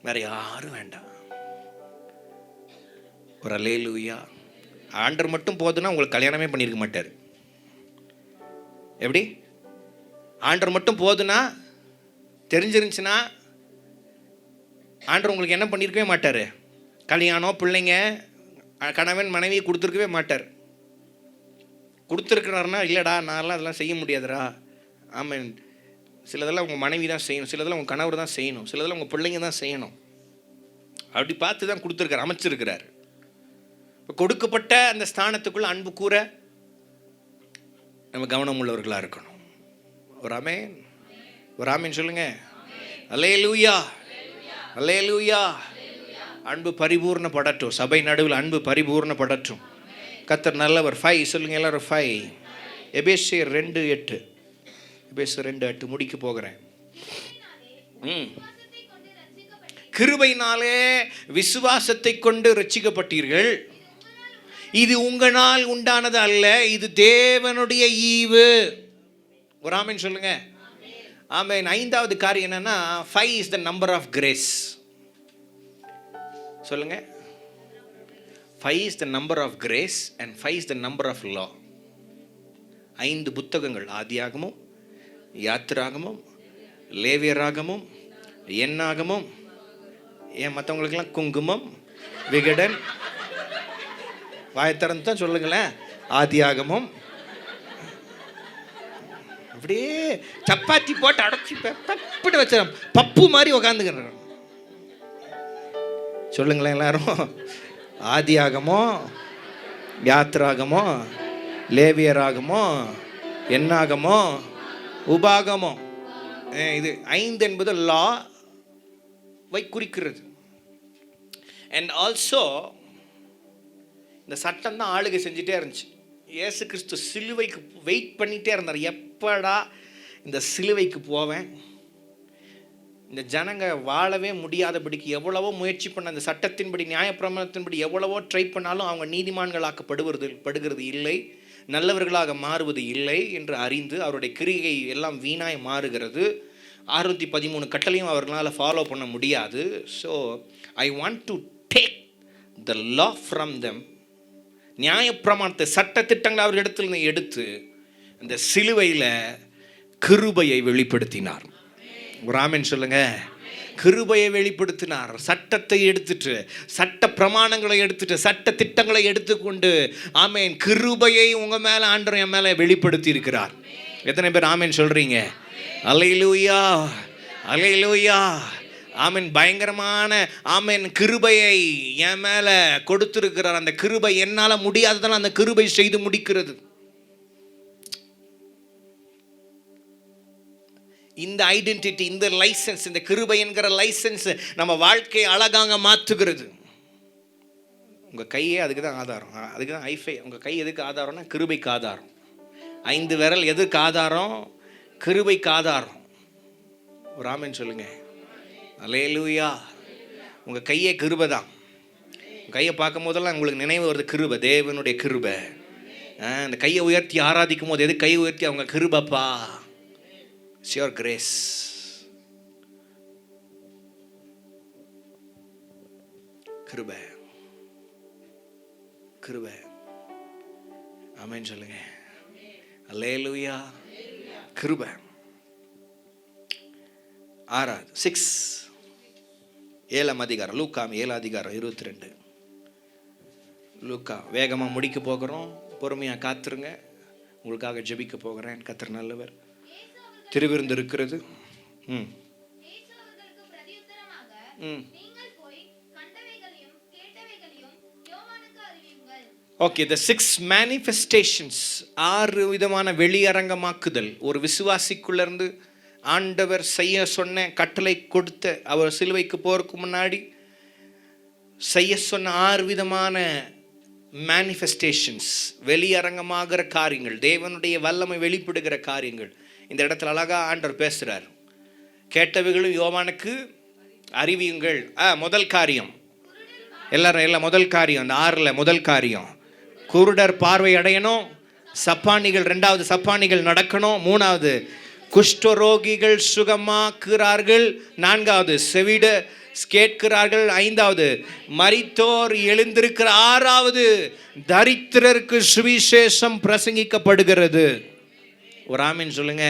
வேற யாரும் வேண்டாம். ஒரு அல்லேலூயா. ஆண்டவர் மட்டும் போதுன்னா உங்களுக்கு கல்யாணமே பண்ணியிருக்க மாட்டார். எப்படி? ஆண்டவர் மட்டும் போதுன்னா தெரிஞ்சிருந்துச்சுன்னா ஆண்டவர் உங்களுக்கு என்ன பண்ணியிருக்கவே மாட்டார்? கல்யாணம், பிள்ளைங்க, கணவன் மனைவியை கொடுத்துருக்கவே மாட்டார். கொடுத்துருக்கிறாருன்னா இல்லைடா நான்லாம் அதெல்லாம் செய்ய முடியாதுடா. ஆமாம், சிலதெல்லாம் உங்கள் மனைவி தான் செய்யணும், சிலதெல்லாம் உங்கள் கணவர் தான் செய்யணும், சிலதெல்லாம் உங்கள் பிள்ளைங்க தான் செய்யணும். அப்படி பார்த்து தான் கொடுத்துருக்கார், அமைச்சிருக்கிறார். இப்போ கொடுக்கப்பட்ட அந்த ஸ்தானத்துக்குள்ள அன்பு கூற நம்ம கவனம் உள்ளவர்களாக இருக்கணும். ஒரு ஆமென், ஒரு ஆமென் சொல்லுங்க. அல்லேலூயா, அல்லேலூயா. அன்பு பரிபூர்ணப்படட்டும், சபை நடுவில் அன்பு பரிபூர்ணப்படட்டும். கர்த்தர் நல்லவர். 5 சொல்லுங்க எல்லாரும். 5 எபேசியர் 2:8. எபேசியர் 2:8 முடிக்க போகிறேன். கிருபையினாலே விசுவாசத்தை கொண்டு ரட்சிக்கப்பட்டீர்கள். இது உங்களால் உண்டானது அல்ல, இது தேவனுடைய ஈவு. ஒரு ஆமென் சொல்லுங்க. ஆமென். 5வது காரியம் என்னன்னா 5 is the number of grace. சொல்லுங்க. 5 is the number of grace and 5 is the number of law. 5 புத்தகங்கள், ஆதியாகமும், யாத்திராகமும், லேவியராகமும், எண்ணாகமும், ஏன் மற்றவங்களுக்கெல்லாம் குங்குமம், விகடன், வாயத்திறந்து தான் சொல்லுங்களேன். ஆதியாகமும் அப்படியே சப்பாத்தி போட்டு அடைச்சி பப்பிட்டு வச்ச பப்பு மாதிரி உக்காந்துக்கிறேன். சொல்லுங்களேன் எல்லாரும். ஆதியாகமோ, யாத்திராகமோ, லேவியராகமோ, எண்ணாகமோ, உபாகமோ. இது 5 என்பது லாவை குறிக்கிறது. அண்ட் ஆல்சோ இந்த சட்டம் தான் ஆளுகை செஞ்சுட்டே இருந்துச்சு. இயேசு கிறிஸ்து சிலுவைக்கு வெயிட் பண்ணிகிட்டே இருந்தார். எப்படா இந்த சிலுவைக்கு போவேன்? இந்த ஜனங்க வாழவே முடியாதபடிக்கு எவ்வளவோ முயற்சி பண்ண, அந்த சட்டத்தின்படி, நியாயப்பிரமாணத்தின்படி எவ்வளவோ ட்ரை பண்ணாலும் அவங்க நீதிமான்களாக்கப்படுகிறது இல்லை, நல்லவர்களாக மாறுவது இல்லை என்று அறிந்து அவருடைய கிரியை எல்லாம் வீணாய் மாறுகிறது. 613 கட்டளையும் அவர்களால் ஃபாலோ பண்ண முடியாது. So I want to take the law from them. நியாயப்பிரமாணத்தை, சட்டத்திட்டங்களை அவர்களிடத்தில் எடுத்து அந்த சிலுவையில் கிருபையை வெளிப்படுத்தினார். ஒரு ஆமென் சொல்லுங்க. கிருபையை வெளிப்படுத்தினார். சட்டத்தை எடுத்துட்டு, சட்ட பிரமாணங்களை எடுத்துட்டு, சட்ட திட்டங்களை எடுத்துக்கொண்டு, ஆமென், கிருபையை உங்க மேல ஆண்டவர் என் மேல வெளிப்படுத்தி இருக்கிறார். எத்தனை பேர் ஆமென் சொல்றீங்க? அல்லேலூயா, அல்லேலூயா. ஆமென். பயங்கரமான ஆமென் கிருபையை என் மேல கொடுத்திருக்கிறார். அந்த கிருபை என்னால முடியாததால் அந்த கிருபை செய்து முடிக்கிறது. இந்த ஐடென்டிட்டி, இந்த லைசன்ஸ், இந்த கிருபை என்கிற லைசன்ஸ் நம்ம வாழ்க்கையை அழகாக மாற்றுகிறது. உங்கள் கையே அதுக்கு தான் ஆதாரம், அதுக்கு தான் ஐஃபை. உங்கள் கை எதுக்கு ஆதாரம்னா கிருபைக்கு ஆதாரம். 5 விரல் எதுக்கு ஆதாரம்? கிருபைக்கு ஆதாரம். ஒரு ஆமென் சொல்லுங்க. அல்லேலூயா. உங்கள் கையே கிருபை தான். கையை பார்க்கும் போதெல்லாம் உங்களுக்கு நினைவு வருது கிருபை, தேவனுடைய கிருபை. அந்த கையை உயர்த்தி ஆராதிக்கும் போது எது கையை உயர்த்தி? அவங்க கிருபப்பா, your grace. கிருபை, கிருபை. ஆமென் சொல்லுங்க. அல்லேலூயா. கிருபை. 6 7ஆம் அதிகாரம், லூக்கா 7ஆம் அதிகாரம் 22. லூக்கா வேகமாக முடிக்க போகிறோம். பொறுமையாக காத்துருங்க. உங்களுக்காக ஜெபிக்க போகிறேன். கர்த்தர் நல்லவர். திருவிருந்து இருக்கிறது. ஓகே, the 6 manifestations, 6 விதமான வெளியரங்கமாக்குதல். ஒரு விசுவாசிக்குள்ளேருந்து ஆண்டவர் செய்ய சொன்ன, கட்டளை கொடுத்த, அவர் சிலுவைக்கு போறதுக்கு முன்னாடி செய்ய சொன்ன 6 விதமான மேனிஃபெஸ்டேஷன்ஸ், வெளியரங்கமாகிற காரியங்கள், தேவனுடைய வல்லமை வெளிப்படுகிற காரியங்கள். இந்த இடத்துல அழகா ஆண்டவர் பேசுகிறார். கேட்டவைகளும் யோவானுக்கு அறிவியுங்கள். முதல் காரியம் எல்லாரும் முதல் காரியம், அந்த 6ல் முதல் காரியம், குருடர் பார்வை அடையணும். சப்பானிகள் 2வது சப்பானிகள் நடக்கணும். 3வது குஷ்டரோகிகள் சுகமாக்குறார்கள். 4வது செவிட கேட்கிறார்கள். 5வது மரித்தோர் எழுந்திருக்கிற. 6வது தரித்திரருக்கு சுவிசேஷம் பிரசங்கிக்கப்படுகிறது. ஒரு ஆமீன் சொல்லுங்க.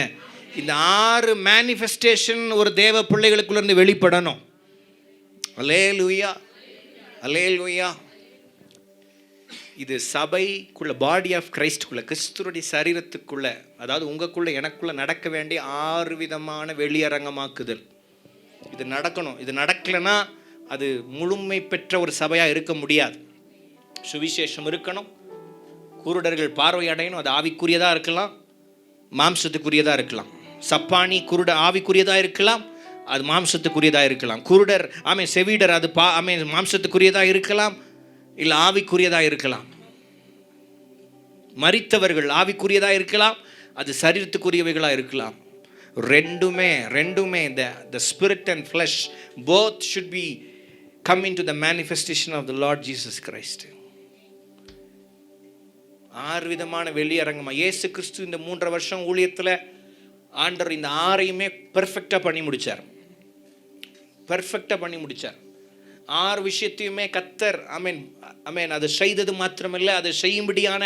இந்த 6 மேனிஃபெஸ்டேஷன் ஒரு தேவ பிள்ளைகளுக்குள்ள இருந்து வெளிப்படணும். அல்லேலூயா, அல்லேலூயா. இது சபைக்குள்ள, பாடி ஆஃப் கிரைஸ்டுக்குள்ள, கிறிஸ்துவுடைய சரீரத்துக்குள்ள, அதாவது உங்களுக்குள்ள எனக்குள்ள நடக்க வேண்டிய 6 விதமான வெளியரங்கமாக்குதல். இது நடக்கணும். இது நடக்கலைன்னா அது முழுமை பெற்ற ஒரு சபையாக இருக்க முடியாது. சுவிசேஷம் இருக்கணும், குருடர்கள் பார்வை அடையணும். அது ஆவிக்குரியதாக இருக்கலாம், மாம்சத்துக்குரியதாக இருக்கலாம். சப்பானி குருட ஆவிக்குரியதாக இருக்கலாம், அது மாம்சத்துக்குரியதாக இருக்கலாம். குருடர் செவிடர் அது மாம்சத்துக்குரியதாக இருக்கலாம், இல்லை ஆவிக்குரியதாக இருக்கலாம். மரித்தவர்கள் ஆவிக்குரியதாக இருக்கலாம், அது சரீரத்துக்குரியவைகளாக இருக்கலாம். ரெண்டுமே the spirit and flesh both should be come into the manifestation of the Lord Jesus Christ. 6 விதமான வெளியரங்கமா இயேசு கிறிஸ்து இந்த 3.5 வருஷம் ஊழியத்தில் ஆண்டவர் இந்த 6ஐயுமே பெர்ஃபெக்டாக பண்ணி முடிச்சார். 6 விஷயத்தையுமே கர்த்தர் அதை செய்தது மாத்திரமில்லை, அதை செய்யும்படியான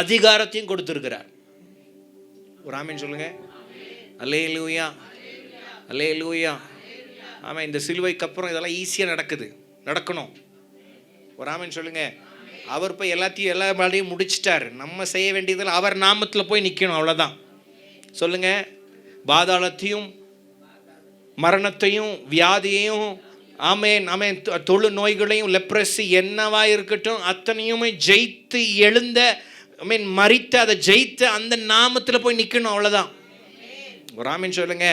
அதிகாரத்தையும் கொடுத்திருக்கிறார். ஒரு ஆமீன் சொல்லுங்க. அல்லேலூயா, அல்லேலூயா. இந்த சிலுவைக்கு அப்புறம் இதெல்லாம் ஈஸியாக நடக்கணும். ஒரு ஆமீன் சொல்லுங்க. அவர் போய் எல்லா வேலையும் முடிச்சிட்டார். நம்ம செய்ய வேண்டியதில் அவர் நாமத்தில் போய் நிற்கணும், அவ்வளோதான். சொல்லுங்க. பாதாளத்தையும் மரணத்தையும் வியாதியையும் தொழு நோய்களையும் லெப்ரசி என்னவா இருக்கட்டும் அத்தனையுமே ஜெயித்து எழுந்த மரித்த அதை ஜெயித்த அந்த நாமத்தில் போய் நிற்கணும், அவ்வளோதான். ஒரு ஆமீன் சொல்லுங்க.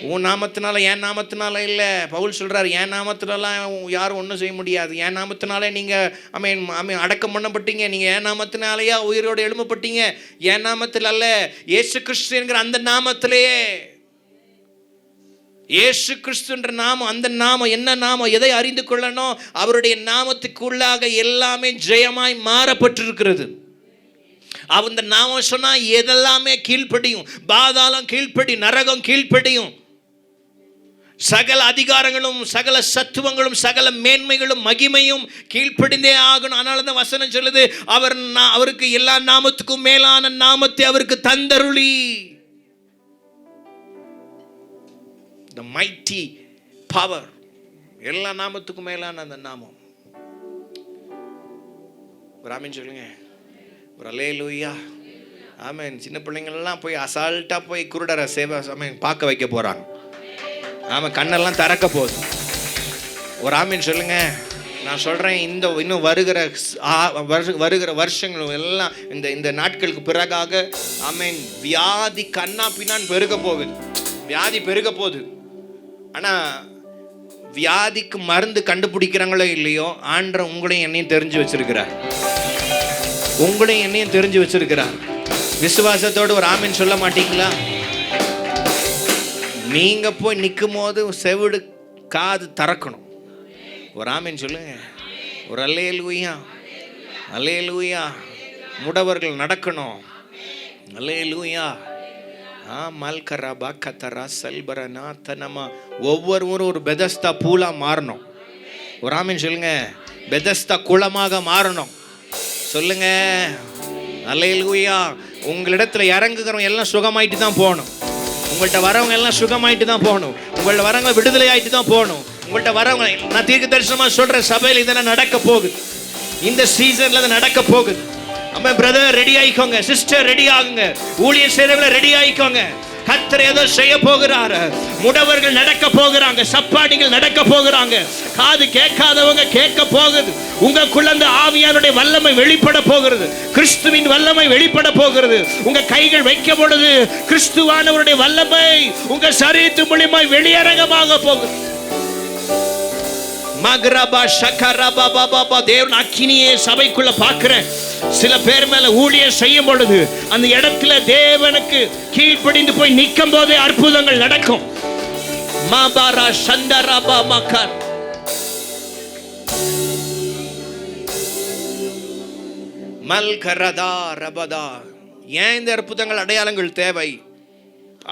உன் நாமத்தினால, என் நாமத்தினால இல்லை. பவுல் சொல்றார், என் நாமத்தினாலாம் யாரும் ஒன்றும் செய்ய முடியாது. என் நாமத்தினாலே நீங்கள் அடக்கம் பண்ணப்பட்டீங்க. நீங்கள் என் நாமத்தினாலேயா உயிரோடு எழும்பப்பட்டீங்க. என் நாமத்தில் அல்ல, இயேசு கிறிஸ்து என்கிற அந்த நாமத்திலேயே. இயேசு கிறிஸ்துன்ற நாமம், அந்த நாமம் என்ன நாமம்? எதை அறிந்து கொள்ளணும்? அவருடைய நாமத்துக்குள்ளாக எல்லாமே ஜெயமாய் மாறப்பட்டிருக்கிறது. அந்த நாமம் சொன்னா எதெல்லாமே கீழ்ப்படியும். பாதாளம் கீழ்ப்படியும், நரகம் கீழ்ப்படியும், சகல அதிகாரங்களும் சகல சத்துவங்களும் சகல மேன்மைகளும் மகிமையும் கீழ்ப்படிந்தே ஆகணும். அதனால தான் வசனம் சொல்லுது, அவருக்கு எல்லா நாமத்துக்கும் மேலான நாமத்தை அவருக்கு தந்தருளி. The mighty power, எல்லா நாமத்துக்கும் மேலான அந்த நாமம். ஒரு ஆமீன் சொல்லுங்க. ஒரு அல்லேலூயா, ஆமீன். சின்ன பிள்ளைங்கள்லாம் போய் அசால்ட்டாக போய் குருடரை சேவை பார்க்க வைக்க போகிறாங்க. கண்ணெல்லாம் திறக்க போகுது. ஒரு ஆமீன் சொல்லுங்க. நான் சொல்கிறேன், இன்னும் வருகிற வருஷங்கள் எல்லாம் இந்த நாட்களுக்கு பிறகாக வியாதி கண்ணா பின்னான்னு பெருக போகுது. வியாதி பெருக போகுது. ஆனால் வியாதிக்கு மருந்து கண்டுபிடிக்கிறாங்களோ இல்லையோ, ஆண்டவர் உங்களையும் என்னையும் தெரிஞ்சு வச்சிருக்கிறார். உங்களையும் என்னையும் தெரிஞ்சு வச்சிருக்கிறார். விசுவாசத்தோடு ஒரு ஆமீன் சொல்ல மாட்டீங்களா? நீங்க போய் நிற்கும் போது செவிடு காது திறக்கணும். ஒரு ஆமீன் சொல்லுங்க. ஒரு அல்லேலூயா, அல்லேலூயா. முடவர்கள் நடக்கணும். அல்லேலூயா. ஒவ்வொருவரும் ஒரு பெதஸ்தா பூலா மாறணும். ஒரு ஆமீன் சொல்லுங்க. பெதஸ்தா குளமாக மாறணும். சொல்லுங்க. அல்லேலூயா. உங்களிடத்துல இறங்குகிறவங்க எல்லாம் சுகமாயிட்டு தான் போகணும். உங்கள்கிட்ட வரவங்க எல்லாம் சுகமாயிட்டு தான் போகணும். உங்கள்ட்ட வரவங்க விடுதலை ஆயிட்டு தான் போகணும். உங்கள்கிட்ட வரவங்க, நான் தீர்க்க தரிசனமா சொல்ற சபையில் இதெல்லாம் நடக்க போகுது. இந்த சீசன்ல அது நடக்க போகுது. அம்மா பிரதர் ரெடி ஆயிக்கோங்க, சிஸ்டர் ரெடி ஆகுங்க, ஊழியர் சேவையில ரெடி ஆயிக்கோங்க. கர்த்தர் ஏதோ செய்ய போகிறாரு. முடவர்கள் நடக்க போகிறாங்க, சப்பாடிகள் நடக்க போகிறாங்க, காது கேட்காதவங்க கேட்க போகுது. உங்களுக்குள்ள அந்த ஆவியானுடைய வல்லமை வெளிப்பட போகிறது. கிறிஸ்துவின் வல்லமை வெளிப்பட போகிறது. உங்க கைகள் வைக்கப்பொழுது கிறிஸ்துவானவருடைய வல்லமை உங்க சரீரத்து மூலமாய் வெளியரங்கமாக போகுது. மகரபா ஷகரபா பாபா தேவன் அக்கினியே சபைக்குள்ள பார்க்கிறேன். சில பேர் மேல ஊழியம் செய்யும் பொழுது அந்த இடத்துல தேவனுக்கு கீழ்ப்படிந்து போய் நிற்கும் போதே அற்புதங்கள் நடக்கும். மாபாரா சந்தராபா மக்கார். மல்கரதா ரபதா. ஏன் இந்த அற்புதங்கள் அடையாளங்கள் தேவை?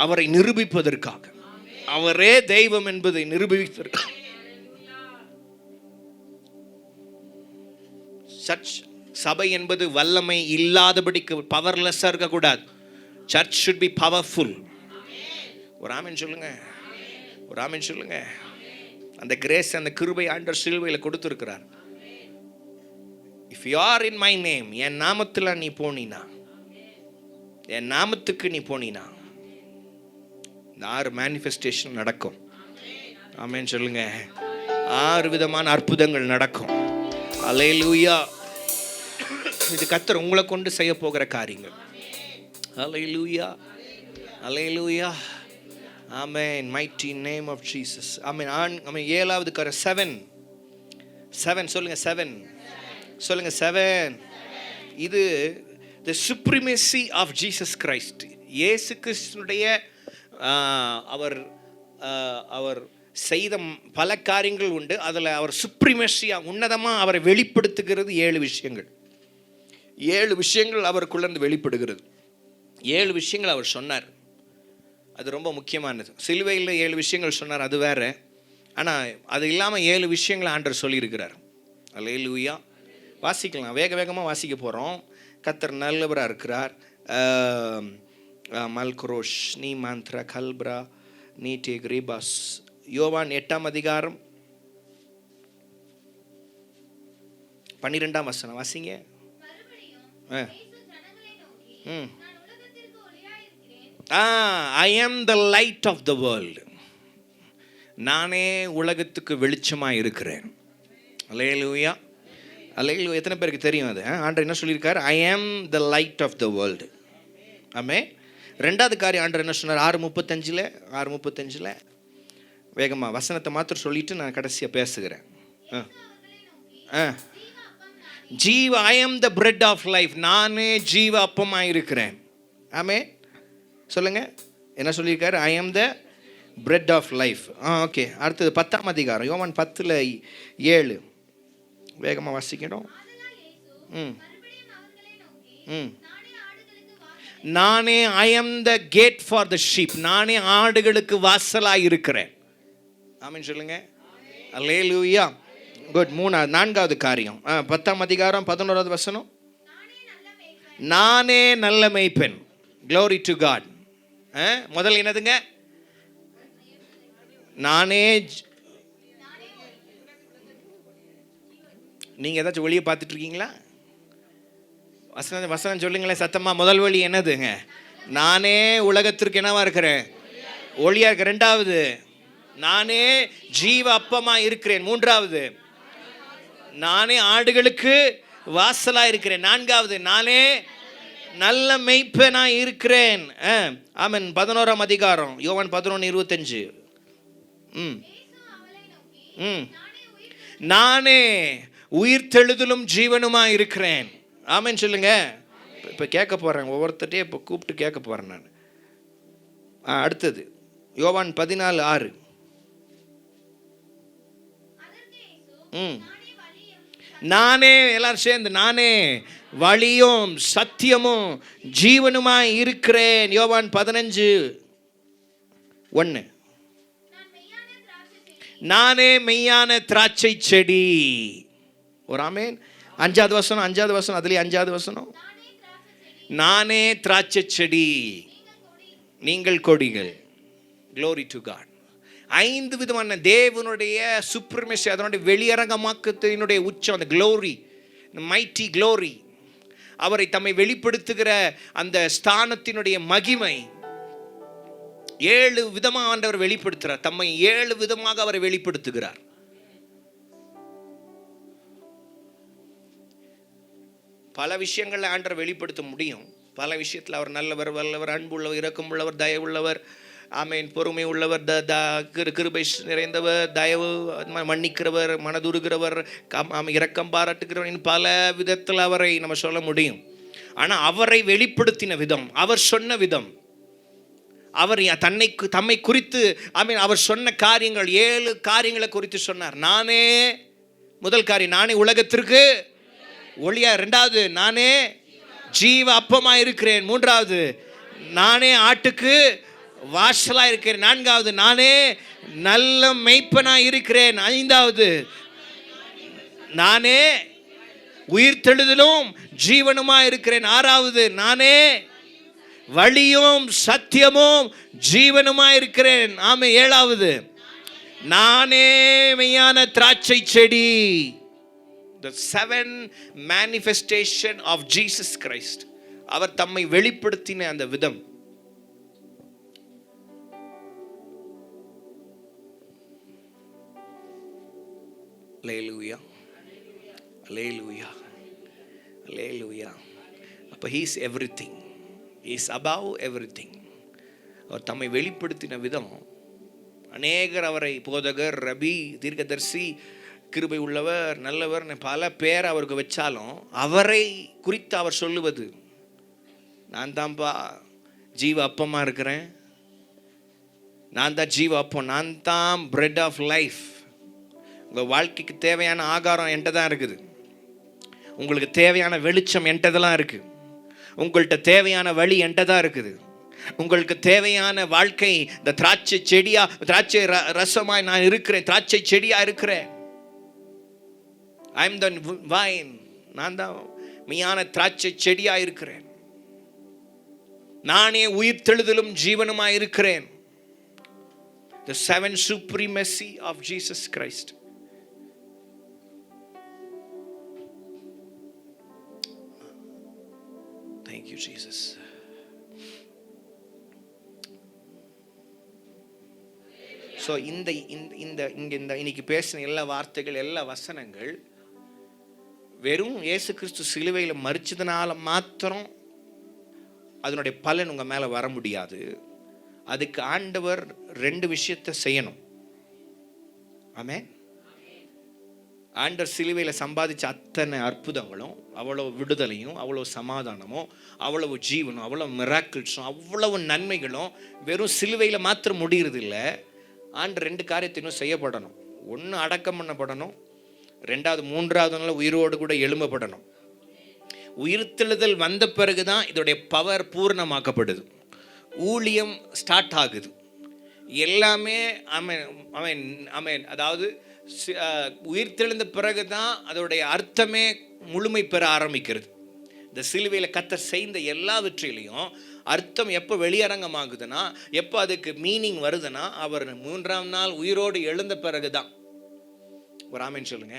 அவரை நிரூபிப்பதற்காக, அவரே தெய்வம் என்பதை நிரூபிப்பதற்காக. சர்ச் சபை என்பது வல்லமை இல்லாதபடிக்கு பவர்லெஸ்ஸாக இருக்கக்கூடாது. Church should be powerful. ஒரு ஆமென் சொல்லுங்க, ஒரு ஆமென் சொல்லுங்க. அந்த கிரேஸ், அந்த கிருபை ஆண்டவர் சிலுவையில் கொடுத்திருக்கிறார். If you are in my name, என் நாமத்தில் நீ போனினா, என் நாமத்துக்கு நீ போனினா, இந்த 6 மேனிஃபெஸ்டேஷன் நடக்கும். ஆமென் சொல்லுங்க. 6 விதமான அற்புதங்கள் நடக்கும். அல்லேலூயா. இது கர்த்தர் உங்களை கொண்டு செய்ய போகிற காரியங்கள். அல்லேலூயா, அல்லேலூயா. ஆமென். Mighty name of Jesus. ஆமென். ஆமென். 7வது காரியம் 7 சொல்லுங்க. 7 சொல்லுங்க. 7. இது the supremacy of Jesus Christ. இயேசு கிறிஸ்துனுடைய அவர் செய்த பல காரியங்கள் உண்டு. அதில் அவர் சுப்ரிமேசியாக உன்னதமாக அவரை வெளிப்படுத்துகிறது 7 விஷயங்கள். 7 விஷயங்கள் அவருக்குள்ளேருந்து வெளிப்படுகிறது. 7 விஷயங்கள் அவர் சொன்னார். அது ரொம்ப முக்கியமானது. சிலுவையில் 7 விஷயங்கள் சொன்னார், அது வேற. ஆனால் அது இல்லாமல் 7 விஷயங்கள் ஆண்டவர் சொல்லியிருக்கிறார். அல்லேலூயா. வாசிக்கலாம், வேகமாக வாசிக்க போகிறோம். கர்த்தர் நல்லவராக இருக்கிறார். மல்குரோஷ் நீ மாந்த்ரா கல்ப்ரா நீட்டே கிரீபாஸ். யோவான் 8ஆம் அதிகாரம் 12ஆம் வசனம் வாசிங்க. I am the light of the world. நானே உலகத்துக்கு வெளிச்சமாக இருக்கிறேன். அல்லேலூயா, அல்லேலூயா. எத்தனை பேருக்கு தெரியும் அது? ஆண்டவர் என்ன சொல்லியிருக்காரு? I am the light of the world. ஆமென். 2வது காரியம் ஆண்டவர் என்ன சொன்னார்? 6:35 வேகமாக வசனத்தை மாத்திரம் சொல்லிட்டு நான் கடைசியாக பேசுகிறேன். ஜீவ I am the bread of life. நானே ஜீவ அப்பமாக இருக்கிறேன். ஆமென். சொல்லுங்க, என்ன சொல்லியிருக்காரு? I am the bread of life. Okay. அடுத்தது 10ஆம் அதிகாரம் யோவான் 10:7 வேகமாக வாசிக்கணும். நானே I am the gate for the sheep. நானே ஆடுகளுக்கு வாசலாக இருக்கிறேன். ஆமென் சொல்லுங்க. அல்லேலூயா. குட். 4வது காரியம் 10ஆம் அதிகாரம் 11வது வசனம். நானே நல்ல மேய்ப்பன். Glory to God. முதல் என்னதுங்க? நானே. நீங்கள் ஏதாச்சும் ஒளியை பார்த்துட்டு இருக்கீங்களா? வசனம் சொல்லுங்களேன் சத்தமா. முதல் வழி என்னதுங்க? நானே உலகத்திற்கு என்னவா இருக்கிறேன்? ஒளியா இருக்க. 2வது, நானே ஜீவ அப்பமா இருக்கிறேன். 3வது, நானே ஆடுகளுக்கு வாசலா இருக்கிறேன். 4வது, நானே நல்ல மெய்ப்பனா இருக்கிறேன். ஆமென். 11ஆம் அதிகாரம் யோவான் 11:25. நானே உயிர்த்தெழுதலும் ஜீவனுமா இருக்கிறேன். ஆமென் சொல்லுங்க. இப்போ கேட்க போகிறேன், ஒவ்வொருத்தட்டையும் இப்போ கூப்பிட்டு கேட்க போகிறேன் நான். அடுத்தது யோவான் 14:6. நானே, எல்லாரும் சேர்ந்து, நானே வழியும் சத்தியமும் ஜீவனுமாய் இருக்கிறேன். யோவான் 15:1. நானே மெய்யான திராட்சை செடி. ஒரு ஆமென். 5வது வசனம் அதுலேயே 5வது வசனம். நானே திராட்சை செடி, நீங்கள் கொடிகள். Glory to God. 5 விதமான தேவனுடைய சுப்ரமேசி, அதனுடைய வெளியரங்கமாக்கத்தினுடைய உச்சம், அந்த க்ளோரி, மைட்டி க்ளோரி, அவரை தம்மை வெளிப்படுத்துகிற அந்த ஸ்தானத்தினுடைய மகிமை. 7 விதமாக ஆண்டவர் வெளிப்படுத்துகிறார். தம்மை 7 விதமாக அவரை வெளிப்படுத்துகிறார். பல விஷயங்களில் ஆண்டவர் வெளிப்படுத்த முடியும். பல விஷயத்தில் அவர் நல்லவர், வல்லவர், அன்புள்ளவர், இரக்கமுள்ளவர், தயவுள்ளவர், ஆமென், பொறுமை உள்ளவர், கிருபை நிறைந்தவர், தயவு, மன்னிக்கிறவர், மனதுருகிறவர், இரக்கம் பாராட்டுகிறவர், பல விதத்தில் அவரை நம்ம சொல்ல முடியும். ஆனால் அவரை வெளிப்படுத்தின விதம், அவர் சொன்ன விதம், அவர் தம்மை குறித்து அவர் சொன்ன காரியங்கள், 7 காரியங்களை குறித்து சொன்னார். நானே, முதல் காரியம், நானே உலகத்திற்கு ஒளியா. 2வது, நானே ஜீவ அப்பமா இருக்கிறேன். 3வது, நானே ஆட்டுக்கு வாசலா இருக்கிறேன். 4வது, நானே நல்ல மெய்ப்பனா இருக்கிறேன். 5வது, நானே உயிர்த்தெழுதலும் ஜீவனுமா இருக்கிறேன். 6வது, நானே வழியும் சத்தியமும் ஜீவனுமா இருக்கிறேன். 7வது, நானே மெய்யான திராட்சை செடி. The 7 manifestation of Jesus Christ. அவர் தம்மை வெளிப்படுத்தின அந்த விதம். Hallelujah. Hallelujah. Hallelujah. அப்ப he is everything. He is above everything. அவர் தம்மை வெளிப்படுத்தின விதம், அநேகர் அவரை போதகர், ரபி, தீர்க்கதரிசி, கிருபை உள்ளவர், நல்லவர், பல பேர் அவருக்கு வச்சாலும் அவரை குறித்து அவர் சொல்லுவது, நான் தான்ப்பா ஜீவ அப்பமா இருக்கிறேன், நான் தான் ஜீவ அப்பம், நான் தான் பிரெட் ஆஃப் லைஃப். உங்கள் வாழ்க்கைக்கு தேவையான ஆகாரம் என்கிட்ட தான் இருக்குது, உங்களுக்கு தேவையான வெளிச்சம் என்கிட்ட தான் இருக்குது, உங்கள்கிட்ட தேவையான வழி என்கிட்ட தான் இருக்குது, உங்களுக்கு தேவையான வாழ்க்கை இந்த திராட்சை செடியா, திராட்சை ரசமாய் நான் இருக்கிறேன், திராட்சை செடியா இருக்கிறேன். I am the vine. நான் தான் மெய்யான திராட்சை செடியா இருக்கிறேன். நானே உயிர்த்தெழுதலும் ஜீவனுமா இருக்கிறேன். The 7 supremacy of Jesus Christ. Thank you, Jesus. So இந்த இன்னைக்கு பேசின எல்லா வார்த்தைகள், எல்லா வசனங்கள் வெறும் இயேசு கிறிஸ்து சிலுவையில் மரிச்சதுனால மாத்திரம் அதனுடைய பலன் உங்கள் மேலே வர முடியாது. அதுக்கு ஆண்டவர் 2 விஷயத்தை செய்யணும். ஆமென். ஆண்டவர் சிலுவையில் சம்பாதிச்ச அத்தனை அற்புதங்களும், அவ்வளவு விடுதலையும், அவ்வளவு சமாதானமும், அவ்வளவு ஜீவனும், அவ்வளவு மிராக்கிள்ஸும், அவ்வளவு நன்மைகளும் வெறும் சிலுவையில் மாத்திரம் முடிகிறது இல்லை. ஆண்டு 2 காரியத்தை இன்னும் செய்யப்படணும். 1, அடக்கம் பண்ணப்படணும். 2வது, 3வது நாள் உயிரோடு கூட எழும்பப்படணும். உயிர்த்தெழுதல் வந்த பிறகுதான் இதோடைய பவர் பூர்ணமாக்கப்படுது, ஊழியம் ஸ்டார்ட் ஆகுது. எல்லாமே அதாவது உயிர்த்தெழுந்த பிறகுதான் அதோடைய அர்த்தமே முழுமை பெற ஆரம்பிக்கிறது. இந்த சிலுவையில் கர்த்தர் செய்த எல்லாவற்றிலையும் அர்த்தம் எப்போ வெளியரங்கமாகுதுன்னா, எப்போ அதுக்கு மீனிங் வருதுன்னா, அவர் 3ஆம் நாள் உயிரோடு எழுந்த பிறகுதான். ஒரு ஆமென் சொல்லுங்க.